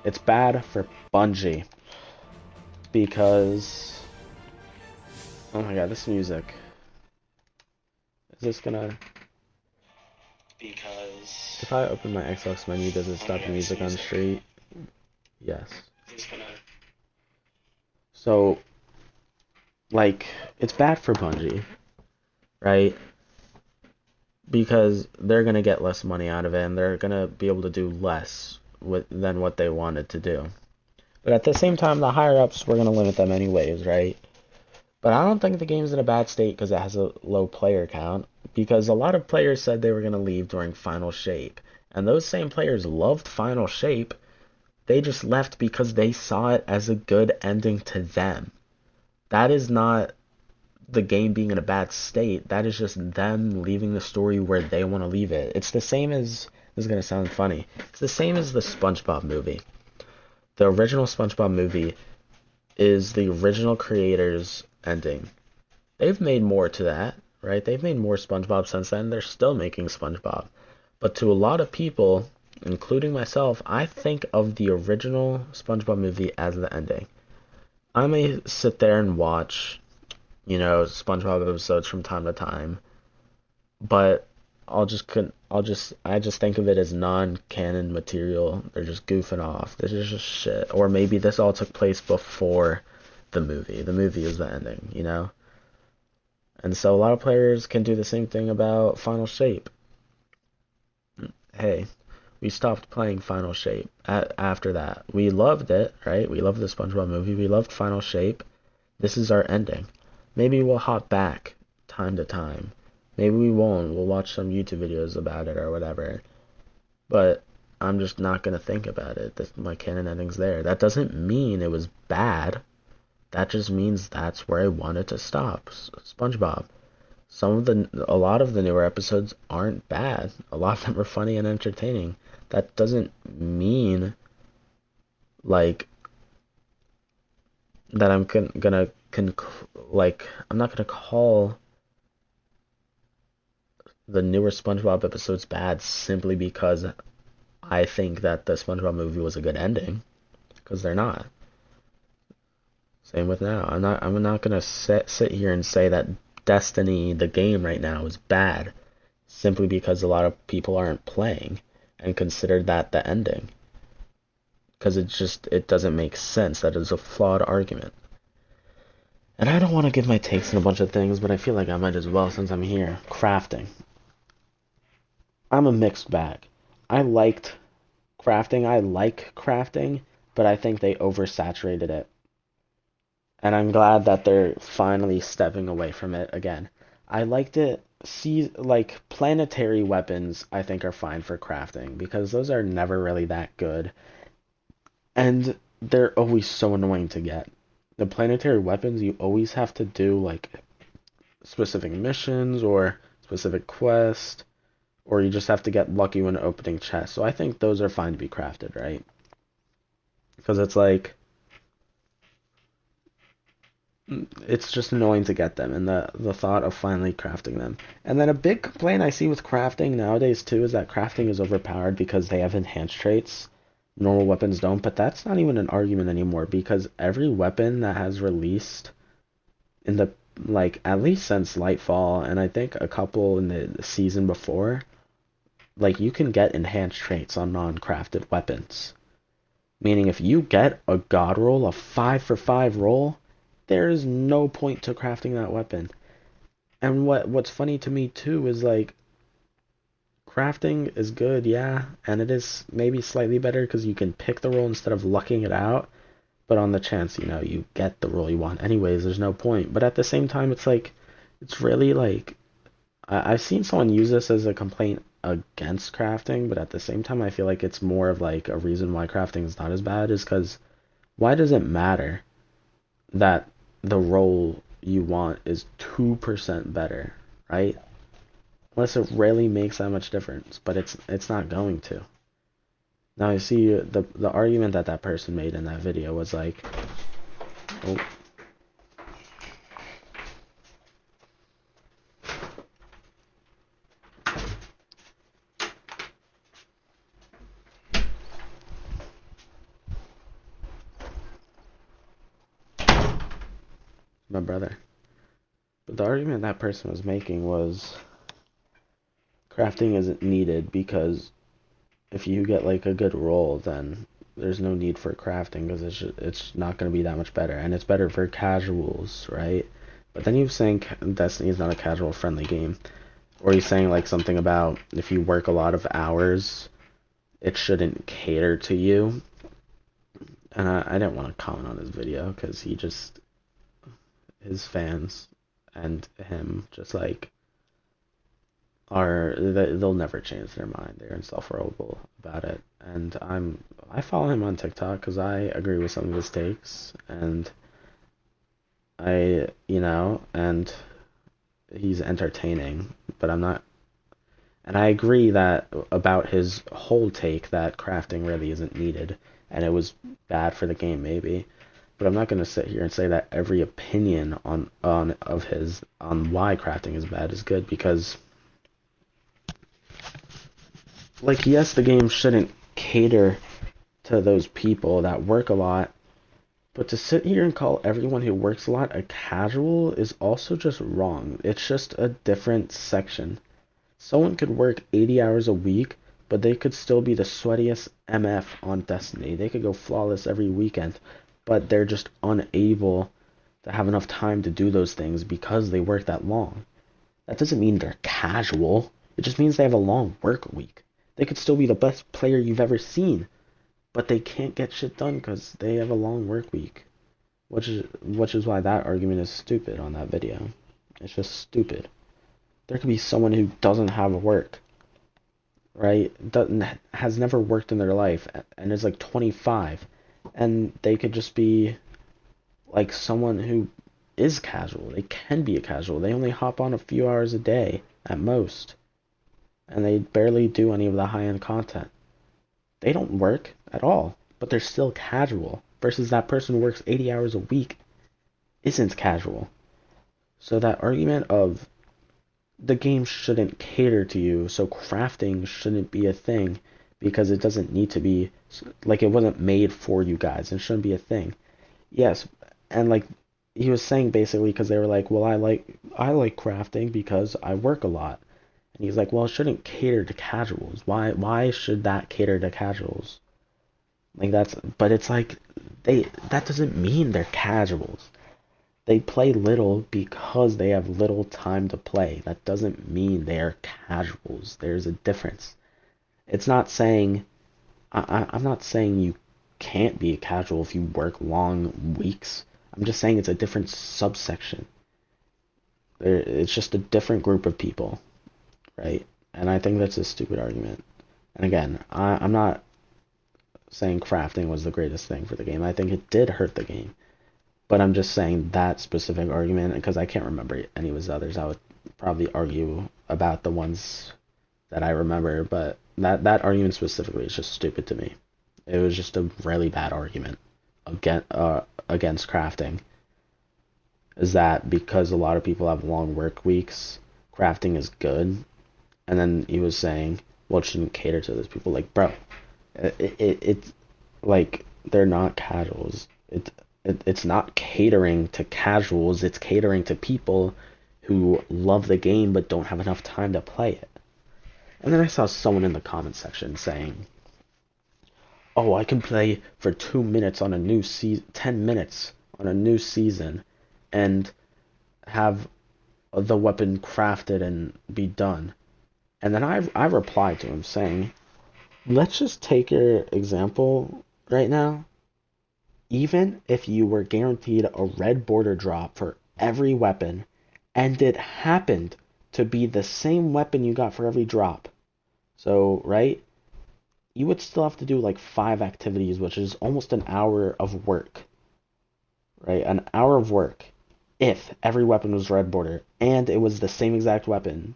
S1: it's bad for Bungie. Because, oh my god, this music. Is this gonna... Because... If I open my Xbox menu, does it stop the music on the street? Yes. So, like, it's bad for Bungie, right? Because they're gonna get less money out of it, and they're gonna be able to do less than what they wanted to do. But at the same time, the higher-ups, we're gonna limit them anyways, right? But I don't think the game's in a bad state because it has a low player count, because a lot of players said they were gonna leave during Final Shape, and those same players loved Final Shape. They just left because they saw it as a good ending to them. That is not the game being in a bad state. That is just them leaving the story where they want to leave it. It's the same as, this is going to sound funny, it's the same as the SpongeBob movie. The original SpongeBob movie is the original creator's ending. They've made more to that, right? They've made more SpongeBob since then. They're still making SpongeBob. But to a lot of people, including myself, I think of the original SpongeBob movie as the ending. I may sit there and watch, SpongeBob episodes from time to time, but I just think of it as non-canon material. They're just goofing off. This is just shit. Or maybe this all took place before the movie. The movie is the ending, And so a lot of players can do the same thing about Final Shape. Hey, We stopped playing Final Shape after that. We loved it, right? We loved the SpongeBob movie. We loved Final Shape. This is our ending. Maybe we'll hop back time to time. Maybe we won't. We'll watch some YouTube videos about it or whatever. But I'm just not going to think about it. My canon ending's there. That doesn't mean it was bad. That just means that's where I wanted to stop. SpongeBob. A lot of the newer episodes aren't bad. A lot of them are funny and entertaining. That doesn't mean like that I'm gonna I'm not gonna call the newer SpongeBob episodes bad simply because I think that the SpongeBob movie was a good ending, because they're not. Same with now. I'm not gonna sit here and say that Destiny, the game right now, is bad simply because a lot of people aren't playing and consider that the ending. Because it doesn't make sense. That is a flawed argument. And I don't want to give my takes on a bunch of things, but I feel like I might as well since I'm here. Crafting. I'm a mixed bag. I like crafting, but I think they oversaturated it. And I'm glad that they're finally stepping away from it again. I liked it. Like, planetary weapons, I think, are fine for crafting, because those are never really that good. And they're always so annoying to get. The planetary weapons, you always have to do, like, specific missions or specific quests, or you just have to get lucky when opening chests. So I think those are fine to be crafted, right? Because it's like, it's just annoying to get them, and the thought of finally crafting them. And then a big complaint I see with crafting nowadays too is that crafting is overpowered because they have enhanced traits. Normal weapons don't, but that's not even an argument anymore, because every weapon that has released in the, like, at least since Lightfall, and I think a couple in the season before, like, you can get enhanced traits on non-crafted weapons. Meaning if you get a god roll, a 5-for-5 roll, there is no point to crafting that weapon. And what's funny to me too is, like, crafting is good, yeah, and it is maybe slightly better because you can pick the roll instead of lucking it out, but on the chance, you get the roll you want anyways, there's no point. But at the same time, it's like, it's really like, I've seen someone use this as a complaint against crafting, but at the same time, I feel like it's more of like a reason why crafting is not as bad, is because why does it matter that the roll you want is 2% better, right? Unless it really makes that much difference, but it's not going to. Now you see the argument that person made in that video was like, oh, my brother. But the argument that person was making was crafting isn't needed because if you get like a good roll, then there's no need for crafting because it's not going to be that much better, and it's better for casuals, right? But then you're saying Destiny is not a casual friendly game, or you're saying like something about if you work a lot of hours, it shouldn't cater to you. And I didn't want to comment on his video because his fans and him just like they'll never change their mind. They're insufferable about it, and I follow him on TikTok because I agree with some of his takes, and and he's entertaining, but I'm not. And I agree that about his whole take that crafting really isn't needed, and it was bad for the game maybe. But I'm not going to sit here and say that every opinion on why crafting is bad is good, because, like, yes, the game shouldn't cater to those people that work a lot, but to sit here and call everyone who works a lot a casual is also just wrong. It's just a different section. Someone could work 80 hours a week, but they could still be the sweatiest MF on Destiny. They could go flawless every weekend, but they're just unable to have enough time to do those things because they work that long. That doesn't mean they're casual. It just means they have a long work week. They could still be the best player you've ever seen, but they can't get shit done because they have a long work week. Which is why that argument is stupid on that video. It's just stupid. There could be someone who doesn't have work, right? Has never worked in their life and is like 25, and they could just be like someone who is casual. They can be a casual. They only hop on a few hours a day at most, and they barely do any of the high-end content. They don't work at all, but they're still casual, versus that person who works 80 hours a week isn't casual. So that argument of the game shouldn't cater to you, so crafting shouldn't be a thing because it doesn't need to be, like, it wasn't made for you guys. It shouldn't be a thing. Yes, and like he was saying basically because they were like, well, I like crafting because I work a lot. And he's like, well, it shouldn't cater to casuals. Why should that cater to casuals? Like but it's like that doesn't mean they're casuals. They play little because they have little time to play. That doesn't mean they're casuals. There's a difference. It's not saying I'm not saying you can't be a casual if you work long weeks. I'm just saying it's a different subsection. It's just a different group of people, right? And I think that's a stupid argument. And again, I'm not saying crafting was the greatest thing for the game. I think it did hurt the game. But I'm just saying that specific argument, because I can't remember any of his others. I would probably argue about the ones that I remember, but that argument specifically is just stupid to me. It was just a really bad argument against crafting. Is that because a lot of people have long work weeks, crafting is good? And then he was saying, well, it shouldn't cater to those people. Like, bro, it's like, they're not casuals. It's not catering to casuals. It's catering to people who love the game but don't have enough time to play it. And then I saw someone in the comment section saying, oh, I can play for 2 minutes on a new 10 minutes on a new season and have the weapon crafted and be done. And then I replied to him saying, let's just take your example right now. Even if you were guaranteed a red border drop for every weapon, and it happened to be the same weapon you got for every drop, so, right, you would still have to do like 5 activities, which is almost an hour of work, right? An hour of work, if every weapon was red border, and it was the same exact weapon,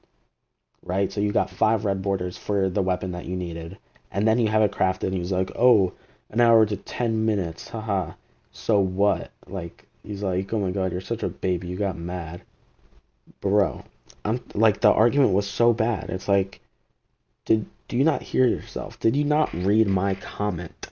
S1: right? So you got 5 red borders for the weapon that you needed, and then you have it crafted, and he's like, oh, an hour to 10 minutes, haha. So what? Like, he's like, oh my god, you're such a baby, you got mad. Bro, I'm like, the argument was so bad. It's like, do you not hear yourself? Did you not read my comment?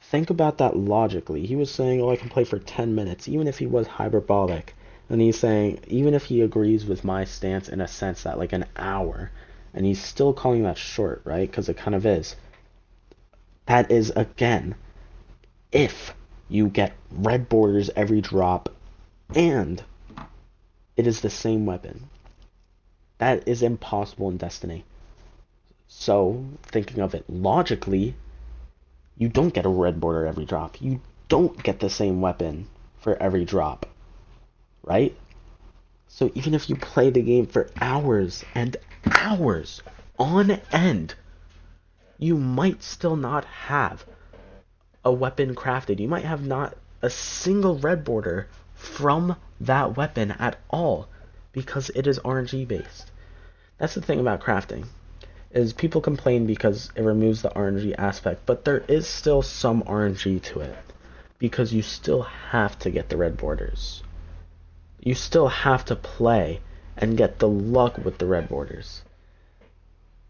S1: Think about that logically. He was saying, oh, I can play for 10 minutes, even if he was hyperbolic. And he's saying, even if he agrees with my stance in a sense that, like, an hour, and he's still calling that short, right? Because it kind of is. That is, again, if you get red borders every drop and it is the same weapon. That is impossible in Destiny. So, thinking of it logically, you don't get a red border every drop. You don't get the same weapon for every drop. Right? So even if you play the game for hours and hours on end, you might still not have a weapon crafted. You might have not a single red border from that weapon at all, because it is RNG based. That's the thing about crafting, is people complain because it removes the RNG aspect, but there is still some RNG to it, because you still have to get the red borders. You still have to play and get the luck with the red borders.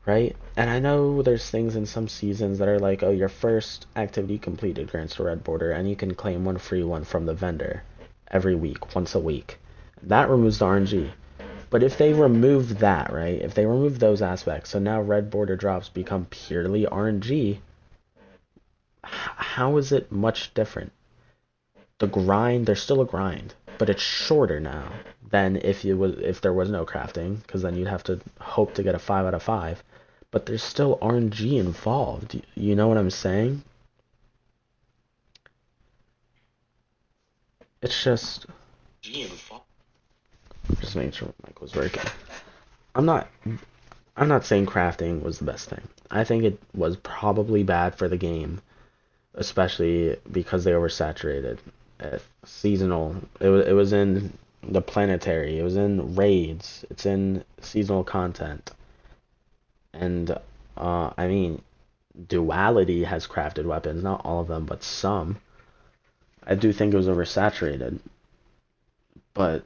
S1: Right? And I know there's things in some seasons that are like, oh, your first activity completed grants a red border, and you can claim one free one from the vendor every week, once a week. That removes the RNG. But if they remove that, right? If they remove those aspects, so now red border drops become purely RNG, how is it much different? The grind, there's still a grind, but it's shorter now than if there was no crafting, because then you'd have to hope to get a 5 out of 5. but there's still RNG involved. You know what I'm saying? It's just making sure my mic was working. I'm not saying crafting was the best thing. I think it was probably bad for the game, especially because they oversaturated it. Seasonal. It was in the planetary. It was in raids. It's in seasonal content. And I mean, Duality has crafted weapons. Not all of them, but some. I do think it was oversaturated. But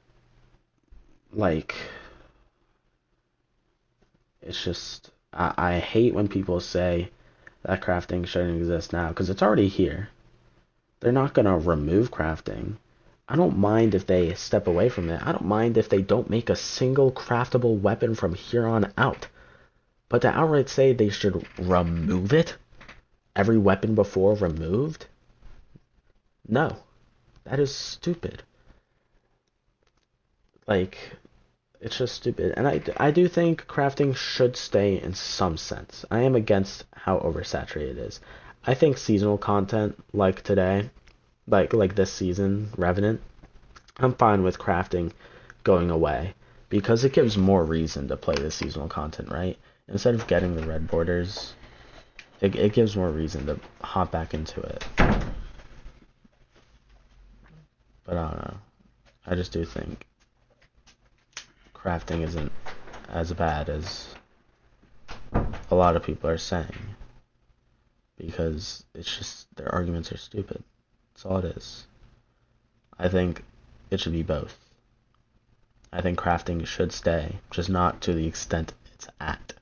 S1: like, it's just I hate when people say that crafting shouldn't exist now, because it's already here. They're not gonna remove crafting. I don't mind if they step away from it. I don't mind if they don't make a single craftable weapon from here on out. But to outright say they should remove it, every weapon before removed, no, that is stupid. Like, it's just stupid. And I do think crafting should stay in some sense. I am against how oversaturated it is. I think seasonal content like today, like this season, Revenant, I'm fine with crafting going away, because it gives more reason to play the seasonal content, right? Instead of getting the red borders, it gives more reason to hop back into it. But I don't know. I just do think crafting isn't as bad as a lot of people are saying, because it's just their arguments are stupid. That's all it is. I think it should be both. I think crafting should stay, just not to the extent it's at.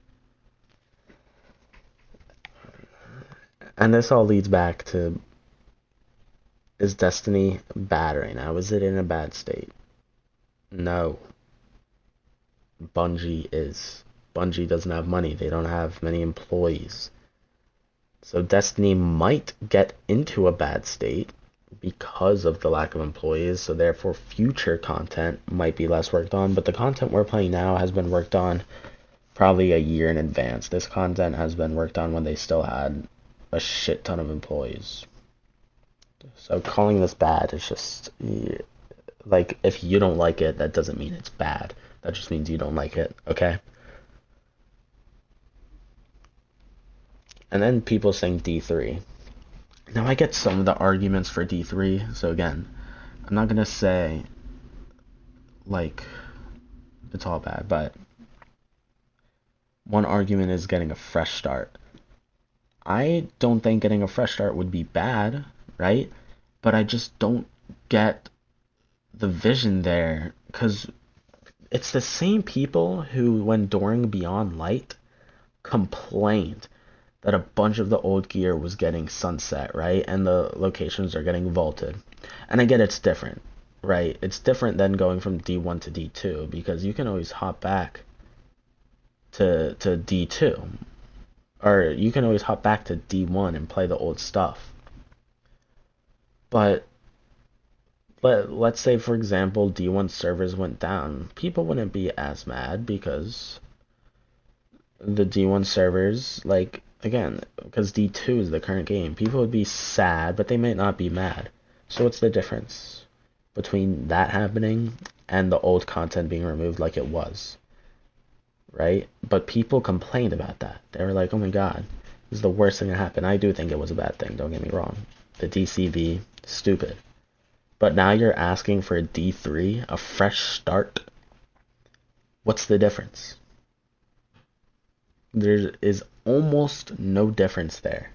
S1: And this all leads back to, is Destiny bad right now? Is it in a bad state? No. Bungie is. Bungie doesn't have money. They don't have many employees. So Destiny might get into a bad state because of the lack of employees, so therefore future content might be less worked on, but the content we're playing now has been worked on probably a year in advance. This content has been worked on when they still had a shit ton of employees. So calling this bad is just, like, if you don't like it, that doesn't mean it's bad. That just means you don't like it, okay? And then people saying D3. Now, I get some of the arguments for D3, so again, I'm not gonna say, like, it's all bad, but one argument is getting a fresh start. I don't think getting a fresh start would be bad, right? But I just don't get the vision there, because it's the same people who, when during Beyond Light, complained that a bunch of the old gear was getting sunset, right? And the locations are getting vaulted. And I get it's different, right? It's different than going from D1 to D2, because you can always hop back to D2. Or you can always hop back to D1 and play the old stuff. But let's say, for example, D1 servers went down. People wouldn't be as mad, because the D1 servers, like, again, because D2 is the current game, people would be sad, but they might not be mad. So what's the difference between that happening and the old content being removed like it was? Right? But people complained about that. They were like, oh my god, this is the worst thing that happened. I do think it was a bad thing, don't get me wrong. The DCB, stupid. But now you're asking for a D3, a fresh start? What's the difference? There is almost no difference there,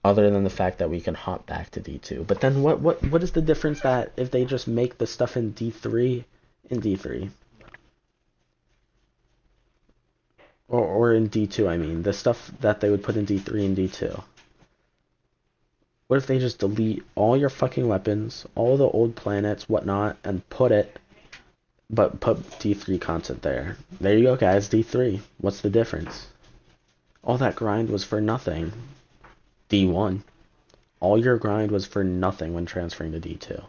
S1: other than the fact that we can hop back to D2. But then what is the difference that if they just make the stuff in D3 in D3? Or in D2, I mean. The stuff that they would put in D3 and D2. What if they just delete all your fucking weapons, all the old planets, whatnot, and put D3 content there? There you go, guys, D3. What's the difference? All that grind was for nothing. D1. All your grind was for nothing when transferring to D2.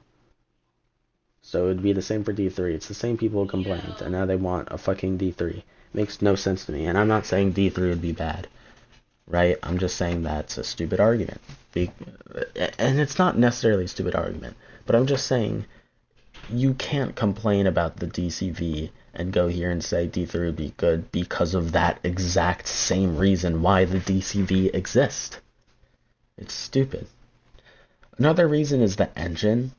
S1: So it'd be the same for D3. It's the same people who complained, and now they want a fucking D3. Makes no sense to me, and I'm not saying D3 would be bad, right? I'm just saying that's a stupid argument. And it's not necessarily a stupid argument, but I'm just saying you can't complain about the DCV and go here and say D3 would be good because of that exact same reason why the DCV exists. It's stupid. Another reason is the engine,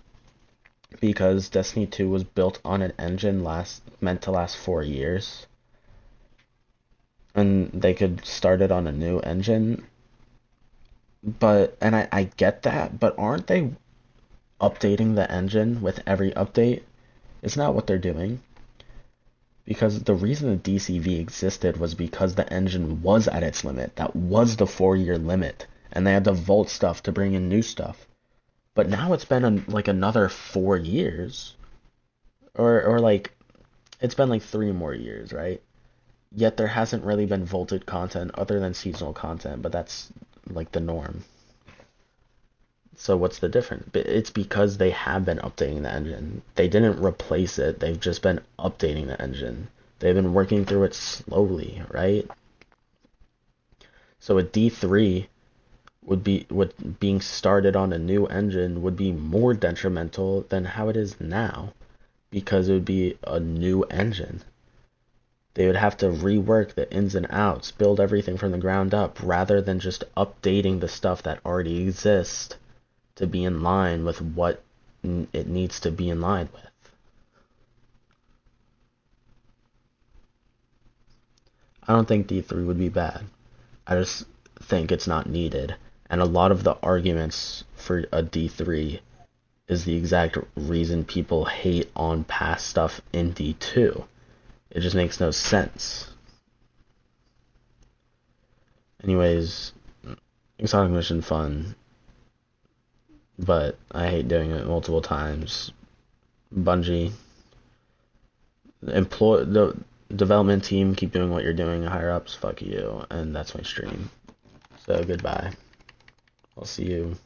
S1: because Destiny 2 was built on an engine meant to last 4 years, and they could start it on a new engine. But, and I get that, but aren't they updating the engine with every update? Isn't that what they're doing? Because the reason the DCV existed was because the engine was at its limit. That was the 4-year limit, and they had to vault stuff to bring in new stuff. But now it's been like another 4 years, or like it's been like 3 more years, right? Yet there hasn't really been vaulted content other than seasonal content, but that's like the norm. So what's the difference? It's because they have been updating the engine. They didn't replace it. They've just been updating the engine. They've been working through it slowly, right? So a D3 being started on a new engine would be more detrimental than how it is now, because it would be a new engine. They would have to rework the ins and outs, build everything from the ground up, rather than just updating the stuff that already exists to be in line with what it needs to be in line with. I don't think D3 would be bad. I just think it's not needed. And a lot of the arguments for a D3 is the exact reason people hate on past stuff in D2. It just makes no sense. Anyways, exotic mission fun, but I hate doing it multiple times. Bungie, the development team, keep doing what you're doing. Higher ups, fuck you. And that's my stream. So goodbye. I'll see you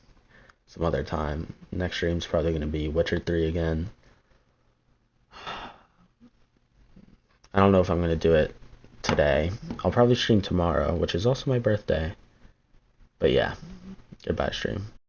S1: some other time. Next stream's probably going to be Witcher 3 again. I don't know if I'm going to do it today. I'll probably stream tomorrow, which is also my birthday. But yeah, goodbye stream.